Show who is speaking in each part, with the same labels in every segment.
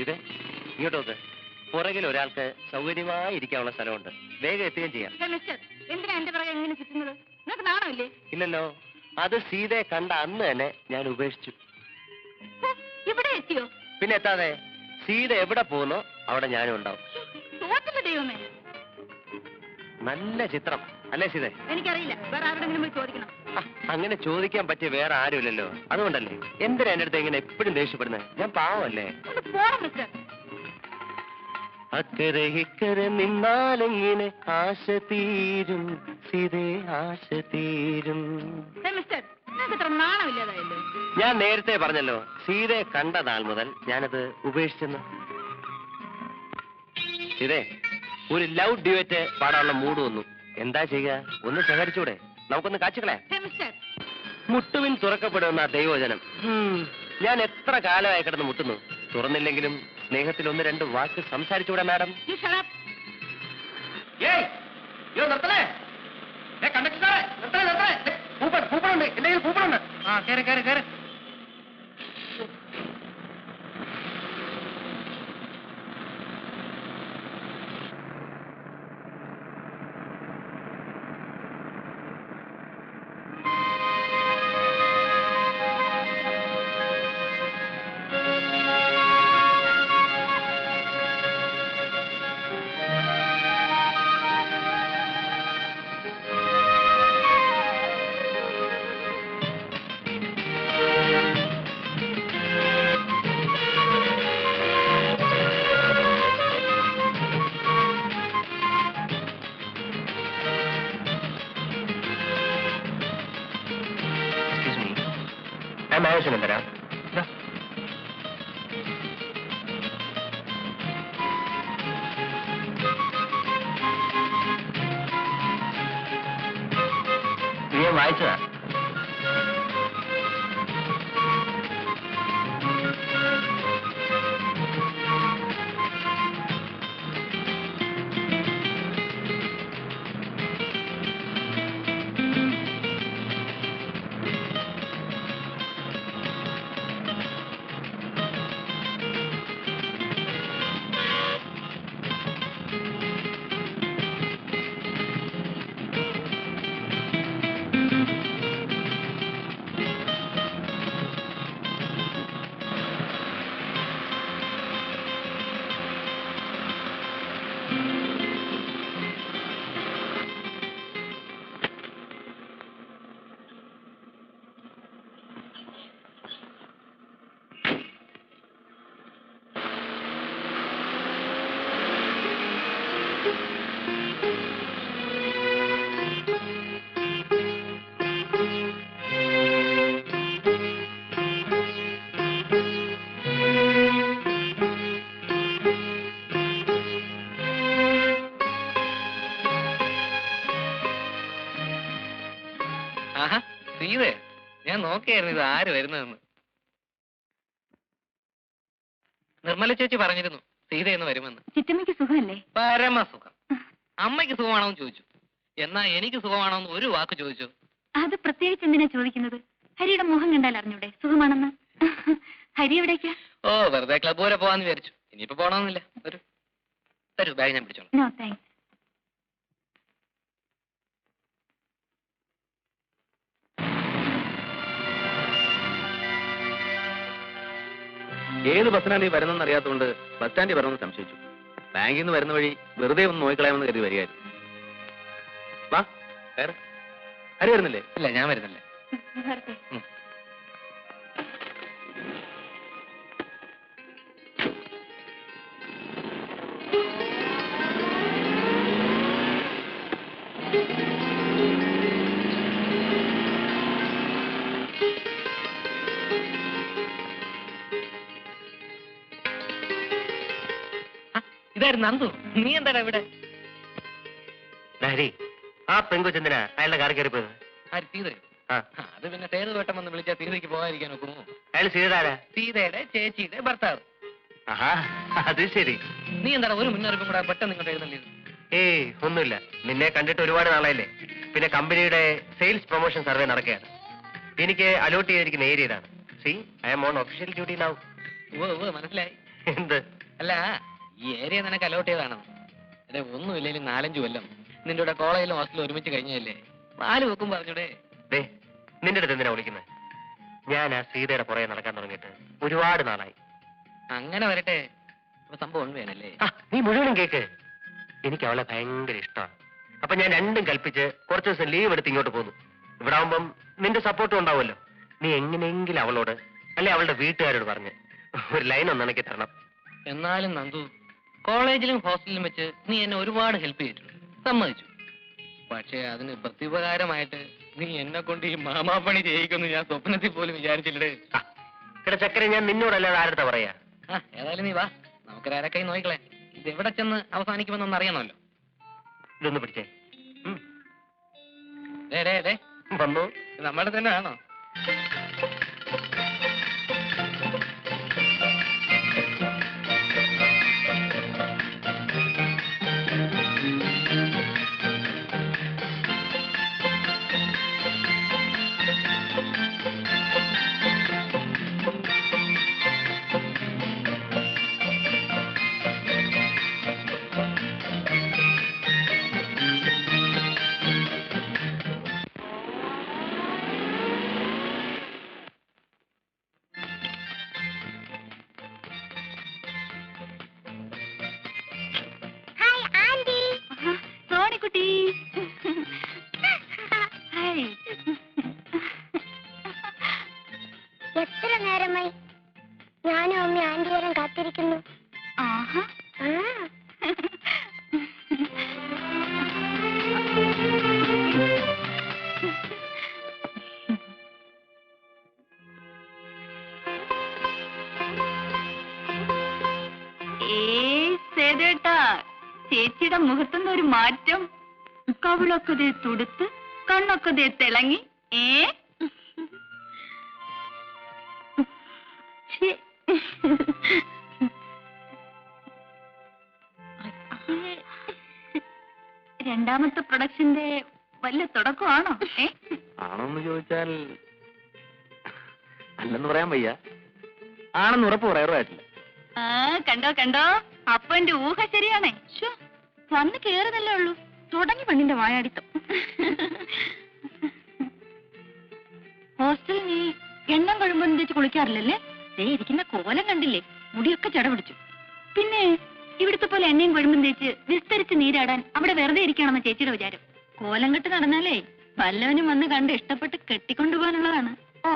Speaker 1: ഇത് ഇങ്ങോട്ട് നോക്ക്. പുറകിൽ ഒരാൾക്ക് സൗകര്യമായി ഇരിക്കാനുള്ള സ്ഥലമുണ്ട്. വേഗം എത്തുകയും ചെയ്യാം.
Speaker 2: എന്തിനാ എന്റെ പുറകെ എങ്ങനെ ചുറ്റുന്നത്? നിങ്ങൾക്ക് നാണമില്ലേ?
Speaker 1: ഇല്ലല്ലോ. അത് സീതയെ കണ്ട അന്ന് തന്നെ ഞാൻ ഉപേക്ഷിച്ചു.
Speaker 2: ഇവിടെ എത്തിയോ?
Speaker 1: പിന്നെ എത്താതെ. സീത എവിടെ പോകുന്നോ അവിടെ ഞാനും ഉണ്ടാവും.
Speaker 2: ദൈവമേ,
Speaker 1: നല്ല ചിത്രം അല്ലേ സീത?
Speaker 2: എനിക്കറിയില്ല, വേറെ ആരോടെങ്കിലും പോയി ചോദിക്കണം.
Speaker 1: അങ്ങനെ ചോദിക്കാൻ പറ്റിയ വേറെ ആരുമില്ലല്ലോ. അതുകൊണ്ടല്ലേ എന്തിനാ എന്റെ അടുത്ത് ഇങ്ങനെ എപ്പോഴും ദേഷ്യപ്പെടുന്നത്? ഞാൻ പാവല്ലേ? അക്കരെ ഇക്കരെ നിന്നാലെങ്ങനെ ആശ തീരും സീതേ, ആശ തീരും.
Speaker 2: നാണമില്ലാതായല്ലോ.
Speaker 1: ഞാൻ നേരത്തെ പറഞ്ഞല്ലോ, സീതയെ കണ്ട നാൾ മുതൽ ഞാനത് ഉപേക്ഷിച്ചെന്ന്. സീതേ, ഒരു ലവ് ഡ്യുവറ്റ് പാടാനുള്ള മൂഡ് വന്നു. എന്താ ചെയ്യുക? ഒന്ന് സഹകരിച്ചൂടെ? നമുക്കൊന്ന് കാച്ചുകളെ. മുട്ടുവിൻ തുറക്കപ്പെടുന്ന ദൈവജനം. ഞാൻ എത്ര കാലമായി കിടന്ന് മുട്ടുന്നു. തുറന്നില്ലെങ്കിലും സ്നേഹത്തിൽ ഒന്ന് രണ്ട് വാക്ക് സംസാരിച്ചൂടെ മാഡം? കൂപ്പണുണ്ട്, എന്തെങ്കിലും കൂപ്പണുണ്ട്. ആ കയറി കയറി കയറി. ആവശ്യം തരാം. ഞാൻ വായിച്ചതാ.
Speaker 3: സീതേ, ഞാൻ നോക്കിയായിരുന്നു ഇത് ആര് വരുന്നതെന്ന്. നിർമ്മല ചേച്ചി പറഞ്ഞിരുന്നു സീതയെന്ന് വരുമെന്ന്.
Speaker 2: ചിറ്റമ്മയ്ക്ക് സുഖമല്ലേ?
Speaker 3: പരമസുഖം. അമ്മയ്ക്ക് സുഖമാണോന്ന് ചോദിച്ചു. എന്നാ എനിക്ക് സുഖമാണോന്ന് ഒരു വാക്ക് ചോദിച്ചു.
Speaker 2: അത് പ്രത്യേകിച്ച് എന്തിനാ ചോദിക്കുന്നത്? ഹരിയുടെ മുഖം കണ്ടാൽ അറിഞ്ഞൂടെ സുഖമാണെന്ന്? ഹരി എവിടേക്കാ?
Speaker 3: ഓ, വെറുതെ ക്ലബ് വരെ പോവാന്ന് വിചാരിച്ചു. ഇനിയിപ്പോ പോണമെന്നില്ല. തരൂ, ബാഗ് ഞാൻ പിടിച്ചോളാം.
Speaker 2: No thanks.
Speaker 4: ഏത് ബസ്സിനാണ് നീ വരുന്നെന്ന് അറിയാത്തതുകൊണ്ട് ബസ് സ്റ്റാൻഡിൽ വരണമെന്ന് സംശയിച്ചു. ബാങ്കിൽ നിന്ന് വരുന്ന വഴി വെറുതെ ഒന്ന് നോക്കിക്കളയാമെന്ന് കരുതി വരികയായിരുന്നു. വാ, ഹരി വരുന്നില്ലേ?
Speaker 3: ഇല്ല, ഞാൻ വരുന്നില്ല. ഇതായിരുന്നു നന്ദു. നീ എന്താടാ ഇവിടെ?
Speaker 1: ഹരി, ആ പെങ്കൊച്ചെന്തിനാ അയാളുടെ കാർ കയറിപ്പോയത്?
Speaker 3: ആര്? സീതയോ? അത് പിന്നെ സേതുവേട്ടം വന്ന് വിളിച്ചാൽ സീതയ്ക്ക് പോകാതിരിക്കാൻ ഒക്കുമോ?
Speaker 1: അയാൾ സീതയാരാ?
Speaker 3: സീതയുടെ ചേച്ചിയുടെ ഭർത്താവ്.
Speaker 1: ആഹാ, അത് ശരി.
Speaker 3: നീ എന്താണ് ഒരു മുന്നറിയിപ്പും കൂടെ പെട്ടെന്ന് ഇങ്ങോട്ട് എഴുന്നള്ളിയത്?
Speaker 1: ഏയ് ഒന്നുമില്ല. നിന്നെ കണ്ടിട്ട് ഒരുപാട് നാളായില്ലേ. പിന്നെ കമ്പനിയുടെ സെയിൽസ് പ്രൊമോഷൻ സർവേ നടക്കുകയാണ്. എനിക്ക് അലോട്ട് ചെയ്തിരിക്കുന്ന ഏരിയതാണ്. See, I am on official duty now.
Speaker 3: ഓ, മനസ്സിലായി.
Speaker 1: എന്ത്?
Speaker 3: അല്ല, ഈ ഏരിയ നിനക്ക് അലോട്ട് ചെയ്താണ്. അതെ, ഒന്നുമില്ലെങ്കിലും 4-5 കൊല്ലം നിന്റെ കൂടെ കോളേജിലും ഹോസ്റ്റലിലും ഒരുമിച്ച് കഴിഞ്ഞല്ലേ. 4 വെക്കും പറഞ്ഞൂടെ?
Speaker 1: ദേ, നിന്റെ അടുത്ത് എന്തിനാ വിളിക്കുന്നത്? ഞാൻ ആ സീതയുടെ പുറകെ നടക്കാൻ തുടങ്ങിയിട്ട് ഒരുപാട് നാളായി.
Speaker 3: അങ്ങനെ വരട്ടെ. അപ്പൊ സംഭവം ഉണ്മയാണല്ലേ?
Speaker 1: നീ മുഴുവനും കേക്ക്. എനിക്ക് അവളെ ഭയങ്കര ഇഷ്ടമാണ്. അപ്പൊ ഞാൻ രണ്ടും കൽപ്പിച്ച് കുറച്ച് ദിവസം ലീവ് എടുത്ത് ഇങ്ങോട്ട് പോന്നു. ഇവിടെ ആവുമ്പം നിന്റെ സപ്പോർട്ടും ഉണ്ടാവുമല്ലോ. നീ എങ്ങനെയെങ്കിലും അവളോട് അല്ലെ അവളുടെ വീട്ടുകാരോട് പറഞ്ഞ് ഒരു ലൈൻ ഒന്ന് ഇണക്കി തരണം.
Speaker 3: എന്നാലും നന്ദു, കോളേജിലും ഹോസ്റ്റലിലും വെച്ച് നീ എന്നെ ഒരുപാട് ഹെൽപ്പ് ചെയ്തിട്ടുണ്ട്, സമ്മതിച്ചു. പക്ഷേ അതിന് പ്രത്യുപകാരമായിട്ട് നീ എന്നെ കൊണ്ട് ഈ മാമാപ്പണി ചെയ്യിക്കുമെന്ന് ഞാൻ സ്വപ്നത്തിൽ പോലും വിചാരിച്ചില്ലേ.
Speaker 1: ഇവിടെ ചക്കര, ഞാൻ നിന്നോടല്ലാതെ ആരുടെ പറയാ.
Speaker 3: ഏതായാലും നീ വാ, നമുക്കൊരാരൊക്കെ നോക്കിക്കളെ. ഇത് എവിടെ ചെന്ന് അവസാനിക്കുമെന്നൊന്ന് അറിയണമല്ലോ.
Speaker 1: ഇതൊന്ന് പിടിച്ചേ.
Speaker 3: വന്നു. നമ്മുടെ തന്നെ ആണോ?
Speaker 2: സോണിക്കുട്ടി, ഹായ്.
Speaker 5: എത്ര നേരമായി ഞാനും അമ്മ ആന്റി വരാൻ കാത്തിരിക്കുന്നു.
Speaker 2: ആഹാ. സേതേട്ടാ, ചേച്ചിയുടെ മുഖത്തുനിന്ന് ഒരു മാറ്റം. കവിളൊക്കെ ദേ തുടുത്ത്, കണ്ണൊക്കെ ദേ തിളങ്ങി. രണ്ടാമത്തെ പ്രൊഡക്ഷന്റെ വല്ല തുടക്കമാണോ?
Speaker 4: ആണോന്ന് ചോദിച്ചാൽ അല്ലെന്ന് പറയാൻ വയ്യ. ആണെന്ന് ഉറപ്പ് പറയാറുമായിട്ടില്ല.
Speaker 2: കണ്ടോ കണ്ടോ, അപ്പൊ എന്റെ ഊഹ ശരിയാണേ. വന്ന് കേറുന്നല്ലേ ഉള്ളൂ, തുടങ്ങി പെണ്ണിന്റെ വായാടിത്തം. ഹോസ്റ്റലിൽ നീ എണ്ണം കഴിയുമ്പോൾ തേച്ച് കുളിക്കാറില്ലല്ലേ? ദേ ഇരിക്കുന്ന കോലം കണ്ടില്ലേ, മുടിയൊക്കെ ചട പിടിച്ചു. പിന്നെ ഇവിടുത്തെ പോലെ എണ്ണയും കൊഴുമ്പും തേച്ച് വിസ്തരിച്ച് നീരാടാൻ അവിടെ വെറുതെ ഇരിക്കണമെന്ന് ചേച്ചിയുടെ വിചാരം. കോലം കെട്ട് നടന്നാലേ വല്ലവനും വന്ന് കണ്ട് ഇഷ്ടപ്പെട്ട് കെട്ടിക്കൊണ്ടുപോകാനുള്ളതാണ്. ഓ,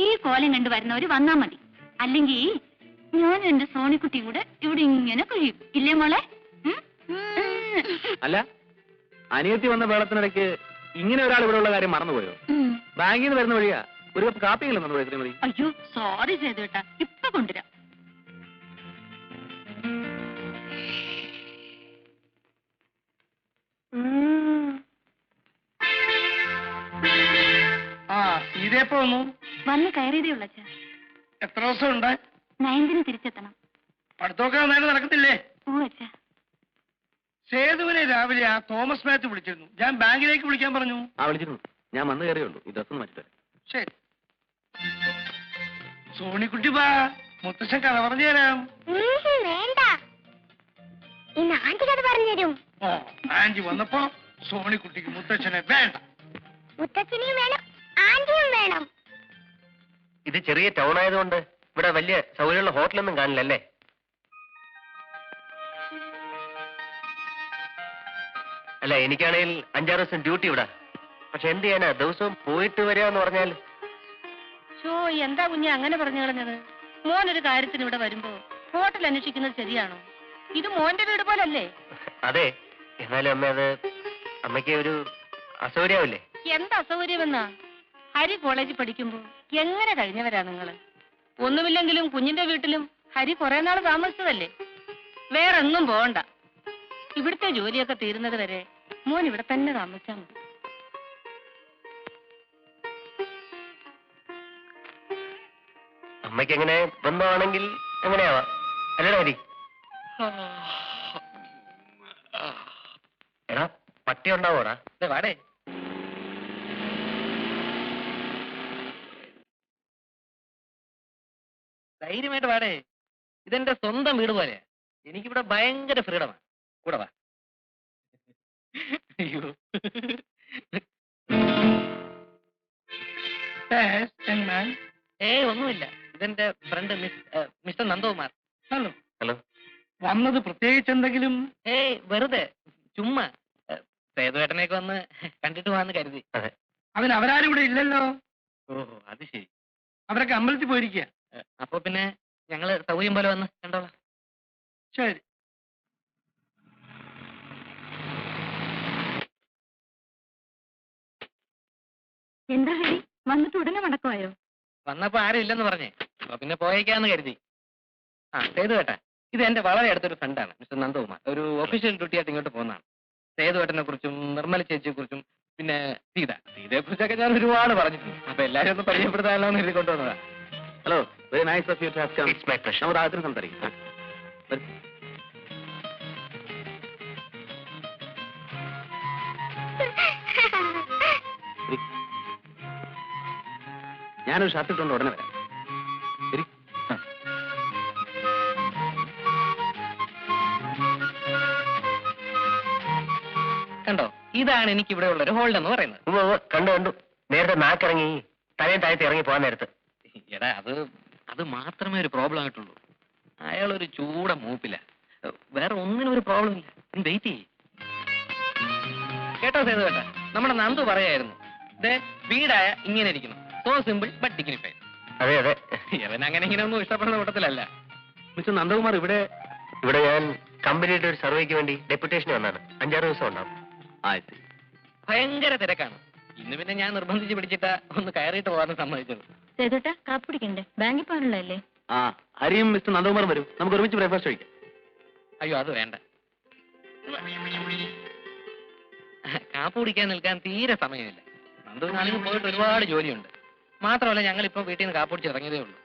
Speaker 2: ഈ കോലം കണ്ടു വരുന്നവര് വന്നാ മതി. അല്ലെങ്കിൽ ഞാനും എന്റെ സോണിക്കുട്ടിയും കൂടെ ഇവിടെ ഇങ്ങനെ കഴിയും, ഇല്ലേ മോളെ?
Speaker 4: അല്ല, അനിയത്തി വന്ന വേളത്തിനിടയ്ക്ക് ഇങ്ങനെ ഒരാൾ ഇവിടെ ഉള്ള കാര്യം മറന്നുപോയോ? ബാങ്കിൽ നിന്ന് വരുന്ന വഴിയാ, ഒരു കപ്പ് കാപ്പിയെങ്കിലും തന്നു ശ്രീമതി.
Speaker 2: അയ്യോ സോറി ചെയ്തേട്ടാ, ഇപ്പൊ കൊണ്ടുവരാം.
Speaker 6: ഇതേപ്പോ വന്നു?
Speaker 2: വന്ന് കയറിയതേ ഉള്ള
Speaker 6: എത്ര ദിവസം ഉണ്ട്?
Speaker 2: 9ന് തിരിച്ചെത്തണം.
Speaker 6: പഠിത്തമൊക്കെ നന്നായിട്ട് നടക്കത്തില്ലേ?
Speaker 2: ഓ അച്ഛാ.
Speaker 6: സേതുവിനെ രാവിലെ ആ തോമസ് മാത്യു വിളിച്ചിരുന്നു. ഞാൻ ബാങ്കിലേക്ക് വിളിക്കാൻ പറഞ്ഞു.
Speaker 4: വിളിച്ചിരുന്നു. ഞാൻ വന്ന് കയറിയുള്ളൂ. ഈ ഡ്രസ് മാറ്റിട്ട്.
Speaker 6: ശരി. സോണിക്കുട്ടി വാ, മുത്തശ്ശൻ കഥ പറഞ്ഞു തരാം.
Speaker 5: വേണ്ട, ഇന്ന് ആന്റി കഥ പറഞ്ഞു തരും.
Speaker 6: ഓ, ആന്റി വന്നപ്പോ സോണിക്കുട്ടിക്ക് മുത്തച്ഛനെ വേണ്ട.
Speaker 5: മുത്തച്ഛനെയും വേണം, ആന്റിയും വേണം.
Speaker 1: ഇത് ചെറിയ ടൗൺ ആയതുകൊണ്ട് ഇവിടെ വലിയ സൗകര്യമുള്ള ഹോട്ടലൊന്നും കാണില്ലല്ലേ? അല്ല, എനിക്കാണെങ്കിൽ 5-6 ദിവസം ഡ്യൂട്ടി ഇവിടെ. പക്ഷെ എന്ത് ചെയ്യാനാ, ദിവസവും പോയിട്ട് വരികയെന്ന് പറഞ്ഞാൽ.
Speaker 7: എന്താ കുഞ്ഞെ അങ്ങനെ പറഞ്ഞു കളഞ്ഞത്? മോനൊരു കാര്യത്തിന് ഇവിടെ വരുമ്പോ ഹോട്ടൽ അന്വേഷിക്കുന്നത് ശരിയാണോ? ഇത് മോന്റെ വീട് പോലല്ലേ?
Speaker 1: അതെ, എന്നാലും അമ്മ, അത് അമ്മയ്ക്ക് ഒരു അസൗകര്യാവില്ലേ?
Speaker 7: എന്താ അസൗകര്യമെന്നാ? ഹരി കോളേജിൽ പഠിക്കുമ്പോ എങ്ങനെ കഴിഞ്ഞവരാ നിങ്ങള്? ഒന്നുമില്ലെങ്കിലും കുഞ്ഞിന്റെ വീട്ടിലും ഹരി കുറെ നാൾ താമസിച്ചതല്ലേ. വേറെങ്ങും പോകണ്ട. ഇവിടുത്തെ ജോലിയൊക്കെ തീരുന്നത് വരെ മോൻ ഇവിടെ തന്നെ താമസിച്ചാൽ മതി.
Speaker 1: അമ്മയ്ക്ക് എങ്ങനെ ബന്ധമാണെങ്കിൽ എങ്ങനെയാവാ, അല്ലേടാ ഹരി? എടാ, പട്ടി ഉണ്ടാവോടാ?
Speaker 3: വാടേ. ധൈര്യമായിട്ട് വാടേ. ഇതെന്റെ സ്വന്തം വീട് പോലെയാ. എനിക്കിവിടെ ഭയങ്കര ഫ്രീഡമാണ്. കൂടെ വാ. അയ്യോ.
Speaker 6: Yes, young man.
Speaker 3: ഒന്നുമില്ല. ഇതെന്റെ front mister Nandakumar.
Speaker 6: Hello.
Speaker 4: Hello.
Speaker 6: വന്നത് പ്രത്യേകിച്ച് എന്തെങ്കിലും?
Speaker 3: വെറുതെ ചുമ്മാ സേതുവേട്ടനെയൊക്കെ ഒന്ന് കണ്ടിട്ട് പോവാന്ന് കരുതി.
Speaker 6: അതിന് അവരാരും ഇവിടെ ഇല്ലല്ലോ.
Speaker 3: ഓഹോ, അത് ശരി.
Speaker 6: അവരൊക്കെ അമ്പലത്തിൽ പോയിരിക്കുക.
Speaker 3: അപ്പൊ പിന്നെ ഞങ്ങള് സൗകര്യം പോലെ വന്ന് കണ്ടോളാം.
Speaker 6: ശരി.
Speaker 2: എന്താ ഹരി, വന്നിട്ട് ഉടനെ മടക്കമായോ?
Speaker 3: വന്നപ്പോ ആരും ഇല്ലെന്ന് പറഞ്ഞേ. അപ്പൊ പിന്നെ പോയേക്കാന്ന് കരുതി. സേതുവേട്ടൻ, ഇത് എന്റെ വളരെ അടുത്തൊരു ഫ്രണ്ടാണ്, മിസ്റ്റർ നന്ദകുമാർ. ഒരു ഒഫീഷ്യൽ ഡ്യൂട്ടി ആയിട്ട് ഇങ്ങോട്ട് പോകുന്നതാണ്. സേതുവേട്ടനെ കുറിച്ചും നിർമ്മല ചേച്ചിയെ കുറിച്ചും പിന്നെ സീതയെ കുറിച്ചൊക്കെ ഞാൻ ഒരുപാട് പറഞ്ഞിട്ടുണ്ട്. അപ്പൊ എല്ലാരും ഒന്ന് പരിചയപ്പെടുത്താനല്ലോ എന്ന് എഴുതി കൊണ്ടുവന്നതാ.
Speaker 4: Hello, very nice of you to have come.
Speaker 1: It's my pleasure.
Speaker 4: നമുക്ക് ആദ്യം സംസാരിക്കാം. ഞാനൊരു ഷർട്ട് ഇട്ടുകൊണ്ട് ഉടനെ വരാം. ശരി.
Speaker 3: കണ്ടോ, ഇതാണ് എനിക്ക് ഇവിടെ ഉള്ള ഒരു ഹോൾഡ് എന്ന് പറയുന്നത്.
Speaker 1: കണ്ടു നേരത്തെ നാക്കിറങ്ങി തലയും താഴത്ത് ഇറങ്ങി പോകാൻ നേരത്ത്.
Speaker 3: എടാ, അത് മാത്രമേ ഒരു പ്രോബ്ലം ആയിട്ടുള്ളൂ. അയാൾ ഒരു ചൂട മൂപ്പില്ല. വേറെ ഒന്നിനും ഒരു പ്രോബ്ലം ഇല്ല. വെയിറ്റ് ചെയ്യ്. കേട്ടോ സേതുവേട്ടാ, നമ്മുടെ നന്ദു പറയായിരുന്നു, വീടായ ഇങ്ങനെ ഇരിക്കണം, സോ സിമ്പിൾ ബട്ട് ഡിഗ്നിഫൈഡ്.
Speaker 1: അതെ അതെ.
Speaker 3: ഇവൻ അങ്ങനെ ഇങ്ങനെ ഒന്നും ഇഷ്ടപ്പെടുന്ന കൂട്ടത്തിലല്ല.
Speaker 4: മിസ്റ്റർ നന്ദകുമാർ ഇവിടെ
Speaker 1: ഞാൻ കമ്പനിയുടെ ഒരു സർവേക്ക് വേണ്ടി ഡെപ്യൂട്ടേഷൻ വന്നാണ്. 5-6 ദിവസം ഉണ്ടാവും.
Speaker 4: ആയിരത്തി
Speaker 3: ഭയങ്കര തിരക്കാണ്. ഇന്ന് പിന്നെ ഞാൻ നിർബന്ധിച്ച് പിടിച്ചിട്ടാ ഒന്ന് കയറിയിട്ട് പോകാൻ സമ്മതിച്ചത്.
Speaker 2: സേതുട്ടാ, കാപ്പി കുടിക്കണ്ടേ? ബാങ്കിൽ പോകാനുള്ളതല്ലേ?
Speaker 4: ഹരിയും മിസ്റ്റർ നന്ദകുമാറും വരും, നമുക്ക് ഒരുമിച്ച് ബ്രേക്ക്ഫാസ്റ്റ് കഴിക്കാം.
Speaker 3: അയ്യോ, അത് വേണ്ട. കാപ്പ് കുടിക്കാൻ നിൽക്കാൻ തീരെ സമയമില്ല. നന്ദുവിനാണെങ്കിൽ പോയിട്ട് ഒരുപാട് ജോലിയുണ്ട്. മാത്രമല്ല, ഞങ്ങൾ ഇപ്പൊ വീട്ടിൽ നിന്ന് കാപ്പ് കുടിച്ച് ഇറങ്ങിയതേ ഉള്ളൂ.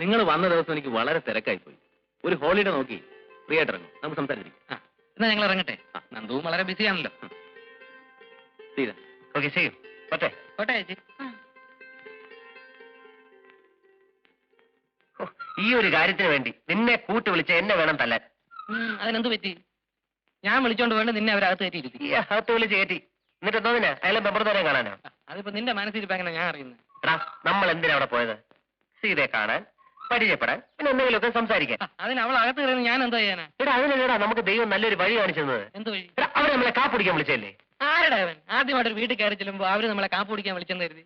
Speaker 4: നിങ്ങൾ വന്ന ദിവസം എനിക്ക് വളരെ തിരക്കായി പോയി. ഒരു ഹോളിഡേ നോക്കി ഫ്രീ ആയിട്ട് ഇറങ്ങും, നമുക്ക് സംസാരിച്ചിരിക്കും.
Speaker 3: എന്നാ ഞങ്ങൾ ഇറങ്ങട്ടെ. നന്ദുവും വളരെ ബിസിയാണല്ലോ.
Speaker 1: ഓക്കെ, ചെയ്യും. പറ്റേ
Speaker 3: കോട്ടെ ചേച്ചി.
Speaker 1: ഈ ഒരു കാര്യത്തിന് വേണ്ടി നിന്നെ കൂട്ടി വിളിച്ച എന്നെ വേണം തല്ലാൻ.
Speaker 3: അതിനെന്ത് പറ്റി? ഞാൻ വിളിച്ചോണ്ട് വേണ്ട നിന്നെ അവരകത്ത് കയറ്റിയിരുത്തി.
Speaker 1: ഈ അകത്ത് വിളിച്ച് കയറ്റി എന്നിട്ട് എന്തോന്നിനാ അയാളെ മെമ്പർത്തോനെ കാണാനോ?
Speaker 3: അതിപ്പോ നിന്റെ മനസ്സിരിപ്പ് എങ്ങനെ ഞാൻ അറിയുന്നത്?
Speaker 1: എടാ, നമ്മൾ എന്തിനാ അവിടെ പോയത്? സീതയെ കാണാൻ, പരിചയപ്പെടാൻ, പിന്നെ എന്തെങ്കിലുമൊക്കെ സംസാരിക്കാൻ.
Speaker 3: അതിന് അവൾ അകത്ത് കയറുന്നത് ഞാൻ എന്തോ ചെയ്യാനാ?
Speaker 1: എടാ, അതിനല്ലേടാ നമുക്ക് ദൈവം നല്ലൊരു വഴി കാണിച്ചു തന്നത്.
Speaker 3: എന്ത് വഴി?
Speaker 1: എടാ, അവരെ നമ്മളെ കാപ്പിടിക്കാൻ വിളിച്ചല്ലേ?
Speaker 3: ആരുടെ അവൻ? ആദ്യമായിട്ട് വീട്ടിൽ കയറി ചെല്ലുമ്പോ അവര് നമ്മളെ കാപ്പ് കുടിക്കാൻ വിളിച്ചെന്ന് കരുതി.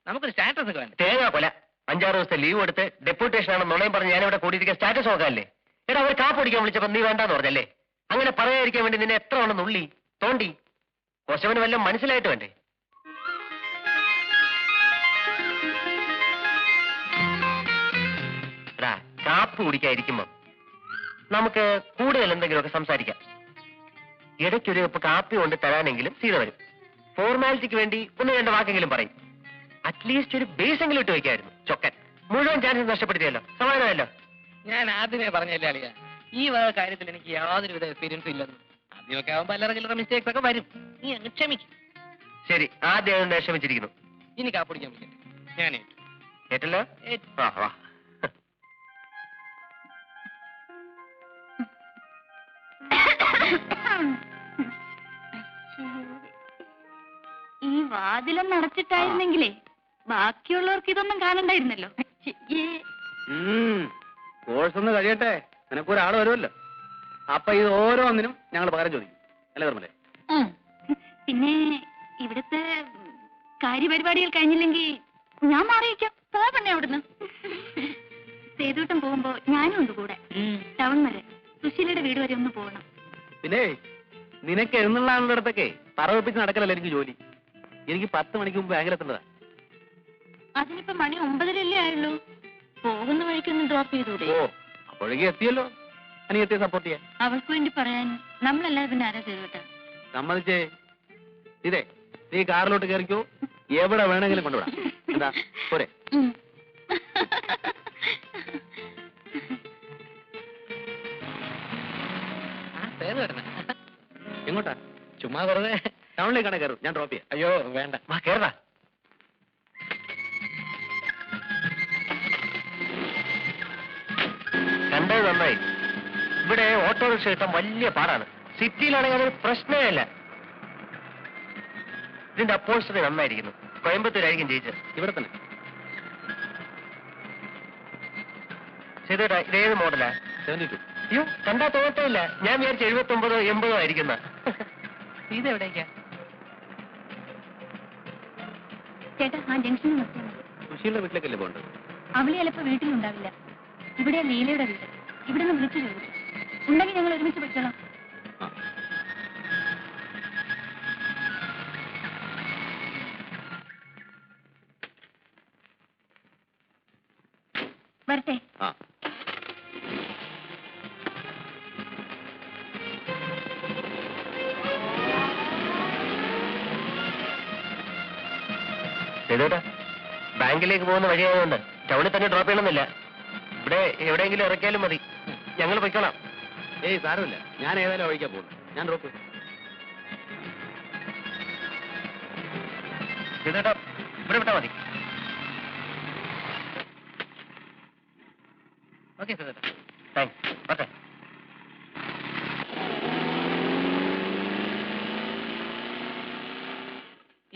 Speaker 3: നമുക്കൊരു സ്റ്റാറ്റസ് ഒക്കെ വേണ്ട.
Speaker 1: തേങ്ങാ കൊല 5-6 ദിവസത്തെ ലീവ് എടുത്ത് ഡെപ്യൂട്ടേഷൻ ആണെന്ന് നുണയും പറഞ്ഞ് ഞാനിവിടെ കൂടിയിരിക്കാൻ സ്റ്റാറ്റസ് നോക്കാല്ലേ? എടാ, അവർ കാപ്പിടിക്കാൻ വിളിച്ചപ്പോ നീ വേണ്ടാന്ന് പറഞ്ഞല്ലേ? അങ്ങനെ പറയാതിരിക്കാൻ വേണ്ടി നിന്നെ എത്ര വണ്ണം നുള്ളി തോണ്ടി. കുറച്ചവന് വല്ലതും മനസ്സിലായിട്ട് വേണ്ടേ? എടാ, കാപ്പ് കുടിക്കാതിരിക്കുമ്പോ നമുക്ക് കൂടുതൽ എന്തെങ്കിലുമൊക്കെ സംസാരിക്കാം. ഇടയ്ക്കൊരു കപ്പ് കാപ്പി കൊണ്ട് തരാനെങ്കിലും സീത വരും. ഫോർമാലിറ്റിക്ക് വേണ്ടി 1-2 വാക്കെങ്കിലും പറയും. അറ്റ്ലീസ്റ്റ് ഒരു ബേസ് എങ്കിലും ഇട്ട് വയ്ക്കായിരുന്നു. ചൊക്കൻ മുഴുവൻ ചാൻസ് നഷ്ടപ്പെടുത്തിയല്ലോ. സമാധാനമല്ലോ.
Speaker 3: ഞാൻ ആദ്യമേ പറഞ്ഞല്ലേ അളിയ, ഈ വക കാര്യത്തിൽ എനിക്ക് യാതൊരുവിധ എക്സ്പീരിയൻസ് ഇല്ലെന്ന്. ആദ്യമൊക്കെ ആവുമ്പോ അല്ലറ ചില്ലറ മിസ്റ്റേക്സ് ഒക്കെ വരും. നീ അങ്ങ് ക്ഷമിക്കും.
Speaker 1: ശരി, ആദ്യം ക്ഷമിച്ചിരിക്കുന്നു.
Speaker 3: ഇനി കാപ്പിടിക്കാൻ വിളിക്കട്ടെ. ഞാനേ
Speaker 1: കേട്ടല്ലോ. വാ വാ.
Speaker 2: ഈ വാതിലൊന്നും അടച്ചിട്ടായിരുന്നെങ്കിലേ ബാക്കിയുള്ളവർക്ക് ഇതൊന്നും കാണണ്ടായിരുന്നല്ലോ.
Speaker 4: കോഴ്സ് ഒന്ന് കഴിയട്ടെ, നിനക്കൊരാൾ വരുമല്ലോ. അപ്പൊ ഇത് ഓരോന്നിനും ഞങ്ങൾ പകരം ചോദിക്കും, അല്ലേ നിർമ്മലേ?
Speaker 2: പിന്നെ ഇവിടുത്തെ കാര്യപരിപാടികൾ കഴിഞ്ഞില്ലെങ്കിൽ ഞാൻ മാറിയിക്കാം. പോവണേ അവിടുന്ന്. സേതുവട്ടം പോകുമ്പോ ഞാനും ഉണ്ട് കൂടെ. ടൗൺ വരെ, സുശീലയുടെ വീട് വരെ ഒന്ന് പോകണം.
Speaker 4: പിന്നെ നിനക്ക് എഴുന്നള്ളാനുള്ളിടത്തൊക്കെ പറവപ്പിച്ച് നടക്കലല്ല എനിക്ക് ജോലി. എനിക്ക് 10 മണിക്ക് മുമ്പ് ബാങ്കിലെത്തേണ്ടതാ.
Speaker 2: അതിനിപ്പോ മണി 9:30 ആയുള്ളൂ. പോകുന്ന വഴിക്കൊന്ന് ഡ്രോപ്പ് ചെയ്തൂടെ?
Speaker 4: ഓ, അപ്പോഴേക്ക് എത്തിയല്ലോ. അനിയത്തെ സപ്പോർട്ട് ചെയ്യാൻ
Speaker 2: അവൾക്ക് വേണ്ടി പറയാൻ നമ്മളല്ലാതെ പിന്നെ ആരാ സേതുവട്ടം?
Speaker 4: സമ്മതിച്ചേ. ഇതേ, നീ കാറിലോട്ട് കയറിക്കോ, എവിടെ വേണമെങ്കിലും കൊണ്ടുവിടാം. എന്താ പോരെ? എങ്ങോട്ടാ?
Speaker 3: ചുമ്മാ വെറുതെ
Speaker 4: ടൗണിലേക്കാണ് കയറും, ഞാൻ ഡ്രോപ്പ് ചെയ്യാം.
Speaker 3: അയ്യോ വേണ്ട.
Speaker 1: വാ, കേറടാ. ഇവിടെ ഓട്ടോറിക്ഷ കിട്ടാൻ വലിയ പാടാണ്. സിറ്റിയിലാണെങ്കിൽ അതൊരു പ്രശ്നമേ അല്ല. ഇതിന്റെ അപ്പോസ്റ്ററി നന്നായിരിക്കുന്നു. കോയമ്പത്തൂരായിരിക്കും ജയിച്ചത്.
Speaker 4: ഇവിടെ തന്നെ.
Speaker 1: ചെയ്തേട്ടാ, ഇതേത് മോഡലാ?
Speaker 4: 72.
Speaker 1: അയ്യോ, കണ്ടാ തോന്നത്തില്ല. ഞാൻ വിചാരിച്ചു 79 80 ആയിരിക്കുന്ന.
Speaker 3: ഇതെവിടേക്കാ?
Speaker 2: ചേട്ടാ, ആ ജംഗ്ഷനിൽ നിർത്തിയാൽ
Speaker 4: സുശീലിന്റെ വീട്ടിലേക്കല്ലേ പോകേണ്ടത്?
Speaker 2: അവള് ചിലപ്പോ വീട്ടിലുണ്ടാവില്ല. ഇവിടെ ലീലയുടെ വീട്. ഇവിടെ നിന്ന് വിളിച്ചു ചോദിച്ചു. ഉണ്ടെങ്കിൽ ഞങ്ങൾ ഒരുമിച്ച് പോയിക്കോളാം.
Speaker 4: ആ.
Speaker 2: വരട്ടെ.
Speaker 4: ആ.
Speaker 1: ചെയ്തേട്ടാ, ബാങ്കിലേക്ക് പോകുന്ന വഴിയായതുകൊണ്ട് ടൗണിൽ തന്നെ ഡ്രോപ്പ് ചെയ്യണമെന്നില്ല. ഇവിടെ എവിടെയെങ്കിലും ഇറക്കിയാലും മതി. ഞങ്ങൾ പൊയ്ക്കോളാം.
Speaker 4: ഏയ് സാരമില്ല, ഞാൻ ഏതായാലും ഒഴിക്കാൻ പോകുന്നു. ഞാൻ ഡ്രോപ്പ്.
Speaker 1: ചെയ്തേട്ടാ, ഇവിടെ വിട്ടാ മതി.
Speaker 3: ഓക്കെ സേട്ടാ.
Speaker 1: താങ്ക്സ്. ഓക്കെ.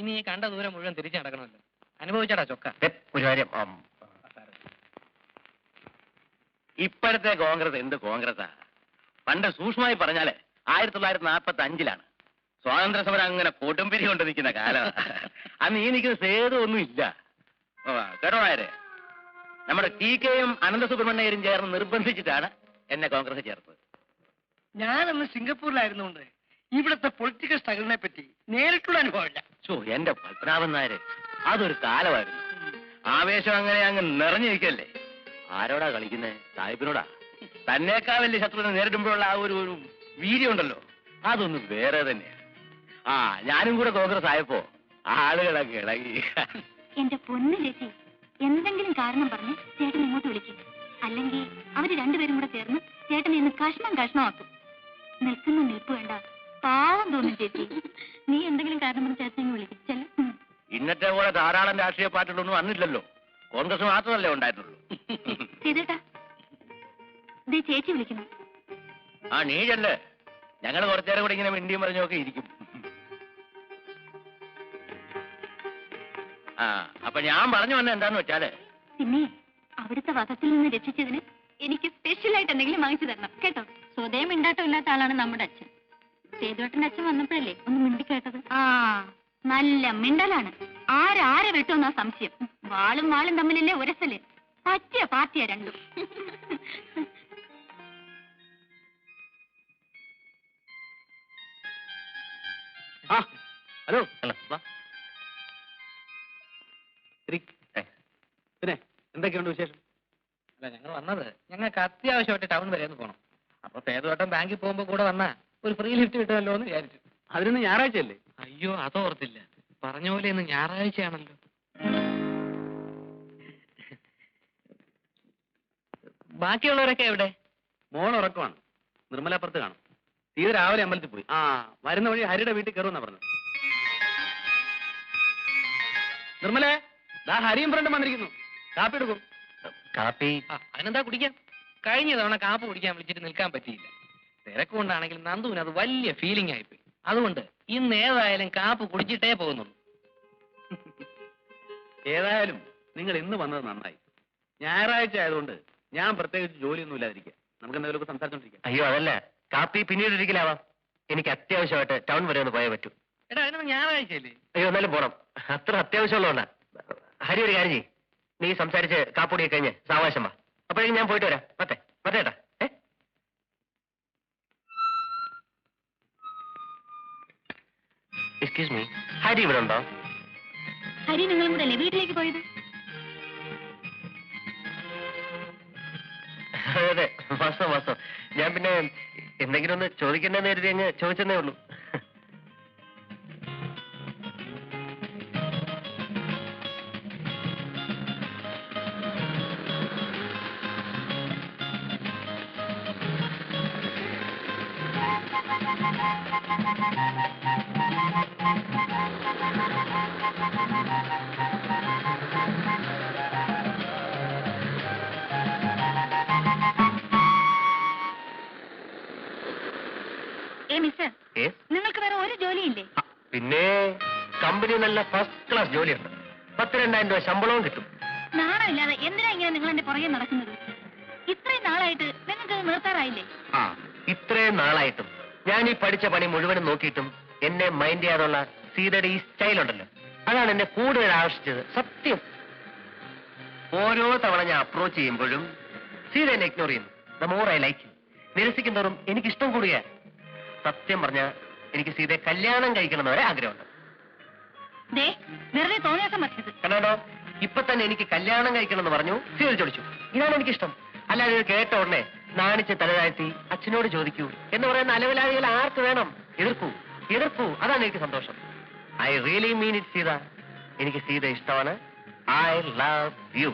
Speaker 3: ഇനി ഈ കണ്ട ദൂരം മുഴുവൻ തിരിച്ചു നടക്കണമല്ലോ. അനുഭവിച്ചടാ ചൊക്ക.
Speaker 1: ഒരു കാര്യം,
Speaker 4: ഇപ്പോഴത്തെ കോൺഗ്രസ് എന്ത് കോൺഗ്രസാ? പണ്ട് സൂക്ഷ്മമായി പറഞ്ഞാല് 1945-ലാണ് സ്വാതന്ത്ര്യ സമരം അങ്ങനെ കൊടുമ്പിരി കൊണ്ട് നിൽക്കുന്ന കാലം. അന്ന് ഈ നിൽക്കുന്ന സേതു ഒന്നും ഇല്ല. കേട്ടോ ആരെ? നമ്മുടെ TK-യും അനന്തസുബ്രഹ്മണ്യരും ചേർന്ന് നിർബന്ധിച്ചിട്ടാണ് എന്നെ കോൺഗ്രസ് ചേർത്തത്.
Speaker 6: ഞാനന്ന് സിംഗപ്പൂരിലായിരുന്നുകൊണ്ട് ഇവിടുത്തെ പൊളിറ്റിക്കൽ സ്ട്രഗിളിനെ പറ്റി നേരിട്ടുള്ള അനുഭവമില്ല.
Speaker 4: എന്റെ പത്മനാഭൻ നായര്, അതൊരു കാലമായിരുന്നു. ആവേശം അങ്ങനെ അങ്ങ് നിറഞ്ഞിരിക്കല്ലേ. ആരോടാ കളിക്കുന്നേ? സാഹിബിനോടാ. തന്നേക്കാൾ വലിയ ശത്രുവിനെ നേരിടുമ്പോഴുള്ള ആ ഒരു വീര്യം ഉണ്ടല്ലോ, അതൊന്നും വേറെ തന്നെയാ. ഞാനും കൂടെ കോൺഗ്രസ് ആയപ്പോ ആളുകളൊക്കെ ഇളകി.
Speaker 2: എന്റെ പൊന്നു ചേച്ചി, എന്തെങ്കിലും കാരണം പറഞ്ഞ് ചേട്ടൻ ഇങ്ങോട്ട് വിളിക്കും. അല്ലെങ്കിൽ അവര് രണ്ടുപേരും കൂടെ ചേർന്ന് ചേട്ടനെ ഇന്ന് കഷ്ണമാക്കും. നിൽക്കുന്ന നിൽപ്പ് വേണ്ട, പാവം തോന്നും ചേച്ചി. നീ എന്തെങ്കിലും കാരണം പറഞ്ഞ് ചേട്ടനെ വിളിക്കും. ചെല്ല.
Speaker 4: ഇന്നത്തെ പോലെ ധാരാളം രാഷ്ട്രീയ പാർട്ടികളൊന്നും വന്നില്ലല്ലോ. കോൺഗ്രസ് മാത്രമല്ലേ ഉണ്ടായിട്ടുള്ളൂ.
Speaker 2: ചെയ്തേട്ടാ, ദേ ചേച്ചി വിളിക്കണം.
Speaker 4: നീഴല്ലേ, ഞങ്ങൾ കുറച്ചേരം കൂടെ ഇങ്ങനെ മിണ്ടിയും പറഞ്ഞൊക്കെ ഇരിക്കും. അപ്പൊ ഞാൻ പറഞ്ഞു വന്ന എന്താന്ന് വെച്ചാല്,
Speaker 2: പിന്നെ അവിടുത്തെ വധത്തിൽ നിന്ന് രക്ഷിച്ചതിന് എനിക്ക് സ്പെഷ്യലായിട്ട് എന്തെങ്കിലും വാങ്ങിച്ചു തരണം കേട്ടോ. സ്വതേ മിണ്ടാട്ടം ഇല്ലാത്ത ആളാണ് നമ്മുടെ അച്ഛൻ. സേതുവേട്ടന്റെ അച്ഛൻ വന്നപ്പോഴല്ലേ ഒന്ന് മിണ്ടിക്കേട്ടത്. നല്ല മിണ്ടലാണ്. ആരെ വെട്ടുമെന്നാ സംശയം. വാളും തമ്മിലല്ലേ ഉരസല്. പറ്റിയ പാർട്ടിയാ രണ്ടും.
Speaker 4: ഹലോ. പിന്നെ എന്തൊക്കെയുണ്ട് വിശേഷം?
Speaker 3: അല്ല, ഞങ്ങൾ വന്നത് ഞങ്ങൾക്ക് അത്യാവശ്യമായിട്ട് ടൗൺ വരെ ഒന്ന് പോകണം. അപ്പൊ സേതുവട്ടം ബാങ്കിൽ പോകുമ്പോ കൂടെ വന്നാ ഒരു ഫ്രീ ലിഫ്റ്റ് കിട്ടുമല്ലോ എന്ന് വിചാരിച്ചു.
Speaker 4: അതിനൊന്ന് ഞായറാഴ്ചയല്ലേ?
Speaker 3: അയ്യോ, അതോർത്തില്ല. പറഞ്ഞ പോലെ ഇന്ന് ഞായറാഴ്ചയാണല്ലോ. ബാക്കിയുള്ളവരൊക്കെ എവിടെ?
Speaker 4: മോൾ ഉറക്കമാണ്. നിർമ്മലാപ്പുറത്ത് കാണും. തീരെ രാവിലെ അമ്പലത്തിൽ പോയി. വരുന്ന വഴി ഹരിയുടെ വീട്ടിൽ കയറുമെന്നാ പറഞ്ഞത്. നിർമ്മലേ, ദാ ഹരിയും ഫ്രണ്ടും വന്നിരിക്കുന്നു. കാപ്പി എടുക്കും.
Speaker 1: കാപ്പി
Speaker 3: അതിനെന്താ കുടിക്കാം. കഴിഞ്ഞ തവണ കാപ്പ് കുടിക്കാൻ വിളിച്ചിട്ട് നിൽക്കാൻ പറ്റിയില്ല. തിരക്കുകൊണ്ടാണെങ്കിൽ നന്ദുവിന് അത് വലിയ ഫീലിംഗ് ആയിപ്പോയി. അതുകൊണ്ട് ഇന്ന് ഏതായാലും കാപ്പ് കുടിച്ചിട്ടേ പോകുന്നുള്ളൂ.
Speaker 4: ഏതായാലും നിങ്ങൾ ഇന്ന് വന്നത് നന്നായി. ഞായറാഴ്ച ആയതുകൊണ്ട് ഞാൻ പ്രത്യേകിച്ച് ജോലിയൊന്നും ഇല്ലാതിരിക്കുക. നമുക്ക് എന്തെങ്കിലുമൊക്കെ സംസാരിച്ചോണ്ടിരിക്കാം.
Speaker 1: അയ്യോ, അതല്ല, കാപ്പി പിന്നീട് ഒരിക്കലാവാം. എനിക്ക് അത്യാവശ്യമായിട്ട് ടൗൺ വരെ ഒന്ന് പോയേ പറ്റൂ.
Speaker 3: എടാ, അതിനൊന്ന് ഞായറാഴ്ചയല്ലേ?
Speaker 1: അയ്യോ, എന്നാലും പോണം. അത്ര അത്യാവശ്യമുള്ളതുകൊണ്ടാ. ഹരി, ഒരു കാര്യം ചെയ്യ്. നീ സംസാരിച്ച് കാപ്പുടിയൊക്കെ കഴിഞ്ഞ് സാവകാശം വാ. അപ്പോഴേക്കും ഞാൻ പോയിട്ട് വരാം. പറ്റേട്ടാ. എക്സ്ക്യൂസ് മീ, ഹരി ഇവിടെ ഉണ്ടോ?
Speaker 2: ഹരി നിങ്ങളും കൂടെ അല്ലേ വീട്ടിലേക്ക് പോയത്?
Speaker 1: അതെ, വാസ്തവം. ഞാൻ പിന്നെ എന്തെങ്കിലും ഒന്ന് ചോദിക്കേണ്ടെന്ന് കരുതി അങ്ങ് ചോദിച്ചെന്നേ ഉള്ളൂ.
Speaker 2: Mister,
Speaker 1: Yes?
Speaker 2: നിങ്ങൾക്ക് വേറെ ഒരു ജോലിയില്ലേ?
Speaker 1: പിന്നെ കമ്പനി നല്ല ഫസ്റ്റ് ക്ലാസ് ജോലിയുണ്ട്. 10,000 രൂപ ശമ്പളവും കിട്ടും.
Speaker 2: നാണമില്ലാതെ എന്തിനാ ഇങ്ങനെ നിങ്ങൾ എന്റെ പുറകെ നടക്കുന്നത്? ഇത്രയും നാളായിട്ട് നിങ്ങൾക്ക് നിർത്താറായില്ലേ?
Speaker 1: ആ, ഇത്രയും നാളായിട്ടും ഞാൻ ഈ പഠിച്ച പണി മുഴുവനും നോക്കിയിട്ടും എന്നെ മൈൻഡ് ചെയ്യാനുള്ള സീതയുടെ ഈ സ്റ്റൈൽ ഉണ്ടല്ലോ, അതാണ് എന്നെ കൂടുതൽ ആകർഷിച്ചത്. സത്യം. ഓരോ തവണ ഞാൻ അപ്രോച്ച് ചെയ്യുമ്പോഴും സീത എന്നെ ഇഗ്നോർ ചെയ്യുന്നു. The more I like. നിരസിക്കും തോറും എനിക്കിഷ്ടം കൂടുക. സത്യം പറഞ്ഞ എനിക്ക് സീതയെ കല്യാണം കഴിക്കണം എന്നവരെ ആഗ്രഹമുണ്ട്.
Speaker 2: ദേ, വെറുതെ തോന്നിയാസം പറ്റത്.
Speaker 1: കണ്ടോ, ഇപ്പൊ തന്നെ എനിക്ക് കല്യാണം കഴിക്കണം എന്ന് പറഞ്ഞു സീത ചോദിച്ചു. ഇതാണ് എനിക്കിഷ്ടം. അല്ലാതെ ഇത് കേട്ട ഉടനെ നാണിച്ച് തലതാഴ്ത്തി അച്ഛനോട് ചോദിക്കൂ എന്ന് പറയുന്ന അലവലാദികൾ ആർക്ക് വേണം? എതിർക്കൂ. അതാണ് എനിക്ക് സന്തോഷം. I really mean it Sita. എനിക്ക് സീത ഇഷ്ടമാണ്. I love you.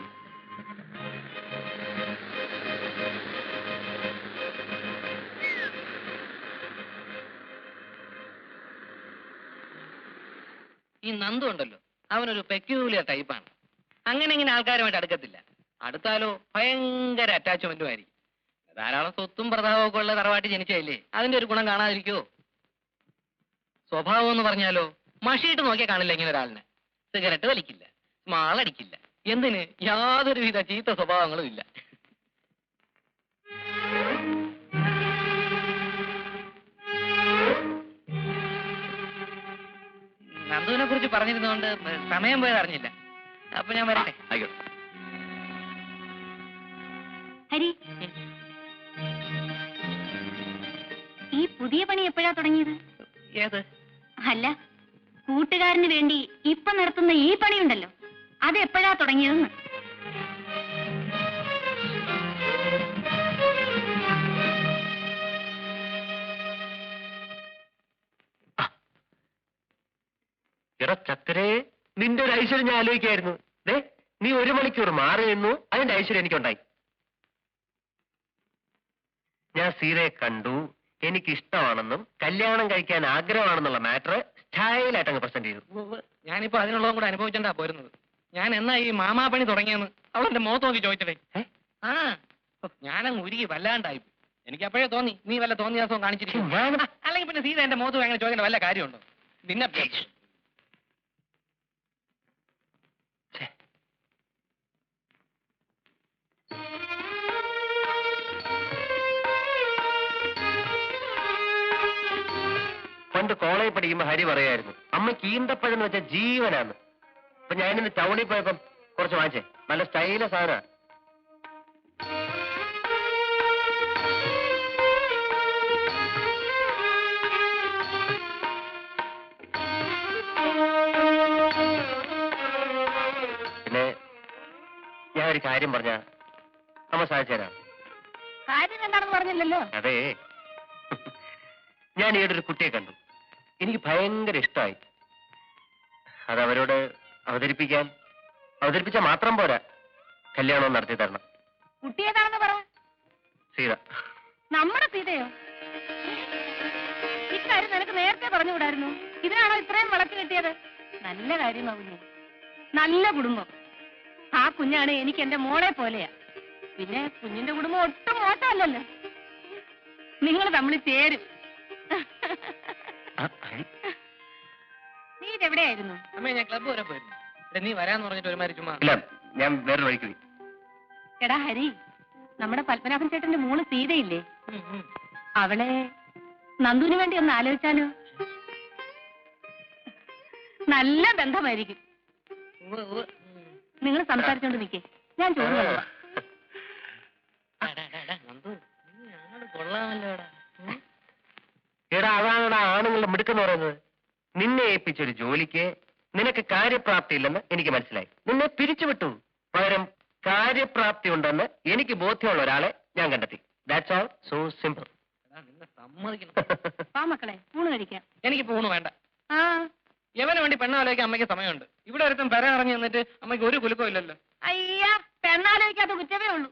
Speaker 3: ഈ നന്ദു ഉണ്ടല്ലോ, അവനൊരു പെക്യൂലിയർ ടൈപ്പാണ്. അങ്ങനെ ഇങ്ങനെ ആൾക്കാരുമായിട്ട് അടുക്കത്തില്ല. അടുത്താലോ ഭയങ്കര അറ്റാച്ച്മെന്റും ആയിരിക്കും. ധാരാളം സ്വത്തും പ്രതാപവും ഒക്കെ ഉള്ള തറവാട്ടി ജനിച്ചതല്ലേ, അതിന്റെ ഒരു ഗുണം കാണാതിരിക്കുവോ? സ്വഭാവം എന്ന് പറഞ്ഞാലോ, മഷിയിട്ട് നോക്കിയാൽ കാണില്ല ഇങ്ങനെ ഒരാളിനെ. സിഗരറ്റ് വലിക്കില്ല, സ്മാളടിക്കില്ല, എന്തിന് യാതൊരുവിധ ചീത്ത സ്വഭാവങ്ങളും ഇല്ല. നന്ദുവിനെ കുറിച്ച് പറഞ്ഞിരുന്നോണ്ട് സമയം പോയത് അറിഞ്ഞില്ല. അപ്പൊ ഞാൻ വരട്ടെ.
Speaker 1: ആയിക്കോട്ടെ.
Speaker 2: ഹരി, ഈ പുതിയ പണി എപ്പോഴാ തുടങ്ങിയത്?
Speaker 3: ഏത്?
Speaker 2: അല്ല, കൂട്ടുകാരന് വേണ്ടി ഇപ്പൊ നടത്തുന്ന ഈ പണിയുണ്ടല്ലോ, അത് എപ്പോഴാ തുടങ്ങിയതെന്ന്.
Speaker 1: എടാ ചക്കരേ, നിന്റെ ഒരു ഐശ്വര്യം ഞാൻ ആലോചിക്കായിരുന്നു. നീ 1 മണിക്കൂർ മാറി നിന്നു, അതിന്റെ ഐശ്വര്യം എനിക്കുണ്ടായി. ഞാൻ സീതയെ കണ്ടു, എനിക്ക് ഇഷ്ടമാണെന്നും കല്യാണം കഴിക്കാൻ ആഗ്രഹമാണെന്നുള്ള മാറ്റർ സ്റ്റൈലായിട്ട് അങ്ങ് പ്രസന്റ് ചെയ്തു.
Speaker 3: ഞാനിപ്പോ അതിനുള്ളതും കൂടെ അനുഭവിച്ചാ പോരുന്നത്. ഞാൻ എന്നാ ഈ മാമാപ്പണി തുടങ്ങിയെന്ന് അവളെന്റെ മുഖത്ത് നോക്കി ചോദിച്ചടേ. ആ, ഞാനങ്ങ് ഉരുകി വല്ലാണ്ടായി. എനിക്ക് അപ്പോഴേ തോന്നി നീ വല്ല തോന്നിയാസവും കാണിച്ചിരിക്കും. അല്ലെങ്കിൽ പിന്നെ സീത എന്റെ മുഖത്ത് അങ്ങനെ ചോദിക്കേണ്ട വല്ല കാര്യമുണ്ടോ? നിന്നെ
Speaker 1: പണ്ട് കോളേജിൽ പഠിക്കുമ്പോ ഹരി പറയായിരുന്നു, അമ്മയ്ക്ക് ഈന്തപ്പഴം എന്ന് വെച്ചാൽ ജീവനാന്ന്. അപ്പൊ ഞാനിന്ന് ടൗണിൽ പോയപ്പം കുറച്ച് വാങ്ങിച്ചേ. നല്ല സ്റ്റൈല സാധന. പിന്നെ ഞാൻ ഒരു കാര്യം പറഞ്ഞ അമ്മ സാധിച്ചേരാ.
Speaker 2: കാര്യം എന്താണെന്ന് പറഞ്ഞില്ലല്ലോ.
Speaker 1: അതെ, ഞാൻ ഈയിടെ ഒരു കുട്ടിയെ കണ്ടു. എനിക്ക് ഭയങ്കര ഇഷ്ടമായി. അത് അവരോട് അവതരിപ്പിച്ചാൽ മാത്രം പോരാ, കല്യാണം നടത്തി തരണം.
Speaker 2: കുട്ടി ഏതാണെന്ന് പറ.
Speaker 1: സീത.
Speaker 2: നമ്മുടെ സീതയോ? ഇക്കാര്യം നിനക്ക് നേരത്തെ പറഞ്ഞുകൂടായിരുന്നു. ഇതിനാണോ ഇത്രയും വളച്ചു കിട്ടിയത്? നല്ല കാര്യമാവുന്നു. നല്ല കുടുംബം. ആ കുഞ്ഞാണ് എനിക്ക് എന്റെ മോളെ പോലെയാ. പിന്നെ കുഞ്ഞിന്റെ കുടുംബം ഒട്ടും മോശമല്ലല്ലോ. നിങ്ങൾ തമ്മിൽ ചേരും. നീ ഇതെവിടെയായിരുന്നു?
Speaker 3: അമ്മേ, ഞാൻ ക്ലബ്ബ് വരെ പോയിരുന്നു. നീ വരാന്ന് പറഞ്ഞിട്ട് ഒരുമാതിരി ചുമ്മാ.
Speaker 1: ഇല്ല, ഞാൻ വേറെ വഴിക്ക് പോയി.
Speaker 2: എടാ ഹരി, നമ്മുടെ പത്മനാഭൻ ചേട്ടന്റെ മോള് സീതയില്ലേ, അവളെ നന്ദുവിന് വേണ്ടി ഒന്ന് ആലോചിച്ചാലോ? നല്ല ബന്ധമായിരിക്കും. നിങ്ങൾ സംസാരിച്ചോണ്ട് നിൽക്കേ, ഞാൻ ചോറ് കൊണ്ടുവാ.
Speaker 3: നന്ദു, കൊള്ളാമല്ലോടാ.
Speaker 1: എടാ, അതാണടാ ആണുങ്ങളുടെ മിടുക്കെന്ന് പറയുന്നത്. നിന്നെ ഏൽപ്പിച്ചൊരു ജോലിക്ക് നിനക്ക് കാര്യപ്രാപ്തി ഇല്ലെന്ന് എനിക്ക് മനസ്സിലായി. നിന്നെ പിരിച്ചുവിട്ടു. പകരം കാര്യപ്രാപ്തി ഉണ്ടെന്ന് എനിക്ക് ബോധ്യമുള്ള ഒരാളെ ഞാൻ കണ്ടെത്തി. That's all. So simple.
Speaker 3: നിന്നെ സമ്മതിക്കണം.
Speaker 2: വാ മക്കളെ, ഊണ് കഴിക്കാം.
Speaker 3: എനിക്ക് ഊണ് വേണ്ട.
Speaker 2: ആ,
Speaker 3: യവന് വേണ്ടി പെണ്ണാലോചിക്കാൻ അമ്മയ്ക്ക് സമയമുണ്ട്. ഇവിടെ ഒരുത്തും പെര ഇറങ്ങി നിന്നിട്ട് അമ്മയ്ക്ക് ഒരു കുലുക്കവും ഇല്ലല്ലോ.
Speaker 2: അയ്യാ, പെണ്ണാലോചിക്കാത്ത കുറ്റമേ ഉള്ളൂ.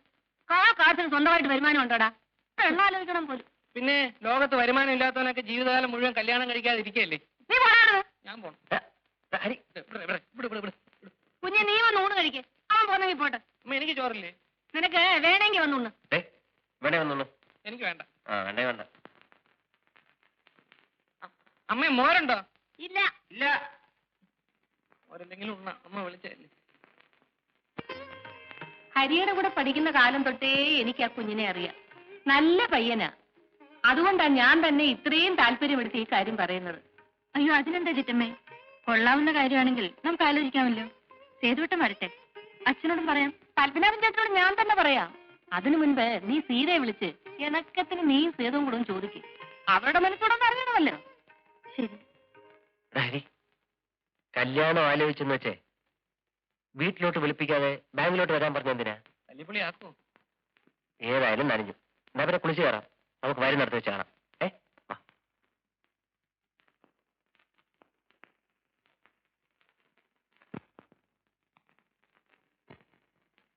Speaker 2: കാശിന് സ്വന്തമായിട്ട് വരുമാനം ഉണ്ടോടാ? പെണ്ണാലോചിക്കണം പോലും.
Speaker 3: പിന്നെ ലോകത്ത് വരുമാനം ഇല്ലാത്തവനൊക്കെ ജീവിതകാലം മുഴുവൻ കല്യാണം കഴിക്കാതിരിക്കല്ലേ?
Speaker 2: നീ പോടാ.
Speaker 3: ഞാൻ പോണം.
Speaker 1: ഹരി,
Speaker 2: കുഞ്ഞെ, നീ വന്ന് ഊണ് കഴിക്കേ. അവൻ പോന്നെങ്കിൽ പോട്ടെ.
Speaker 3: അമ്മ, എനിക്ക് ചോറില്ലേ?
Speaker 2: നിനക്ക് വേണമെങ്കിൽ വന്നൂണ്.
Speaker 1: വേണേ വന്നോളൂ.
Speaker 3: എനിക്ക് വേണ്ട.
Speaker 1: വേണ്ടേ വേണ്ട.
Speaker 3: അമ്മ മോരുണ്ടോ?
Speaker 2: ഇല്ല.
Speaker 6: ഇല്ല.
Speaker 3: മോരെന്തെങ്കിലും ഉണ്ണ അമ്മ വിളിച്ചല്ലേ.
Speaker 7: ഹരിയുടെ കൂടെ പഠിക്കുന്ന കാലം തൊട്ടേ എനിക്ക് ആ കുഞ്ഞിനെ അറിയാം. നല്ല പയ്യനാ. അതുകൊണ്ടാണ് ഞാൻ തന്നെ ഇത്രയും താല്പര്യമെടുത്ത് ഈ കാര്യം പറയുന്നത്.
Speaker 2: അയ്യോ അതിനെന്താ ചിറ്റമ്മേ, കൊള്ളാവുന്ന കാര്യമാണെങ്കിൽ നമുക്ക് ആലോചിക്കാമല്ലോ. സേതുവട്ടം വരട്ടെ, അച്ഛനോടും പറയാം.
Speaker 7: പത്മനാഭൻ ചേട്ടനോട് ഞാൻ തന്നെ പറയാം. അതിനു മുൻപ് നീ സീതയെ വിളിച്ച് ഇണക്കത്തിന് നീയും സേതുവും കൂടെ ചോദിക്കും. അവരുടെ മനസ്സോടെ അറിയണമല്ലോ.
Speaker 2: ശരി.
Speaker 1: ഹരി, കല്യാണം ആലോചിച്ചെന്ന് വെച്ചേ വീട്ടിലോട്ട് വിളിപ്പിക്കാതെ ബാങ്കിലോട്ട് വരാൻ പറഞ്ഞ എന്തിനാ?
Speaker 3: തല്ലിപ്പൊളി ആക്കോ?
Speaker 1: ഏതായാലും നനഞ്ഞു. എന്നാ പിന്നെ കുളിച്ചു കയറാം. നമുക്ക് വരി നടത്തി വെച്ച് കാണാം. വാ.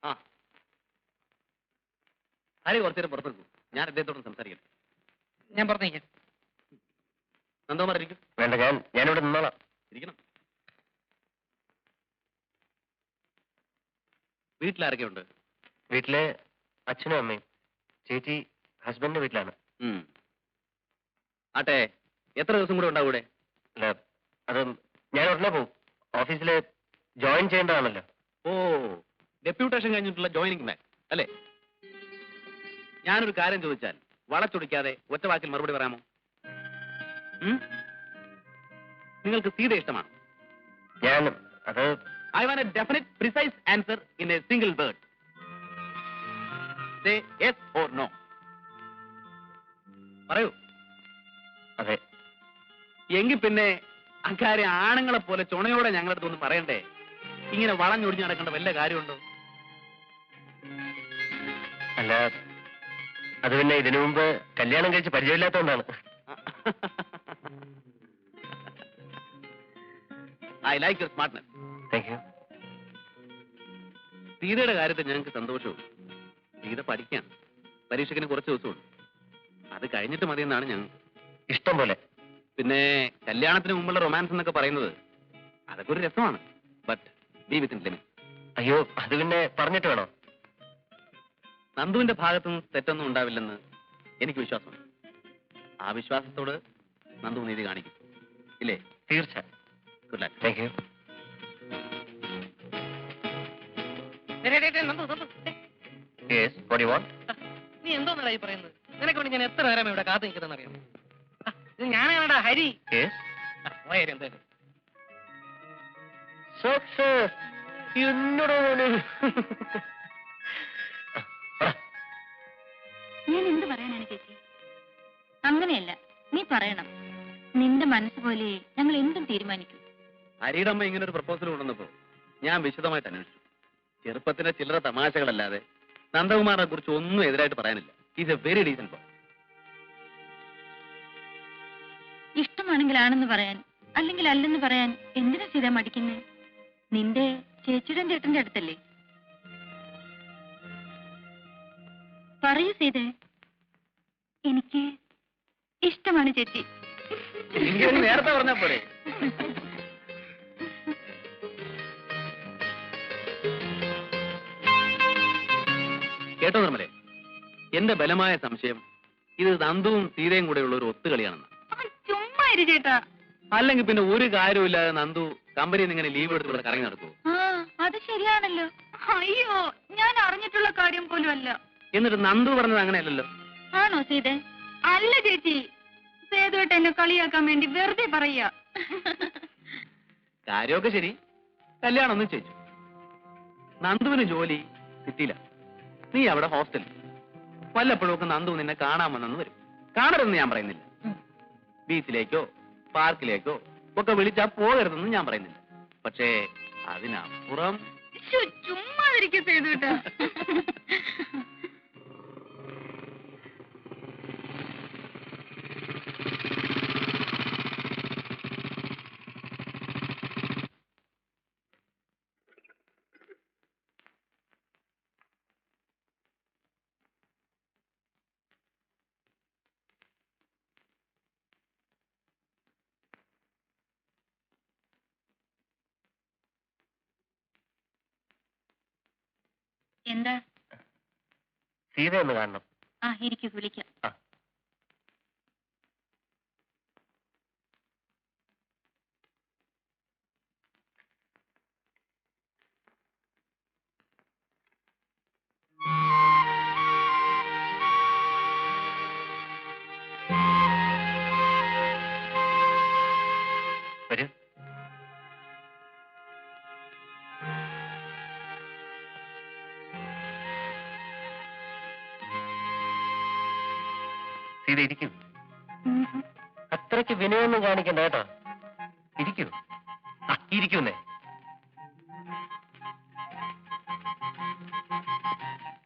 Speaker 4: ആ ഹരി കുറച്ചേരം പുറത്തെടുക്കും. ഞാൻ അദ്ദേഹത്തോട് സംസാരിക്കട്ടെ.
Speaker 3: ഞാൻ പറഞ്ഞേക്കാം.
Speaker 4: നന്ദകുമാർ ഇരിക്കും.
Speaker 1: വേണ്ട, ഞാനിവിടെ നിന്നോളാം.
Speaker 4: ഇരിക്കണം. വീട്ടിലാരൊക്കെ ഉണ്ട്?
Speaker 1: വീട്ടിലെ അച്ഛനും അമ്മയും. ചേച്ചി ഹസ്ബൻഡിന്റെ വീട്ടിലാണ്.
Speaker 4: ആട്ടെ, എത്ര ദിവസം കൂടെ ഉണ്ടാവും ഇവിടെ?
Speaker 1: അല്ല, അത് ഞാൻ ഉടനെ പോകും. ഓഫീസിൽ ജോയിൻ ചെയ്യേണ്ടതാണല്ലോ.
Speaker 4: ഓ, ഡെപ്യൂട്ടേഷൻ കഴിഞ്ഞിട്ടുള്ള ജോയിനിങ് മാൻ അല്ലേ? ഞാനൊരു കാര്യം ചോദിച്ചാൽ വളച്ചൊടിക്കാതെ ഒറ്റ വാക്കിൽ മറുപടി പറയാമോ? നിങ്ങൾക്ക് സീത ഇഷ്ടമാണ്?
Speaker 1: അത്
Speaker 4: I want a definite, precise answer in a single word. Say yes or no. പറയൂ.
Speaker 1: അതെ.
Speaker 4: എങ്കിൽ പിന്നെ അക്കാര്യം ആണുങ്ങളെ പോലെ ചുണയോടെ ഞങ്ങളുടെ അടുത്തൊന്നും പറയണ്ടേ? ഇങ്ങനെ വളഞ്ഞൊടിഞ്ഞ് നടക്കേണ്ട വല്ല കാര്യമുണ്ടോ?
Speaker 1: അല്ല, അത് പിന്നെ ഇതിനു മുമ്പ് കല്യാണം കഴിച്ച് പരിചയമില്ലാത്തതുകൊണ്ടാണ്.
Speaker 4: I like your smartness.
Speaker 1: Thank you.
Speaker 4: സീതയുടെ കാര്യത്തിൽ ഞങ്ങൾക്ക് സന്തോഷവും. സീത പഠിക്കാൻ പരീക്ഷയ്ക്കിന് കുറച്ച് ദിവസമുണ്ട്. അത് കഴിഞ്ഞിട്ട് മതിയെന്നാണ് ഞങ്ങൾ.
Speaker 1: ഇഷ്ടം പോലെ.
Speaker 4: പിന്നെ കല്യാണത്തിന് മുമ്പുള്ള റൊമാൻസ് എന്നൊക്കെ പറയുന്നത് അതൊക്കെ ഒരു രസമാണ്. But B within limit.
Speaker 1: അയ്യോ, അത് പിന്നെ പറഞ്ഞിട്ട് വേണോ?
Speaker 4: നന്ദുവിന്റെ ഭാഗത്തുനിന്ന് തെറ്റൊന്നും ഉണ്ടാവില്ലെന്ന് എനിക്ക് വിശ്വാസമുണ്ട്. ആ വിശ്വാസത്തോട് നന്ദു നീതി കാണിക്കും, ഇല്ലേ?
Speaker 1: തീർച്ചയായും.
Speaker 4: Good luck.
Speaker 1: Thank you. Yes, what do you want?
Speaker 3: നീ എന്തോന്നാ ഈ പറയുന്നത്? നിനക്ക് വേണ്ടി ഞാൻ എത്ര നേരം ഇവിടെ കാത്തു നിൽക്കുന്നതെന്ന് അറിയാം. ഇത് ഞാനാണടാ ഹരി.
Speaker 1: Yes.
Speaker 3: എന്തായാലും
Speaker 1: Success. എന്നോട്
Speaker 2: ഞാൻ എന്ത് പറയാനാണ് ചേച്ചി? അങ്ങനെയല്ല, നീ പറയണം. നിന്റെ മനസ്സ് പോലെ ഞങ്ങൾ എന്തും തീരുമാനിക്കും.
Speaker 4: ഹരിയുടെ അമ്മ ഇങ്ങനെ ഒരു പ്രപ്പോസൽ കൊണ്ടുവന്നപ്പോ ഞാൻ വിശദമായിട്ട് അന്വേഷിച്ചു. ചെറുപ്പത്തിന്റെ ചില്ലറ തമാശകളല്ലാതെ നന്ദകുമാറിനെ കുറിച്ച് ഒന്നും എതിരായിട്ട് പറയാനില്ല. Is A very decent boy.
Speaker 2: ഇഷ്ടമാണെങ്കിൽ ആണെന്ന് പറയാൻ, അല്ലെങ്കിൽ അല്ലെന്ന് പറയാൻ എന്തിനാ സീത മടിക്കുന്നേ? നിന്റെ ചേച്ചിയുടെ ചേട്ടന്റെ അടുത്തല്ലേ? പറയൂ സീതേ. എനിക്ക് ഇഷ്ടമാണ് ചേച്ചി.
Speaker 4: എനിക്കൊന്ന് നേരത്തെ പറഞ്ഞാ പോലെ. കേട്ടോ നിർമ്മലേ, എന്റെ ബലമായ സംശയം ഇത് നന്ദുവും സീതയും കൂടെയുള്ള ഒരു ഒത്തുകളിയാണെന്ന്.
Speaker 2: ചുമ്മാ ഇരു ചേട്ടാ.
Speaker 4: അല്ലെങ്കിൽ പിന്നെ ഒരു കാര്യമില്ലാതെ നന്ദു കമ്പനിയിൽ നിന്ന് ഇങ്ങനെ ലീവ് എടുത്ത് ഇവിടെ കറങ്ങി നടക്കുമോ?
Speaker 2: ആ, അത് ശരിയാണല്ലോ. അയ്യോ, ഞാൻ അറിഞ്ഞിട്ടുള്ള കാര്യം പോലും അല്ല.
Speaker 4: എന്നിട്ട് നന്ദു പറഞ്ഞത് അങ്ങനെയല്ലല്ലോ.
Speaker 2: ആണോ സീതേ? അല്ല ചേച്ചി, സേതുവേട്ട എന്നെ കളിയാക്കാൻ വേണ്ടി വെറുതെ പറയാ.
Speaker 4: കാര്യമൊക്കെ ശരി, കല്യാണം ഒന്നും ചെയ്തു. നന്ദുവിന് ജോലി സിറ്റിയില, നീ അവിടെ ഹോസ്റ്റലിൽ. വല്ലപ്പോഴും ഒക്കെ നന്ദു നിന്നെ കാണാമെന്നു വരും. കാണരുതെന്ന് ഞാൻ പറയുന്നില്ല. ബീച്ചിലേക്കോ പാർക്കിലേക്കോ ഒക്കെ വിളിച്ചാ പോകരുതെന്ന് ഞാൻ പറയുന്നില്ല. പക്ഷേ അതിനപ്പുറം
Speaker 2: ചുമ്മാ ഇരിക്കും സേതുവേട്ട. എന്താ?
Speaker 1: സീത ഒന്ന് കാണണം.
Speaker 2: ആ, ഇരിക്കൂ, വിളിക്കാം.
Speaker 1: ആ. സീത ഇരിക്കൂ. അത്രയ്ക്ക് വിനയൊന്നും കാണിക്കണ്ട കേട്ടോ. ഇരിക്കൂ. ഇരിക്കുന്നേ.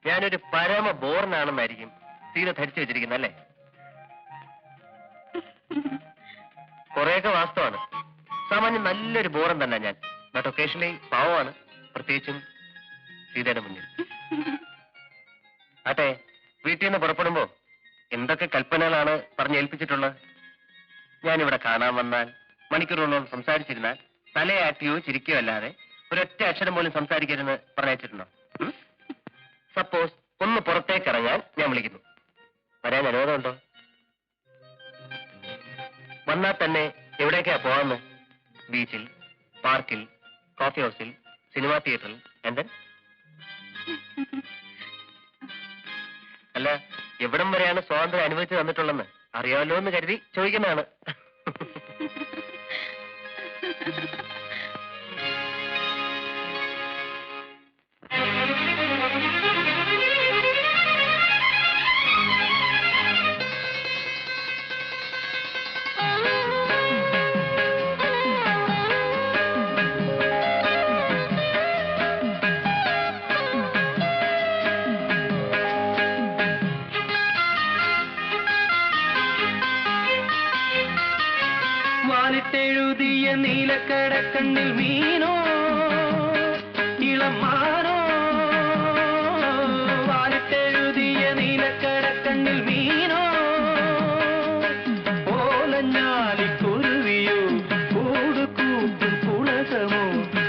Speaker 1: ഞാനൊരു പരമ ബോറിനാണെന്നായിരിക്കും സീത ധരിച്ചു വെച്ചിരിക്കുന്നല്ലേ? കുറെയൊക്കെ വാസ്തവാണ്. സാമാന്യം നല്ലൊരു ബോറൻ തന്നെ ഞാൻ. ബട്ട് ഒക്കേഷണലി പാവമാണ്, പ്രത്യേകിച്ചും സീതയുടെ മുന്നിൽ. ആട്ടെ, വീട്ടിൽ നിന്ന് പുറപ്പെടുമ്പോ എന്തൊക്കെ കൽപ്പനകളാണ് പറഞ്ഞേൽപ്പിച്ചിട്ടുള്ളത്? ഞാനിവിടെ കാണാൻ വന്നാൽ മണിക്കൂറുകളോളം സംസാരിച്ചിരുന്നാൽ തലയാട്ടിയോ ചിരിക്കോ അല്ലാതെ ഒരൊറ്റ അക്ഷരം പോലും സംസാരിക്കരുതെന്ന് പറഞ്ഞിട്ടുണ്ടോ? സപ്പോസ് ഒന്ന് പുറത്തേക്ക് ഇറങ്ങാൻ ഞാൻ വിളിക്കുന്നു, വരാൻ അനുവാദമുണ്ടോ? വന്നാൽ തന്നെ എവിടേക്കാ പോവാന്ന്? ബീച്ചിൽ, പാർക്കിൽ, കോഫി ഹൗസിൽ, സിനിമാ തിയേറ്ററിൽ, എന്താ? അല്ല, എവിടം വരെയാണ് സ്വാതന്ത്ര്യം അനുഭവിച്ചു തന്നിട്ടുള്ളതെന്ന് അറിയാമല്ലോ എന്ന് കരുതി ചോദിക്കുന്നതാണ്.
Speaker 3: വാലിട്ടെഴുതിയ നീലക്കടക്കണ്ണിൽ മീനോ ഇളമാനോ, വാലിട്ടെഴുതിയ നീലക്കടക്കണ്ണിൽ മീനോ, ഓലഞ്ഞാലിക്കുരുവിയോ കൂടുകൂട്ടും പുളകമോ,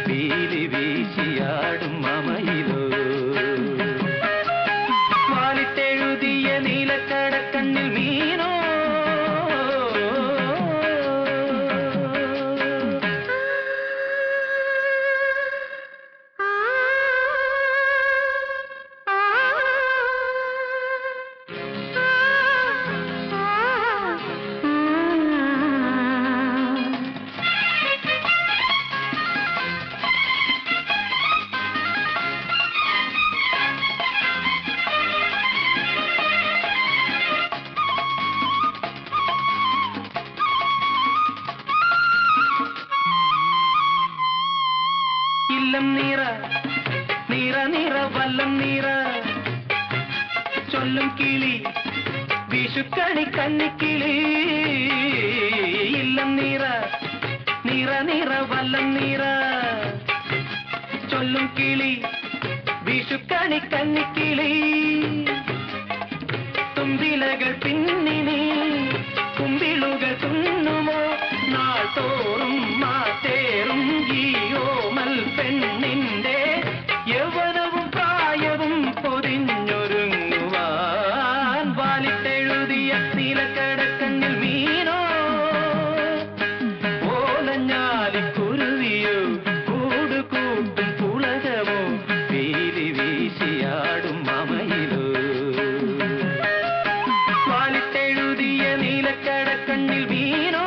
Speaker 3: പീലി വീശിയാടും മമയിലോ. വാലിട്ടെഴുതിയ നീലക്കടക്കണ്ണിൽ മീനോ, ഇല്ലം നീറ നീറ നീറ വല്ലം നീറ, ചൊല്ലും കിളി വിഷുക്കണി കന്നിക്കിളി. ഇല്ലം നീറ നീറ നീറ വല്ലം നീറ, ചൊല്ലും കിളി വിഷുക്കണി കന്നിക്കിളി. തുമ്പിലകൾ പിന്നിനി കുമ്പിളുകൾ തുന്നുമോ, നാൾ തോറും മാറ്റേറും ഈ ഓമൽ പെണ്ണിന്റെ യൗവനവും പ്രായവും പൊതിഞ്ഞൊരുങ്ങുവാൻ. വാലിട്ടെഴുതിയ നീലക്കടക്കണ്ണിൽ മീനോ, ഓലഞ്ഞാലിക്കുരുവിയോ കൂടുകൂട്ടും പുളകമോ, പീലി വീശിയാടും മമയിലോ. വാലിട്ടെഴുതിയ നീലക്കടക്കണ്ണിൽ മീനോ.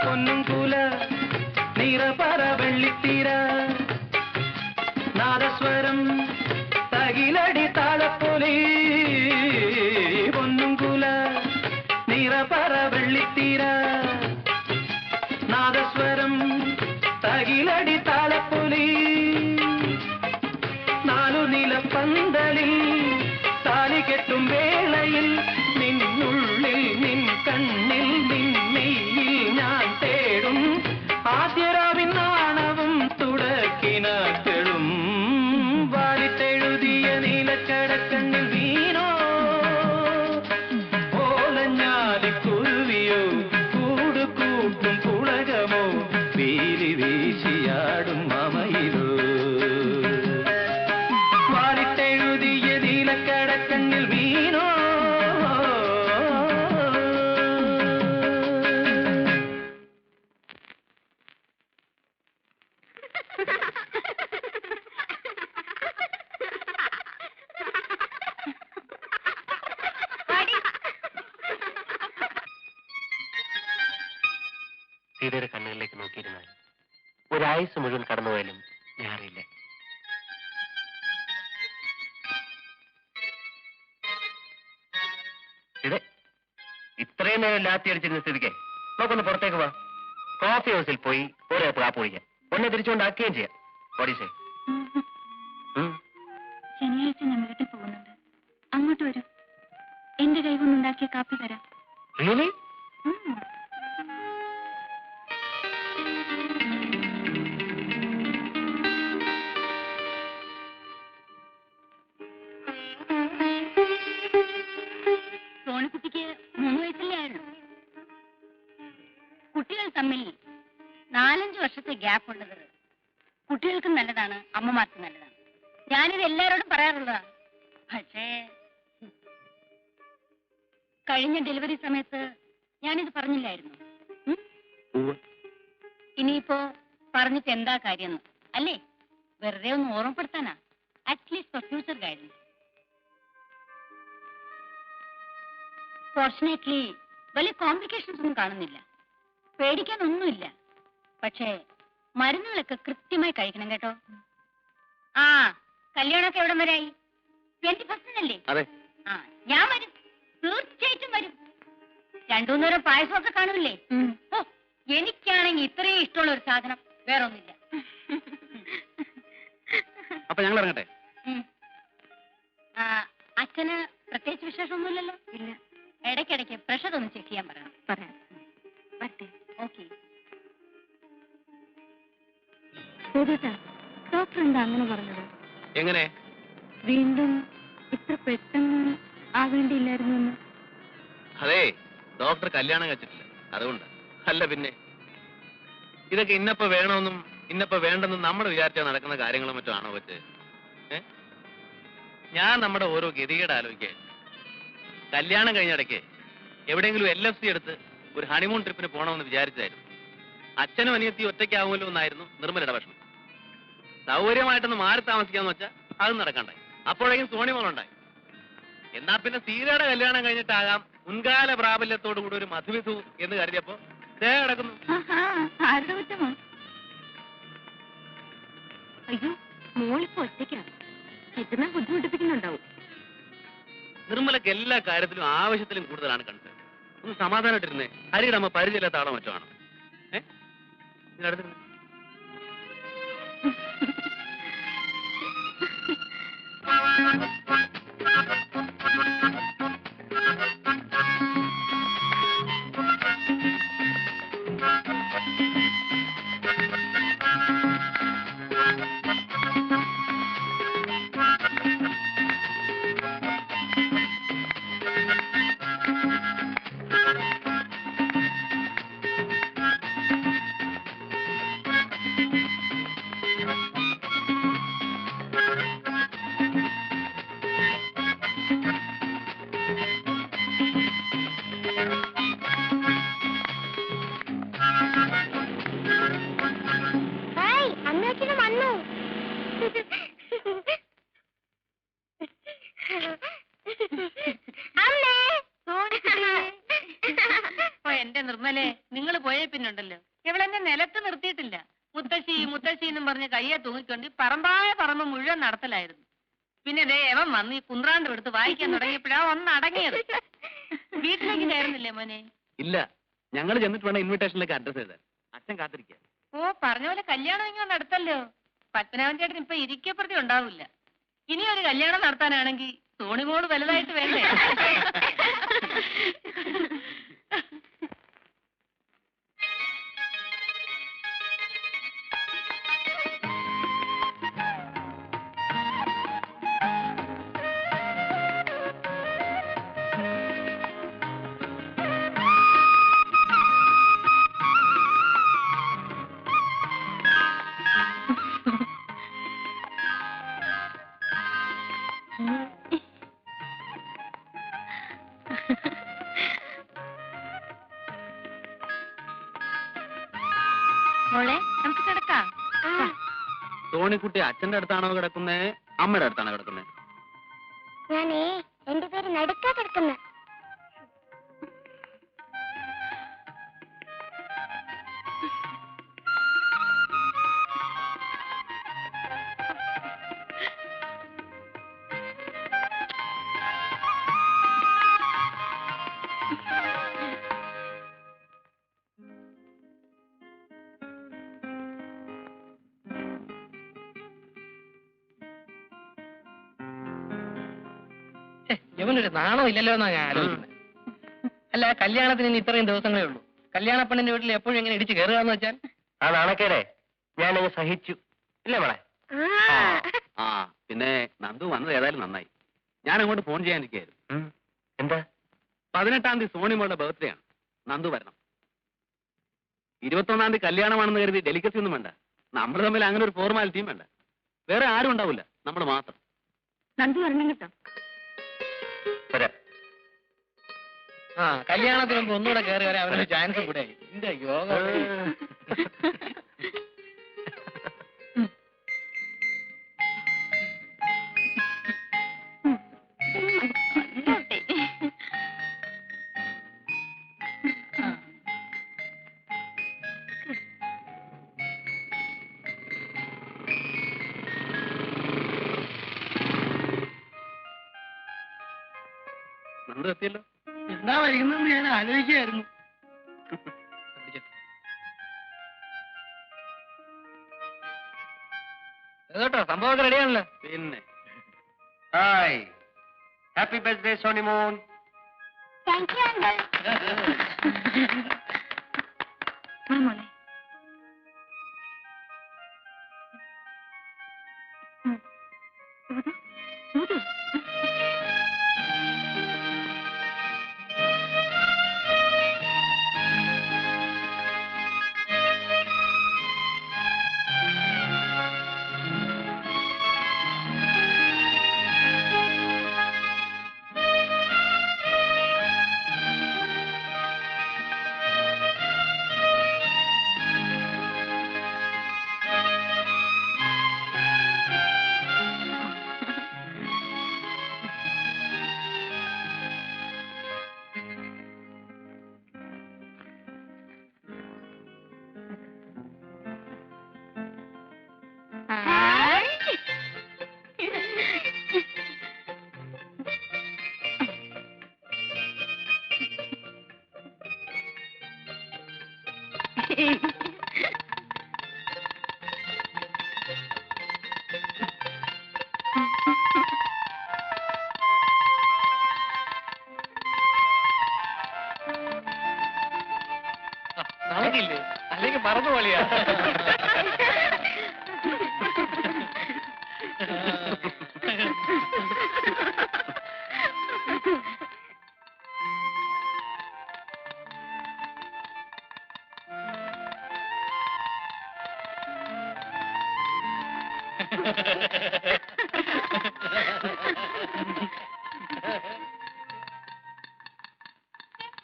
Speaker 3: പൊന്നുംകുല നിറപറ വെള്ളിത്തീര, നാദസ്വരം തകിലടി താളപ്പൊലി. പൊന്നുംകുല നിറപറ വെള്ളിത്തീര, നാദസ്വരം തകിലടി താളപ്പൊലി. നാലു നിലപ്പന്തലിൽ താലി കെട്ടും വേളയിൽ നിന്നുള്ളിൽ നിൻ കണ്ണിൽ നിന്നെയിൽ ഞാൻ തേടും ആദ്യരാവിൻ നാണവും തുടക്കിനാക്കളും. വാലിട്ടെഴുതിയ നീലക്കടക്കണ്ണിൽ മീനോ, ഓലഞ്ഞാലിക്കുരുവിയോ കൂടുകൂട്ടും പുളകമോ, പീലി വീശിയാടും മമയിലോ.
Speaker 1: സീതയുടെ കണ്ണുകളിലേക്ക് നോക്കിയിരുന്നാൽ ഒരായുസ് മുഴുവൻ കടന്നുപോയാലും ഞാൻ അറിയില്ല. ഇത് ഇത്രയും നേരം ലാത്തി അടിച്ചിരുന്ന സ്ഥിതിക്ക് നമുക്കൊന്ന് പുറത്തേക്ക് പോവാം. കോഫി ഹൗസിൽ പോയി ഒരു കപ്പ് കാപ്പ് കുടിക്കാം. ഒന്നെ തിരിച്ചുകൊണ്ടാക്കുകയും ചെയ്യാം. ഓടീസേ
Speaker 2: ശനിയാഴ്ച ഞാൻ വീട്ടിൽ പോകുന്നുണ്ട്. അങ്ങോട്ട് വരും. എന്റെ കൈ കൊണ്ടുണ്ടാക്കിയ കാപ്പി തരാം.
Speaker 1: റിയലി?
Speaker 2: സോണിക്കുട്ടിക്ക് 3 വയസ്സല്ലേ ആയുള്ളൂ. കുട്ടികൾ തമ്മിൽ 4-5 വർഷത്തെ ഗ്യാപ്പ് ഉള്ളത് കുട്ടികൾക്കും നല്ലതാണ്, അമ്മമാർക്കും നല്ലതാണ്. ഞാനിത് എല്ലാവരോടും പറയാറുള്ളതാണ്. പക്ഷേ കഴിഞ്ഞ ഡെലിവറി സമയത്ത് ഞാനിത് പറഞ്ഞില്ലായിരുന്നു. ഇനിയിപ്പോ പറഞ്ഞിട്ട് എന്താ കാര്യം അല്ലേ? വെറുതെ ഒന്ന് ഓർമ്മപ്പെടുത്താനാ. At least for future guidance. Fortunately വലിയ കോംപ്ലിക്കേഷൻസ് ഒന്നും കാണുന്നില്ല. പേടിക്കാനൊന്നുമില്ല. പക്ഷേ മരുന്നുകളൊക്കെ കൃത്യമായി കഴിക്കണം കേട്ടോ. ആ, കല്യാണമൊക്കെ എവിടം വരായി? 21-നല്ലേ?
Speaker 1: അതെ.
Speaker 2: ആ, ഞാൻ വരും, തീർച്ചയായിട്ടും വരും. 2-3 നേരം പായസമൊക്കെ കാണൂല്ലേ? ഓ, എനിക്കാണെങ്കിൽ ഇത്രയും ഇഷ്ടമുള്ള ഒരു സാധനം വേറെ ഒന്നുമില്ല.
Speaker 1: അപ്പൊ ഞങ്ങൾ ഇറങ്ങട്ടെ.
Speaker 2: അച്ഛന് പ്രത്യേകിച്ച് വിശേഷമൊന്നുമില്ലല്ലോ? ഇല്ല. ഇടയ്ക്കിടയ്ക്ക് പ്രഷർ ഒന്ന് ചെക്ക് ചെയ്യാൻ പറയാം. വരട്ടെ. ഓക്കെ. ഡോക്ടർ എന്താ അങ്ങനെ പറഞ്ഞത്?
Speaker 1: എങ്ങനെ?
Speaker 2: വീണ്ടും ഇത്ര പെട്ടെന്ന് ആവേണ്ടിയില്ലായിരുന്നു എന്ന്.
Speaker 1: അതെ, ഡോക്ടർ കല്യാണം കഴിച്ചിട്ടില്ല, അതുകൊണ്ട്. അല്ല പിന്നെ ഇതൊക്കെ ഇന്നപ്പോ വേണമെന്നും ഇന്നപ്പോ വേണ്ടെന്നും നമ്മൾ വിചാരിച്ചാൽ നടക്കുന്ന കാര്യങ്ങളും മറ്റും ആണോ വെച്ച്? ഞാൻ നമ്മുടെ ഓരോ ഗതികേട് ആലോചിക്കേ. കല്യാണം കഴിഞ്ഞിടയ്ക്ക് എവിടെയെങ്കിലും LFC എടുത്ത് ഒരു ഹണിമൂൺ ട്രിപ്പിന് പോകണമെന്ന് വിചാരിച്ചായിരുന്നു. അച്ഛനും അനിയത്തി ഒറ്റയ്ക്കാവുമല്ലോ എന്നായിരുന്നു നിർമ്മലയുടെ വിഷമം. സൗകര്യമായിട്ടൊന്ന് മാറി താമസിക്കാന്ന് വെച്ചാൽ അതും നടക്കണ്ടായി. അപ്പോഴേക്കും സോണിമോളുണ്ടായി. എന്നാ പിന്നെ സീതയുടെ കല്യാണം കഴിഞ്ഞിട്ടാകാം മുൻകാല പ്രാബല്യത്തോടു കൂടി ഒരു മധുവിധു എന്ന് കരുതിയപ്പോ ദേ കിടക്കുന്നു.
Speaker 2: ആരുടെ കുറ്റമാണ്? അയ്യോ, മോളിപ്പോ ഒറ്റയ്ക്കാണ്. എത്തുന്ന ബുദ്ധിമുട്ടിപ്പിക്കുന്നുണ്ടാവും.
Speaker 1: നിർമ്മലക്ക് എല്ലാ കാര്യത്തിലും ആവശ്യത്തിലും കൂടുതലാണ് കണ്ടത്. ഒന്ന് സമാധാനമായിട്ടിരുന്നേ. ഹരിയുടെ അമ്മ പരിചയമില്ലാത്ത ആളോ മറ്റോ ആണ്. ഇതിനടുത്തിരുന്ന്
Speaker 7: എന്റെ നിർമ്മലേ, നിങ്ങൾ പോയേ പിന്നുണ്ടല്ലോ ഇവളെന്നെ നിലത്ത് നിർത്തിയിട്ടില്ല. മുത്തശ്ശി മുത്തശ്ശി എന്നും പറഞ്ഞ് കയ്യെ തൂങ്ങിക്കൊണ്ട് പറമ്പായ പറമ്പ് മുഴുവൻ നടത്തലായിരുന്നു. പിന്നെ ദേ എവൻ വന്ന് ഈ കുന്ത്രാണ്ട് എടുത്ത് വായിക്കാൻ തുടങ്ങിയപ്പോഴാ ഒന്ന് അടങ്ങിയത്. വീട്ടിലേക്ക് കയറുന്നില്ലേ മോനെ?
Speaker 1: ഇല്ല, ഞങ്ങൾ ചെന്നിട്ട് വേണം ഇൻവിറ്റേഷനിലേക്ക് അഡ്രസ് ചെയ്താൽ. അച്ഛൻ കാത്തിരിക്കുക.
Speaker 7: ഓ, പറഞ്ഞ പോലെ കല്യാണം ഇങ്ങനെ നടത്തല്ലോ. പത്മനാഭൻ ചേട്ടൻ ഇപ്പൊ ഇരിക്കപ്രതി ഉണ്ടാവില്ല. ഇനി ഒരു കല്യാണം നടത്താനാണെങ്കിൽ സോണിമോള് വലുതായിട്ട് വേണ്ടേ? മോളെ, നമുക്ക് കിടക്കാം.
Speaker 1: സോണിക്കുട്ടി അച്ഛന്റെ അടുത്താണോ കിടക്കുന്നേ, അമ്മയുടെ അടുത്താണോ കിടക്കുന്നേ?
Speaker 5: ഞാനേ എന്റെ പേര് നടുക്കാ കിടക്കുന്ന.
Speaker 3: ഇവനൊരു നാണോ ഇല്ലല്ലോ എന്നാ ഞാൻ ആലോചിക്കുന്നത്. അല്ല, കല്യാണത്തിന് ഇനി ഇത്രയും ദിവസങ്ങളേ ഉള്ളൂ. കല്യാണപ്പെണ്ണിന്റെ വീട്ടിൽ എപ്പോഴും ഇങ്ങനെ ഇടിച്ച് കയറുകയെന്ന് വെച്ചാൽ
Speaker 1: ആ നാണക്കേടെ ഞാനങ്ങ് സഹിച്ചു. ഇല്ലേ മോളെ?
Speaker 8: ആ പിന്നെ നന്ദു വന്നത് ഏതായാലും നന്നായി. ഞാൻ അങ്ങോട്ട് ഫോൺ ചെയ്യാനിരിക്കുകയായിരുന്നു.
Speaker 1: എന്താ?
Speaker 8: 18-ാം തീയതി സോണിമോളുടെ ബർത്ത്ഡേ ആണ്. നന്ദു വരണം. 21-ാം തീയതി കല്യാണമാണെന്ന് കരുതി ഡെലിക്കസി ഒന്നും വേണ്ട. നമ്മൾ തമ്മിൽ അങ്ങനെ ഒരു ഫോർമാലിറ്റിയും വേണ്ട. വേറെ ആരും ഉണ്ടാവില്ല, നമ്മൾ മാത്രം.
Speaker 2: നന്ദു വരണം കേട്ടോ.
Speaker 1: വരാം.
Speaker 3: ആ കല്യാണത്തിന് മുമ്പ് ഒന്നുകൂടെ കയറി വരാൻ അവനൊരു ചാൻസ് കൂടെ ആയി. എന്റെ യോഗം.
Speaker 8: നന്ദു എത്തിയല്ലോ.
Speaker 6: എന്താ വൈകുന്നത് ഞാൻ ആലോചിക്കുകയായിരുന്നു.
Speaker 3: കേട്ടോ, സംഭവമൊക്കെ റെഡിയാണല്ലോ.
Speaker 8: പിന്നെ
Speaker 1: hi, happy birthday Sonimon.
Speaker 5: Thank you uncle.
Speaker 2: വാ മോളെ. ഊതു, ഊതു.
Speaker 3: നമുക്കില്ലേ, അല്ലെങ്കിൽ മറന്നു പോളിയാ.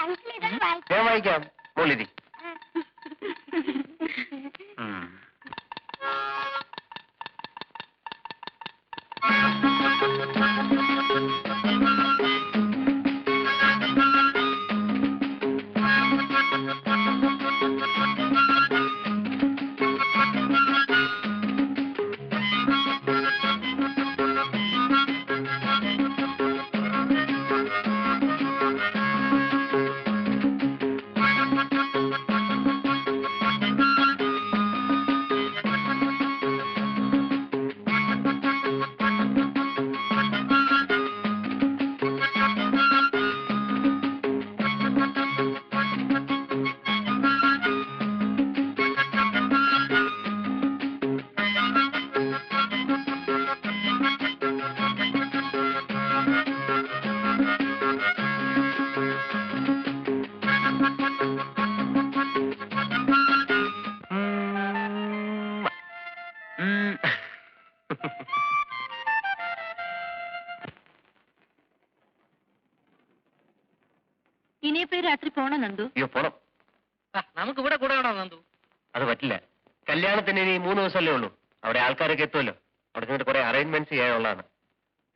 Speaker 5: അങ്കിൾ ഇതൊന്ന് വായിച്ചു.
Speaker 1: ഞാൻ വായിക്കാം, മോളിരി.
Speaker 2: ഇനിയിപ്പോ രാത്രി പോണം നന്ദു.
Speaker 1: അയ്യോ പോണം.
Speaker 3: നമുക്ക് ഇവിടെ കൂടെ വേണോ നന്ദു?
Speaker 1: അത് പറ്റില്ല. കല്യാണത്തിന് ഇനി 3 ദിവസമല്ലേ ഉള്ളൂ. അവിടെ ആൾക്കാരൊക്കെ എത്തുമല്ലോ. അവിടെ ചെന്നിട്ട് കുറെ അറേഞ്ച്മെന്റ്സ് ചെയ്യാനുള്ളതാണ്.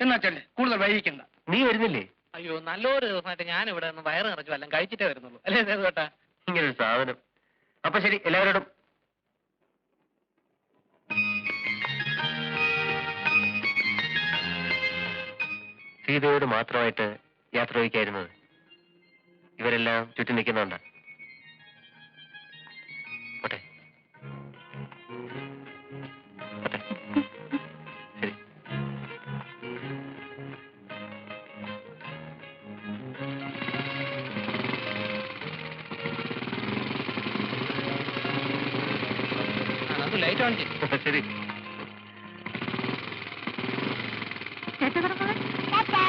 Speaker 6: എന്നാ ചെല്ലേ, കൂടുതൽ വൈകിക്കണ്ട.
Speaker 1: നീ വരുന്നില്ലേ?
Speaker 3: അയ്യോ, നല്ലൊരു ദിവസമായിട്ട് ഞാൻ ഇവിടെ ഒന്ന് വയറ് നിറച്ചു എല്ലാം കഴിച്ചിട്ടേ വരുന്നുള്ളൂ. അല്ലേ കേട്ടാ?
Speaker 1: ഇങ്ങനൊരു സാധനം. അപ്പൊ ശരി, എല്ലാവരോടും സീതയോട് മാത്രമായിട്ട് യാത്ര ചോദിക്കായിരുന്നത്. ഇവരെല്ലാം ചുറ്റി നിൽക്കുന്നുണ്ട്. പോട്ടെ. പോട്ടെ. ശരി.
Speaker 3: ലൈറ്റ് ഓൺ ചെയ്യും.
Speaker 4: ശരി.
Speaker 5: ടാറ്റാ.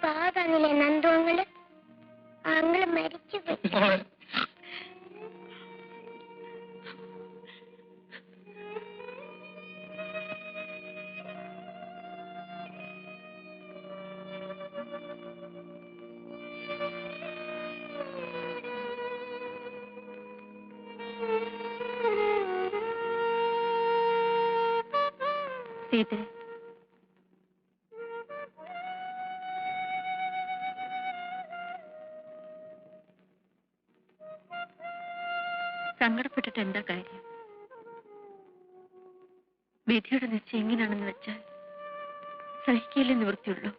Speaker 5: പാതാന്നില്ലേ നന്ദു അങ്ങള് അങ്ങള് മരിച്ചു പോയി.
Speaker 2: സീത, സങ്കടപ്പെട്ടിട്ട് എന്താ കാര്യം? വിധിയുടെ നിശ്ചയം എങ്ങനെയാണെന്ന് വെച്ചാൽ സഹിക്കലേ നിവൃത്തിയുള്ളൂ.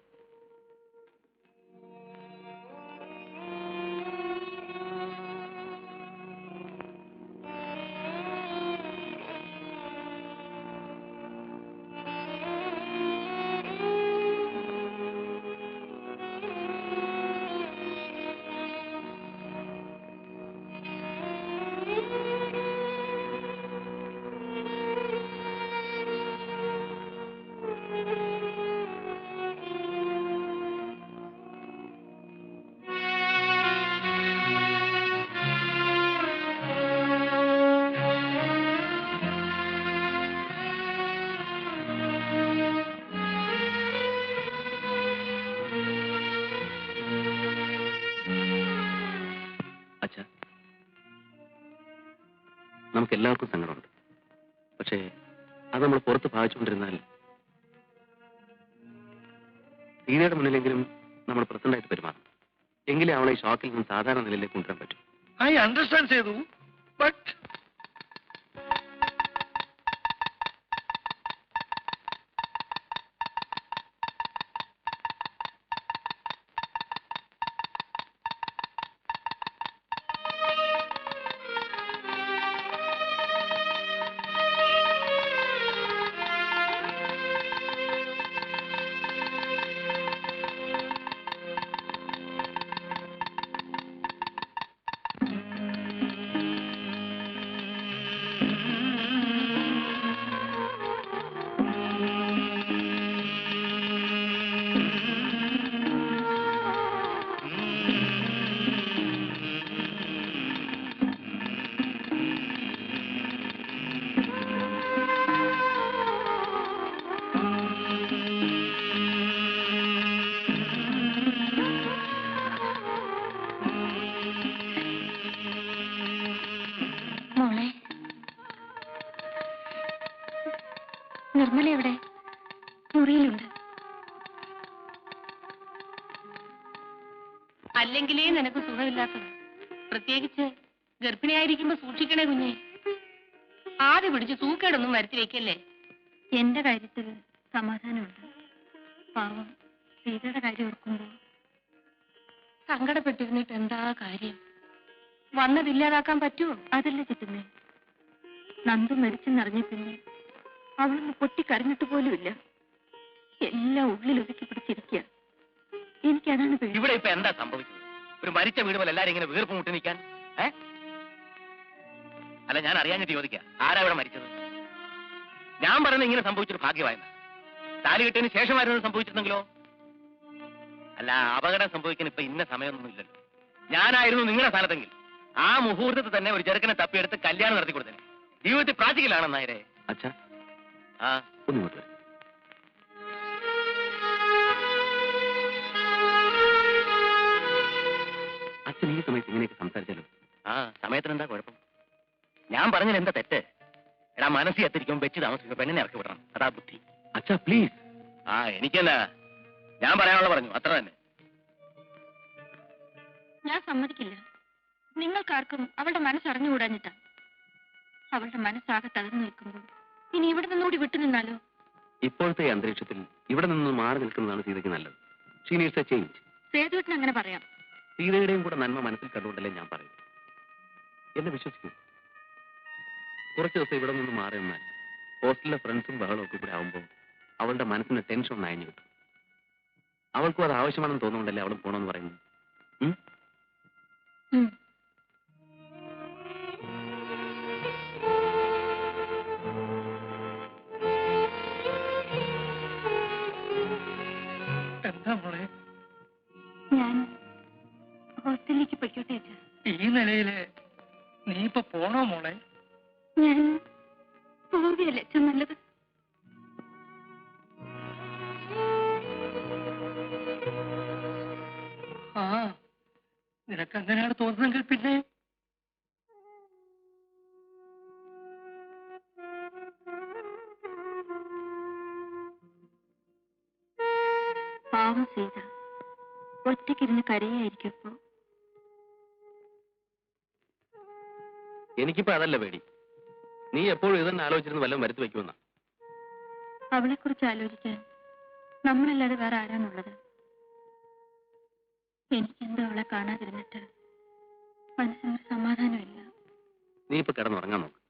Speaker 8: നമുക്ക് എല്ലാവർക്കും സങ്കടമുണ്ട്. പക്ഷേ അത് നമ്മൾ പുറത്ത് ഭാവിച്ചുകൊണ്ടിരുന്നാൽ സീതയുടെ മുന്നിലെങ്കിലും നമ്മൾ പ്രസന്റായിട്ട് പെരുമാറണം. എങ്കിലേ അവളെ ഈ ഷോക്കിൽ നിന്ന് സാധാരണ നിലയിലേക്ക് കൊണ്ടുവരാൻ പറ്റും.
Speaker 6: ഐ അണ്ടർസ്റ്റാൻഡ് ചെയ്തു, ബട്ട്
Speaker 2: നിർമ്മല എവിടെ? മുറിയിലുണ്ട്.
Speaker 7: അല്ലെങ്കിലേ നിനക്ക് സുഖമില്ലാത്തത്. പ്രത്യേകിച്ച് ഗർഭിണിയായിരിക്കുമ്പോ സൂക്ഷിക്കണേ കുഞ്ഞെ. ആദ്യ പിടിച്ച് സൂക്കേടൊന്നും വരുത്തി വെക്കല്ലേ.
Speaker 2: എന്റെ കാര്യത്തിൽ സമാധാനമുണ്ട്. പാവം സീതയുടെ കാര്യം ഓർക്കുമ്പോ
Speaker 7: സങ്കടപ്പെട്ടിരുന്നിട്ട് എന്താ കാര്യം? വന്നതില്ലാതാക്കാൻ പറ്റുമോ?
Speaker 2: അതല്ല ചിറ്റുന്നേ, നന്ദു മരിച്ചെന്നറിഞ്ഞ പിന്നെ അവളൊന്ന് പൊട്ടിക്കരഞ്ഞിട്ട് പോലുമില്ല. എല്ലാം ഉള്ളിലൊതുക്കി പിടിച്ചിരിക്കുക. എനിക്കതാണ് പേടി.
Speaker 4: ഇവിടെ ഇപ്പൊ എന്താ സംഭവിച്ചത്? ഒരു മരിച്ച വീട് പോലെ എല്ലാരും ഇങ്ങനെ വീർപ്പ് മുട്ടി നിൽക്കാൻ? അല്ല, ഞാൻ അറിയാഞ്ഞിട്ട് ചോദിക്കാം, ആരാ ഇവിടെ മരിച്ചത്? ഞാൻ പറയുന്നത് ഇങ്ങനെ സംഭവിച്ചൊരു ഭാഗ്യമായിരുന്നു. താലി കെട്ടിയതിന് ശേഷമായിരുന്നു സംഭവിച്ചിരുന്നെങ്കിലോ? അല്ല, അപകടം സംഭവിക്കാൻ ഇപ്പൊ ഇന്ന സമയമൊന്നുമില്ലല്ലോ. ഞാനായിരുന്നു നിങ്ങളുടെ സ്ഥാനത്തെങ്കിൽ ആ മുഹൂർത്തത്തിൽ തന്നെ ഒരു ചെറുക്കനെ തപ്പിയെടുത്ത് കല്യാണം നടത്തി കൊടുത്തേ. ജീവിതത്തിൽ പ്രാക്ടിക്കലാണെന്ന് നായരെ.
Speaker 8: അച്ഛാ,
Speaker 4: ആ
Speaker 8: ഒന്നിങ്ങോട്ട് വരും. അച്ഛൻ ഈ സമയത്ത് ഇങ്ങനെയൊക്കെ സംസാരിച്ചാലോ?
Speaker 4: ആ സമയത്തിന് എന്താ കുഴപ്പം? ഞാൻ പറഞ്ഞതിൽ എന്താ തെറ്റ്? എടാ, മനസ്സിൽ എത്തിരിക്കുമ്പോൾ വെച്ച് താമസിക്കുമ്പോൾ പെണ്ണിനെ ഇറക്കി വിടണം. അതാ ബുദ്ധി.
Speaker 8: അച്ഛാ പ്ലീസ്.
Speaker 4: ആ എനിക്കെന്നാ, ഞാൻ പറയാനുള്ള പറഞ്ഞു, അത്ര തന്നെ.
Speaker 2: ഞാൻ സമ്മതിക്കില്ല. നിങ്ങൾക്കാർക്കും അവളുടെ മനസ്സറിഞ്ഞുകൂടാഞ്ഞിട്ടാ. അവളുടെ മനസ്സാകെ തകർന്നു നിൽക്കുമ്പോൾ ഇനി ഇവിടെ നിന്നുകൂടി വിട്ടുനിന്നാലോ?
Speaker 8: ഇപ്പോഴത്തെ ഈ അന്തരീക്ഷത്തിൽ ഇവിടെ നിന്ന് മാറി നിൽക്കുന്നതാണ് സീതയ്ക്ക് നല്ലത്. She needs a change.
Speaker 2: സേതുവേട്ടൻ അങ്ങനെ പറയാം.
Speaker 8: സീതയുടെയും കൂടെ നന്മ മനസ്സിൽ കണ്ടുകൊണ്ടല്ലേ ഞാൻ പറയും. എന്നെ വിശ്വസിക്കൂ. കുറച്ച് ദിവസം ഇവിടെ നിന്ന് മാറി നിന്നാൽ ഹോസ്റ്റലിലെ ഫ്രണ്ട്സും ബഹളവും ഒക്കെ കൂടെ ആവുമ്പോൾ അവളുടെ മനസ്സിന് ടെൻഷൻ ഒന്ന് അയഞ്ഞു കിട്ടും. അവൾക്കും അത് ആവശ്യമാണെന്ന് തോന്നുന്നുണ്ടല്ലേ അവളും പോണമെന്ന് പറയുന്നു.
Speaker 6: എന്താ മോളെ?
Speaker 2: ഞാൻ ഹോസ്റ്റലിലേക്ക് പൊയ്ക്കോട്ടെ അച്ഛാ.
Speaker 6: ഈ നിലയില് നീ ഇപ്പൊ പോണോ മോളെ?
Speaker 2: ഞാൻ പോവുകയല്ലേ അച്ഛൻ നല്ലത്.
Speaker 6: ആ, നിനക്ക് അങ്ങനെയാണ് തോന്നുന്നെങ്കിൽ പിന്നെ
Speaker 2: പാവം സീത ഒറ്റയ്ക്കിരുന്ന് കരയായിരിക്കപ്പോ.
Speaker 8: എനിക്കിപ്പോ അതല്ല പേടി. നീ എപ്പോഴും ഇതന്നെ ആലോചിച്ചിരുന്ന് വല്ലതും വരുത്തി വെക്കുമെന്നാ.
Speaker 2: അവളെ കുറിച്ച് ആലോചിക്കാൻ നമ്മളല്ലാതെ വേറെ ആരാണുള്ളത്? എനിക്കെന്തോ അവളെ കാണാതിരുന്നിട്ട് മനസ്സിനൊരു സമാധാനമില്ല.
Speaker 8: നീ ഇപ്പൊ കിടന്നുറങ്ങാൻ നോക്ക്.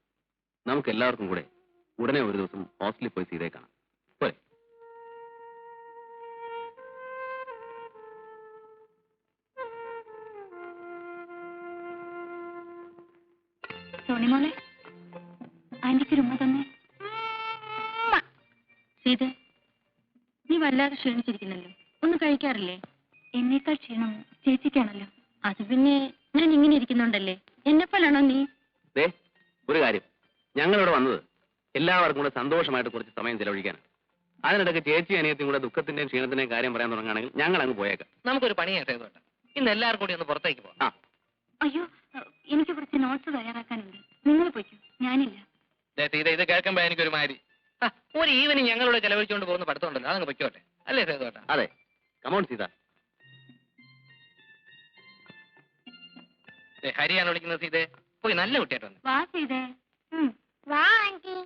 Speaker 8: നമുക്ക് എല്ലാവർക്കും കൂടെ ഉടനെ ഒരു ദിവസം ഹോസ്റ്റലിൽ പോയി സീതയെ കാണാം. പോരെ?
Speaker 2: സോണിമോളെ, ആന്റിക്ക് ഉമ്മ തന്നെ. സീത, നീ വല്ലാതെ ക്ഷീണിച്ചിരിക്കുന്നല്ലോ. ഒന്നും കഴിക്കാറില്ലേ? എന്നേക്കാൾ ക്ഷീണം ചേച്ചിക്കാണല്ലോ. അത് പിന്നെ ഞാൻ ഇങ്ങനെ ഇരിക്കുന്നുണ്ടല്ലേ. എന്നെപ്പോലാണോ നീ?
Speaker 8: ഒരു കാര്യം, ഞങ്ങളിവിടെ വന്നത് എല്ലാവർക്കും കൂടെ സന്തോഷമായിട്ട് കുറച്ച് സമയം ചെലവഴിക്കാനാണ്. അതിനിടയ്ക്ക് ചേച്ചി അനിയത്തിയും കൂടെ ദുഃഖത്തിന്റെയും ക്ഷീണത്തിന്റെയും കാര്യം പറയാൻ തുടങ്ങുകയാണെങ്കിൽ ഞങ്ങൾ അങ്ങ് പോയേക്കാം.
Speaker 3: നമുക്കൊരു പണിയായിട്ട് കേട്ടോ. ഇന്ന് എല്ലാവർക്കും കൂടി ഒന്ന് പുറത്തേക്ക് പോവാം.
Speaker 2: അയ്യോ, എനിക്ക് കുറച്ച് നോട്ട്സ് തയ്യാറാക്കാനുണ്ട്. നിങ്ങൾ പോയിക്കോ, ഞാനില്ല.
Speaker 3: ഇത് കേൾക്കുമ്പോ എനിക്കൊരു മാതിരി. ഒരു ഈവനിങ് ഞങ്ങളോട് ചെലവഴിച്ചുകൊണ്ട് പോകുന്ന പഠിത്തമുണ്ടല്ലോ, അതങ്ങ് പൊയ്ക്കോട്ടെ. അല്ലേ സേതുവേട്ടാ?
Speaker 8: അതെ, കമോൺ സീത.
Speaker 3: ഹരിയാണ് വിളിക്കുന്നത്. സീതേ, പോയി നല്ല കുട്ടിയായിട്ട് വന്നു.
Speaker 2: വാ സീതേ.
Speaker 5: വാ ആന്റി.